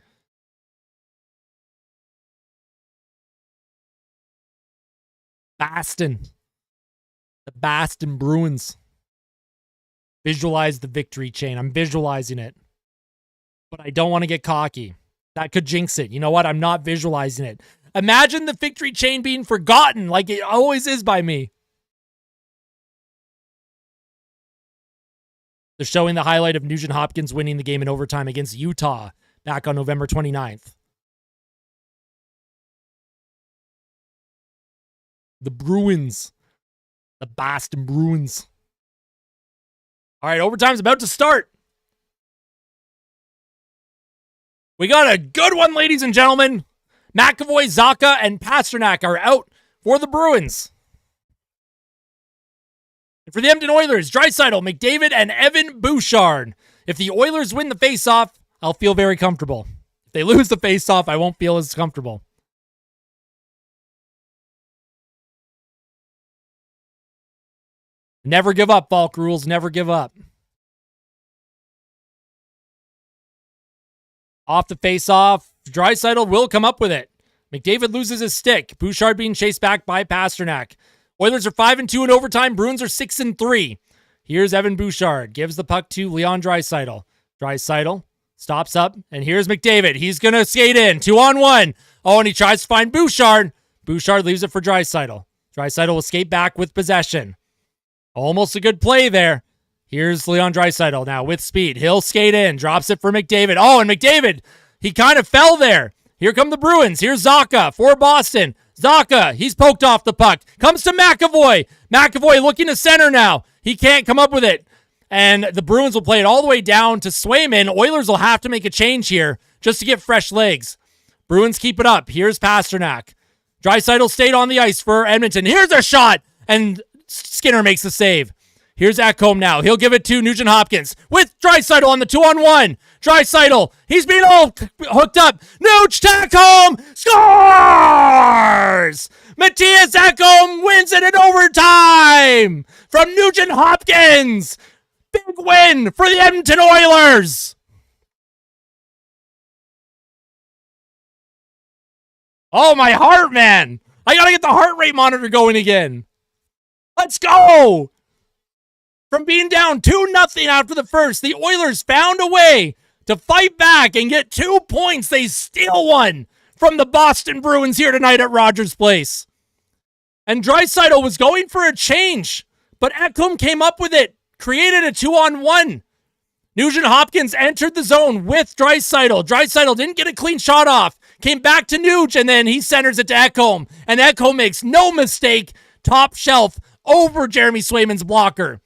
Boston. The Boston Bruins. Visualize the victory chain. I'm visualizing it. But I don't want to get cocky. That could jinx it. You know what? I'm not visualizing it. Imagine the victory chain being forgotten like it always is by me. They're showing the highlight of Nugent Hopkins winning the game in overtime against Utah back on November 29th. The Bruins. The Boston Bruins. All right, overtime's about to start. We got a good one, ladies and gentlemen. McAvoy, Zacha, and Pasternak are out for the Bruins. And for the Edmonton Oilers, Draisaitl, McDavid, and Evan Bouchard. If the Oilers win the faceoff, I'll feel very comfortable. If they lose the faceoff, I won't feel as comfortable. Never give up, Falk rules. Never give up. Off the face-off, Draisaitl will come up with it. McDavid loses his stick. Bouchard being chased back by Pasternak. Oilers are 5-2 in overtime. Bruins are 6-3. Here's Evan Bouchard. Gives the puck to Leon Draisaitl. Draisaitl stops up, and here's McDavid. He's going to skate in. 2-on-1. Oh, and he tries to find Bouchard. Bouchard leaves it for Draisaitl. Draisaitl will skate back with possession. Almost a good play there. Here's Leon Draisaitl now with speed. He'll skate in. Drops it for McDavid. Oh, and McDavid, he kind of fell there. Here come the Bruins. Here's Zacha for Boston. Zacha, he's poked off the puck. Comes to McAvoy. McAvoy looking to center now. He can't come up with it. And the Bruins will play it all the way down to Swayman. Oilers will have to make a change here just to get fresh legs. Bruins keep it up. Here's Pasternak. Draisaitl stayed on the ice for Edmonton. Here's a shot. And Skinner makes the save. Here's Ekholm now. He'll give it to Nugent Hopkins with Draisaitl on the 2-on-1. Draisaitl, he's being all hooked up. Nuge to Ekholm, scores! Matthias Ekholm wins it in overtime from Nugent Hopkins. Big win for the Edmonton Oilers. Oh, my heart, man. I got to get the heart rate monitor going again. Let's go! From being down 2-0 after the first, the Oilers found a way to fight back and get 2 points. They steal one from the Boston Bruins here tonight at Rogers Place. And Draisaitl was going for a change, but Ekholm came up with it, created a 2-on-1. Nugent Hopkins entered the zone with Draisaitl. Draisaitl didn't get a clean shot off, came back to Nuge, and then he centers it to Ekholm. And Ekholm makes no mistake, top shelf over Jeremy Swayman's blocker.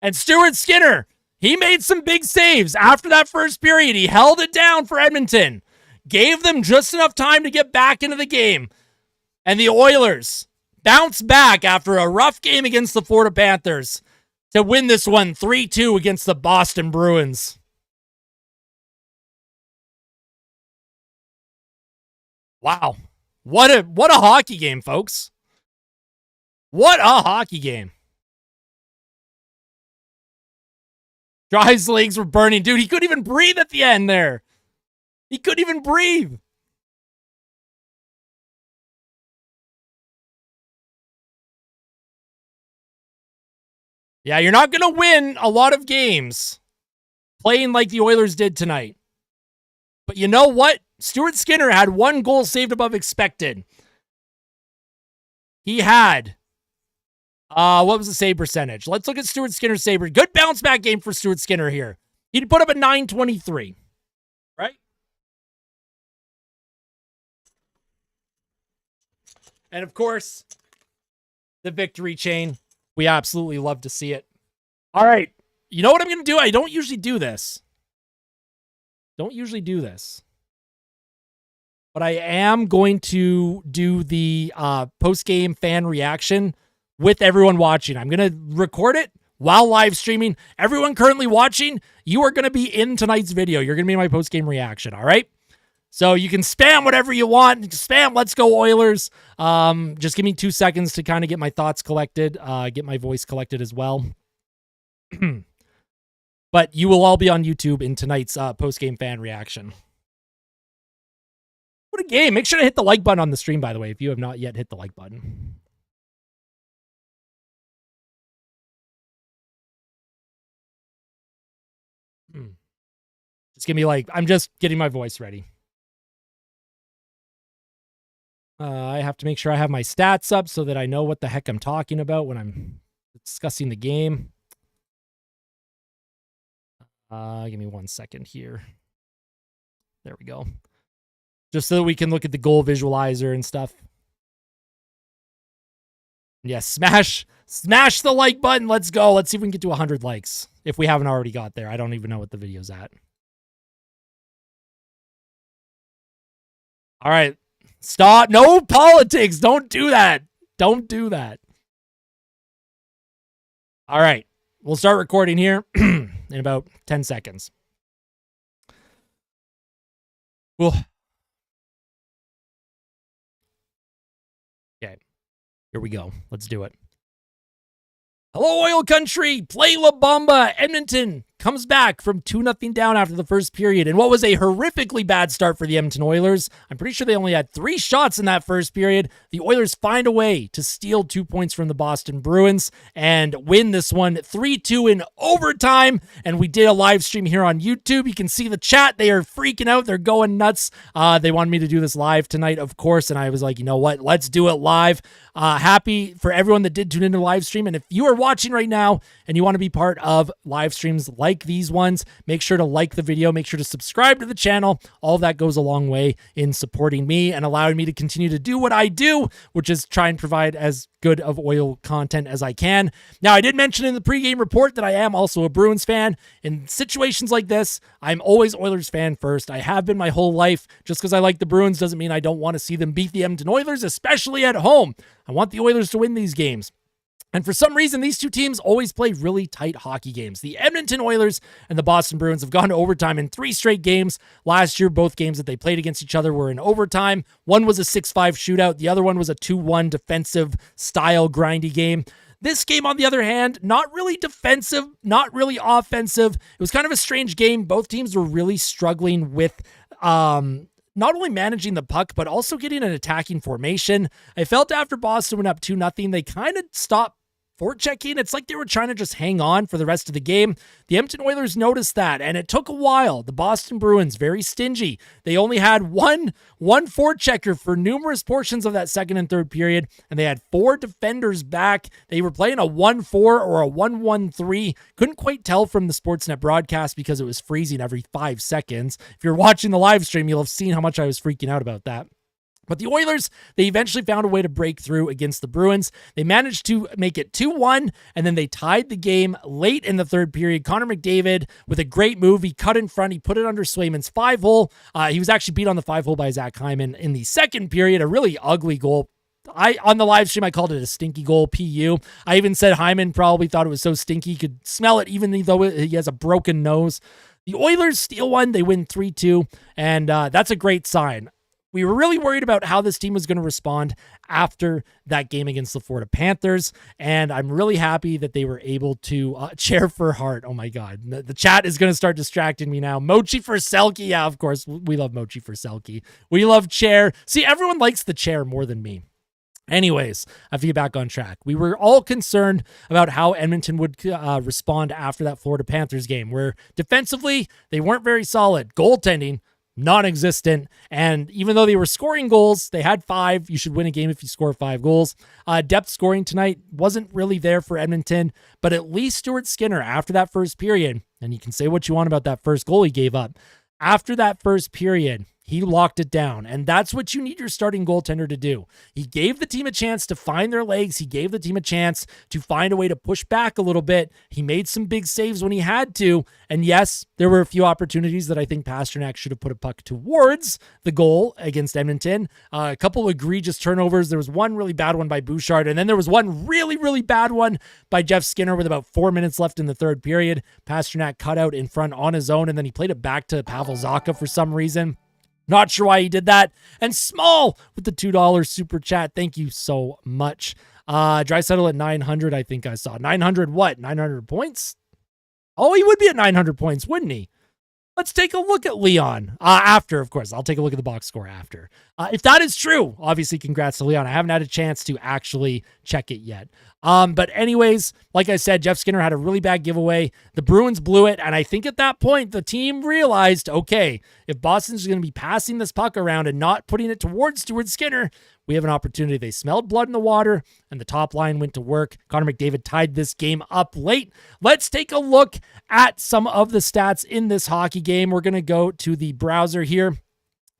And Stuart Skinner, he made some big saves after that first period. He held it down for Edmonton, gave them just enough time to get back into the game. And the Oilers bounced back after a rough game against the Florida Panthers to win this one 3-2 against the Boston Bruins. Wow. What a hockey game, folks. What a hockey game. Dry's legs were burning. Dude, he couldn't even breathe at the end there. He couldn't even breathe. Yeah, you're not going to win a lot of games playing like the Oilers did tonight. But you know what? Stuart Skinner had 1 goal saved above expected. He had... what was the save percentage? Let's look at Stuart Skinner's save. Good bounce back game for Stuart Skinner here. He'd put up a .923, right? And of course, the victory chain. We absolutely love to see it. All right. You know what I'm going to do? I don't usually do this. But I am going to do the post-game fan reaction with everyone watching. I'm going to record it while live streaming. Everyone currently watching, you are going to be in tonight's video. You're going to be in my post-game reaction, all right? So you can spam whatever you want. Spam, let's go Oilers. Just give me 2 seconds to kind of get my thoughts collected, get my voice collected as well. But you will all be on YouTube in tonight's post-game fan reaction. What a game. Make sure to hit the like button on the stream, by the way, if you have not yet hit the like button. Just give me I'm just getting my voice ready. I have to make sure I have my stats up so that I know what the heck I'm talking about when I'm discussing the game. Give me 1 second here. There we go. Just so that we can look at the goal visualizer and stuff. Yes, smash the like button. Let's go. Let's see if we can get to 100 likes. If we haven't already got there. I don't even know what the video's at. All right. Stop. No politics. Don't do that. Don't do that. All right. We'll start recording here in about 10 seconds. Okay. Here we go. Let's do it. Hello, Oil Country. Play La Bamba. Edmonton comes back from 2-0 down after the first period. And what was a horrifically bad start for the Edmonton Oilers. I'm pretty sure they only had 3 shots in that first period. The Oilers find a way to steal 2 points from the Boston Bruins and win this one 3-2 in overtime. And we did a live stream here on YouTube. You can see the chat. They are freaking out. They're going nuts. They wanted me to do this live tonight, of course. And I was like, you know what? Let's do it live. Happy for everyone that did tune into the live stream. And if you are watching right now and you want to be part of live streams like these ones, make sure to like the video, make sure to subscribe to the channel. All that goes a long way in supporting me and allowing me to continue to do what I do, which is try and provide as good of oil content as I can. Now, I did mention in the pregame report that I am also a Bruins fan. In situations like this, I'm always Oilers fan first. I have been my whole life. Just because I like the Bruins doesn't mean I don't want to see them beat the Edmonton Oilers, especially at home. I want the Oilers to win these games. And for some reason, these two teams always play really tight hockey games. The Edmonton Oilers and the Boston Bruins have gone to overtime in 3 straight games. Last year, both games that they played against each other were in overtime. One was a 6-5 shootout. The other one was a 2-1 defensive style grindy game. This game, on the other hand, not really defensive, not really offensive. It was kind of a strange game. Both teams were really struggling with not only managing the puck, but also getting an attacking formation. I felt after Boston went up 2-0, they kind of stopped forechecking. It's like they were trying to just hang on for the rest of the game. The Edmonton Oilers noticed that, and it took a while. The Boston Bruins, very stingy. They only had one forechecker for numerous portions of that second and third period, and they had 4 defenders back. They were playing a 1-4 or a 1-1-3. Couldn't quite tell from the Sportsnet broadcast because it was freezing every 5 seconds. If you're watching the live stream, you'll have seen how much I was freaking out about that. But the Oilers, they eventually found a way to break through against the Bruins. They managed to make it 2-1, and then they tied the game late in the third period. Connor McDavid, with a great move, he cut in front. He put it under Swayman's 5-hole. He was actually beat on the 5-hole by Zach Hyman in the second period. A really ugly goal. On the live stream, I called it a stinky goal, PU. I even said Hyman probably thought it was so stinky he could smell it, even though he has a broken nose. The Oilers steal one. They win 3-2, and that's a great sign. We were really worried about how this team was going to respond after that game against the Florida Panthers, and I'm really happy that they were able to cheer for Hart. Oh my God. The chat is going to start distracting me now. Mochi for Selke. Yeah, of course. We love Mochi for Selke. We love chair. See, everyone likes the chair more than me. Anyways, I have to get back on track. We were all concerned about how Edmonton would respond after that Florida Panthers game, where defensively, they weren't very solid. Goaltending, non-existent, and even though they were scoring goals, they had 5. You should win a game if you score 5 goals. Depth scoring tonight wasn't really there for Edmonton, but at least Stuart Skinner, after that first period, and you can say what you want about that first goal he gave up, after that first period, he locked it down, and that's what you need your starting goaltender to do. He gave the team a chance to find their legs. He gave the team a chance to find a way to push back a little bit. He made some big saves when he had to, and yes, there were a few opportunities that I think Pasternak should have put a puck towards the goal against Edmonton. A couple egregious turnovers. There was one really bad one by Bouchard, and then there was one really, really bad one by Jeff Skinner with about 4 minutes left in the third period. Pasternak cut out in front on his own, and then he played it back to Pavel Zacha for some reason. Not sure why he did that. And Small with the $2 super chat. Thank you so much. Draisaitl at 900, I think I saw. 900 what? 900 points? Oh, he would be at 900 points, wouldn't he? Let's take a look at Leon after, of course. I'll take a look at the box score after. If that is true, obviously, congrats to Leon. I haven't had a chance to actually check it yet. But anyways, like I said, Jeff Skinner had a really bad giveaway. The Bruins blew it, and I think at that point, the team realized, okay, if Boston's going to be passing this puck around and not putting it towards Stuart Skinner, we have an opportunity. They smelled blood in the water, and the top line went to work. Connor McDavid tied this game up late. Let's take a look at some of the stats in this hockey game. We're going to go to the browser here.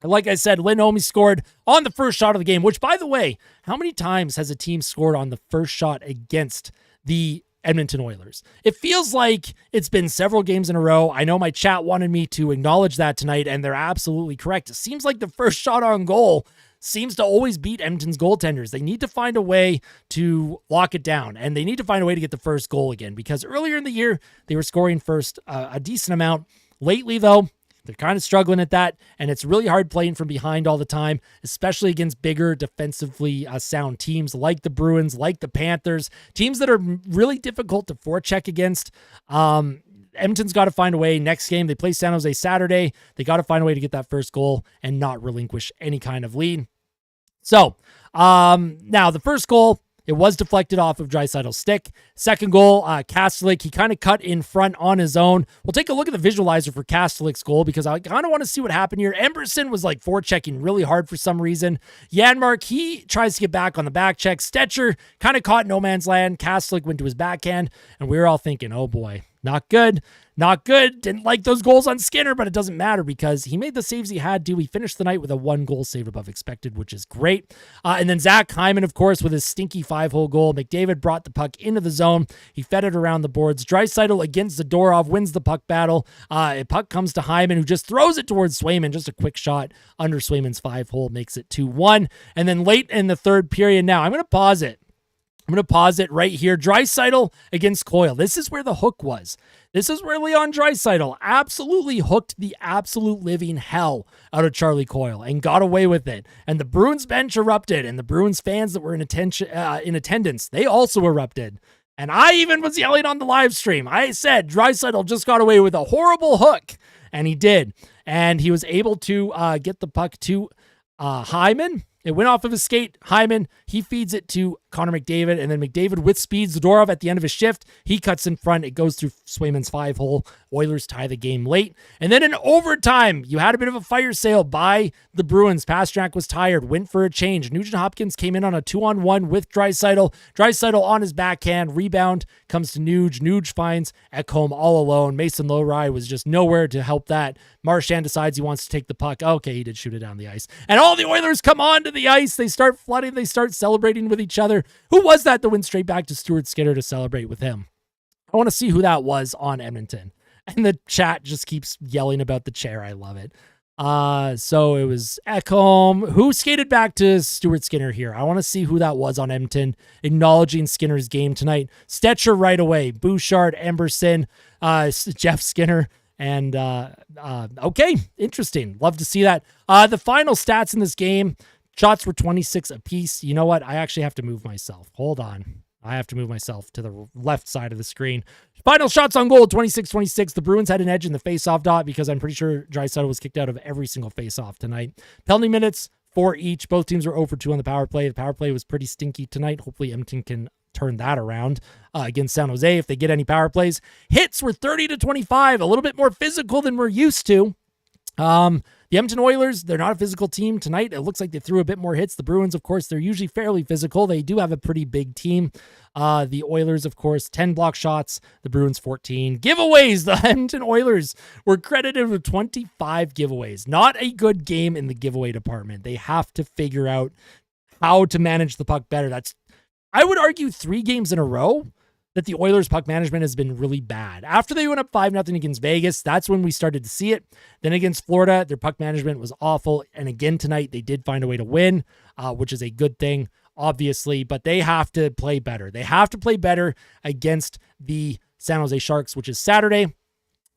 Like I said, Lindholm scored on the first shot of the game, which, by the way, how many times has a team scored on the first shot against the Edmonton Oilers? It feels like it's been several games in a row. I know my chat wanted me to acknowledge that tonight, and they're absolutely correct. It seems like the first shot on goal seems to always beat Edmonton's goaltenders. They need to find a way to lock it down, and they need to find a way to get the first goal again, because earlier in the year, they were scoring first a decent amount. Lately, though, they're kind of struggling at that, and it's really hard playing from behind all the time, especially against bigger defensively sound teams like the Bruins, like the Panthers, teams that are really difficult to forecheck against. Edmonton's got to find a way. Next game, they play San Jose Saturday. They got to find a way to get that first goal and not relinquish any kind of lead. So, now the first goal, it was deflected off of Draisaitl's stick. Second goal, Kastelik, he kind of cut in front on his own. We'll take a look at the visualizer for Kastelik's goal because I kind of want to see what happened here. Emberson was like forechecking really hard for some reason. Janmark, he tries to get back on the back check. Stetcher kind of caught no man's land. Kastelik went to his backhand, and we were all thinking, oh boy, not good. Not good. Didn't like those goals on Skinner, but it doesn't matter because he made the saves he had to. He finished the night with a 1-goal save above expected, which is great. And then Zach Hyman, of course, with his stinky 5-hole goal. McDavid brought the puck into the zone. He fed it around the boards. Draisaitl against Zadorov wins the puck battle. A puck comes to Hyman, who just throws it towards Swayman. Just a quick shot under Swayman's 5-hole makes it 2-1. And then late in the third period now, I'm going to pause it. Right here. Draisaitl against Coyle. This is where the hook was. This is where Leon Draisaitl absolutely hooked the absolute living hell out of Charlie Coyle and got away with it. And the Bruins bench erupted, and the Bruins fans that were in attendance, they also erupted. And I even was yelling on the live stream. I said Draisaitl just got away with a horrible hook, and he did. And he was able to get the puck to Hyman. It went off of his skate. Hyman, he feeds it to Connor McDavid, and then McDavid with speed. Zadorov at the end of his shift, he cuts in front. It goes through Swayman's 5-hole. Oilers tie the game late. And then in overtime, you had a bit of a fire sale by the Bruins. Pastrnak was tired, went for a change. Nugent-Hopkins came in on a 2-on-1 with Draisaitl. Draisaitl on his backhand. Rebound comes to Nuge. Nuge finds Ekholm all alone. Mason Lohrei was just nowhere to help that. Marchand decides he wants to take the puck. Okay, he did shoot it down the ice. And all the Oilers come onto the ice. They start flooding. They start celebrating with each other. Who was that went straight back to Stuart Skinner to celebrate with him? I want to see who that was on Edmonton. And the chat just keeps yelling about the chair. I love it. So it was Ekholm. Who skated back to Stuart Skinner here? I want to see who that was on Edmonton, acknowledging Skinner's game tonight. Stetcher right away. Bouchard, Emberson, Jeff Skinner. And, okay, interesting. Love to see that. The final stats in this game, shots were 26 apiece. You know what? I actually have to move myself. Hold on. I have to move myself to the left side of the screen. Final shots on goal, 26-26. The Bruins had an edge in the faceoff dot because I'm pretty sure Draisaitl was kicked out of every single faceoff tonight. Penalty minutes, 4 each. Both teams were 0-for-2 on the power play. The power play was pretty stinky tonight. Hopefully Edmonton can turn that around against San Jose if they get any power plays. Hits were 30-25, a little bit more physical than we're used to. The Edmonton Oilers, they're not a physical team tonight. It looks like they threw a bit more hits. The Bruins, of course, they're usually fairly physical. They do have a pretty big team. The Oilers, of course, 10 block shots. The Bruins, 14. Giveaways. The Edmonton Oilers were credited with 25 giveaways. Not a good game in the giveaway department. They have to figure out how to manage the puck better. That's, I would argue, 3 games in a row that the Oilers' puck management has been really bad. After they went up 5-0 against Vegas, that's when we started to see it. Then against Florida, their puck management was awful. And again tonight, they did find a way to win, which is a good thing, obviously. But they have to play better. They have to play better against the San Jose Sharks, which is Saturday.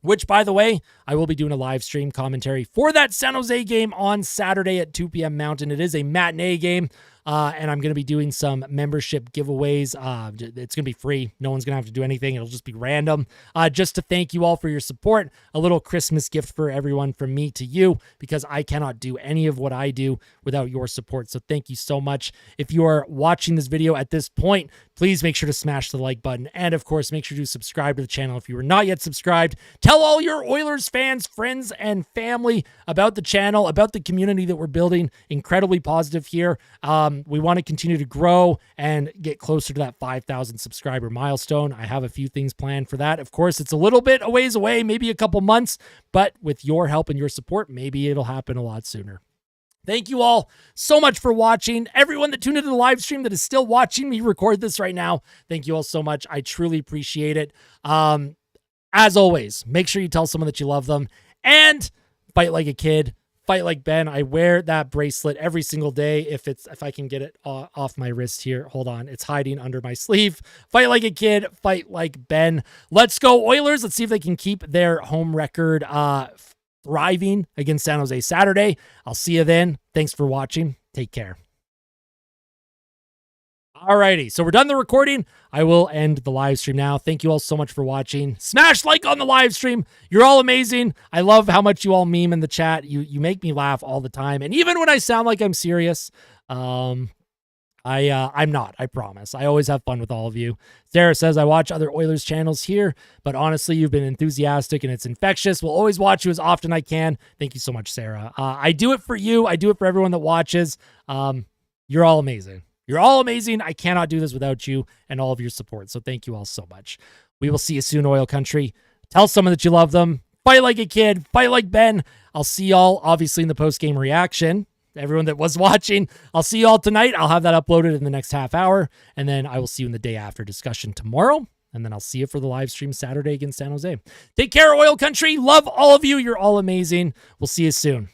which, by the way, I will be doing a live stream commentary for that San Jose game on Saturday at 2 p.m. Mountain. It is a matinee game, and I'm going to be doing some membership giveaways. It's going to be free. No one's going to have to do anything. It'll just be random. Just to thank you all for your support, a little Christmas gift for everyone from me to you, because I cannot do any of what I do without your support. So thank you so much. If you are watching this video at this point, please make sure to smash the like button. And of course, make sure to subscribe to the channel if you are not yet subscribed. Tell all your Oilers fans, friends, and family about the channel, about the community that we're building. Incredibly positive here. We want to continue to grow and get closer to that 5,000 subscriber milestone. I have a few things planned for that. Of course, it's a little bit a ways away, maybe a couple months, but with your help and your support, maybe it'll happen a lot sooner. Thank you all so much for watching. Everyone that tuned into the live stream that is still watching me record this right now, thank you all so much. I truly appreciate it. As always, make sure you tell someone that you love them, and fight like a kid, fight like Ben. I wear that bracelet every single day. If I can get it off my wrist here, hold on, it's hiding under my sleeve. Fight like a kid, fight like Ben. Let's go Oilers. Let's see if they can keep their home record thriving against San Jose Saturday. I'll see you then. Thanks for watching. Take care. Alrighty, so we're done the recording. I will end the live stream now. Thank you all so much for watching. Smash like on the live stream. You're all amazing. I love how much you all meme in the chat. You make me laugh all the time. And even when I sound like I'm serious, I'm not, I promise. I always have fun with all of you. Sarah says, I watch other Oilers channels here, but honestly, you've been enthusiastic and it's infectious. Will always watch you as often I can. Thank you so much, Sarah. I do it for you. I do it for everyone that watches. You're all amazing. You're all amazing. I cannot do this without you and all of your support. So thank you all so much. We will see you soon, Oil Country. Tell someone that you love them. Fight like a kid. Fight like Ben. I'll see y'all, obviously, in the post-game reaction. Everyone that was watching, I'll see you all tonight. I'll have that uploaded in the next half hour, and then I will see you in the day after discussion tomorrow, and then I'll see you for the live stream Saturday against San Jose. Take care, Oil Country. Love all of you. You're all amazing. We'll see you soon.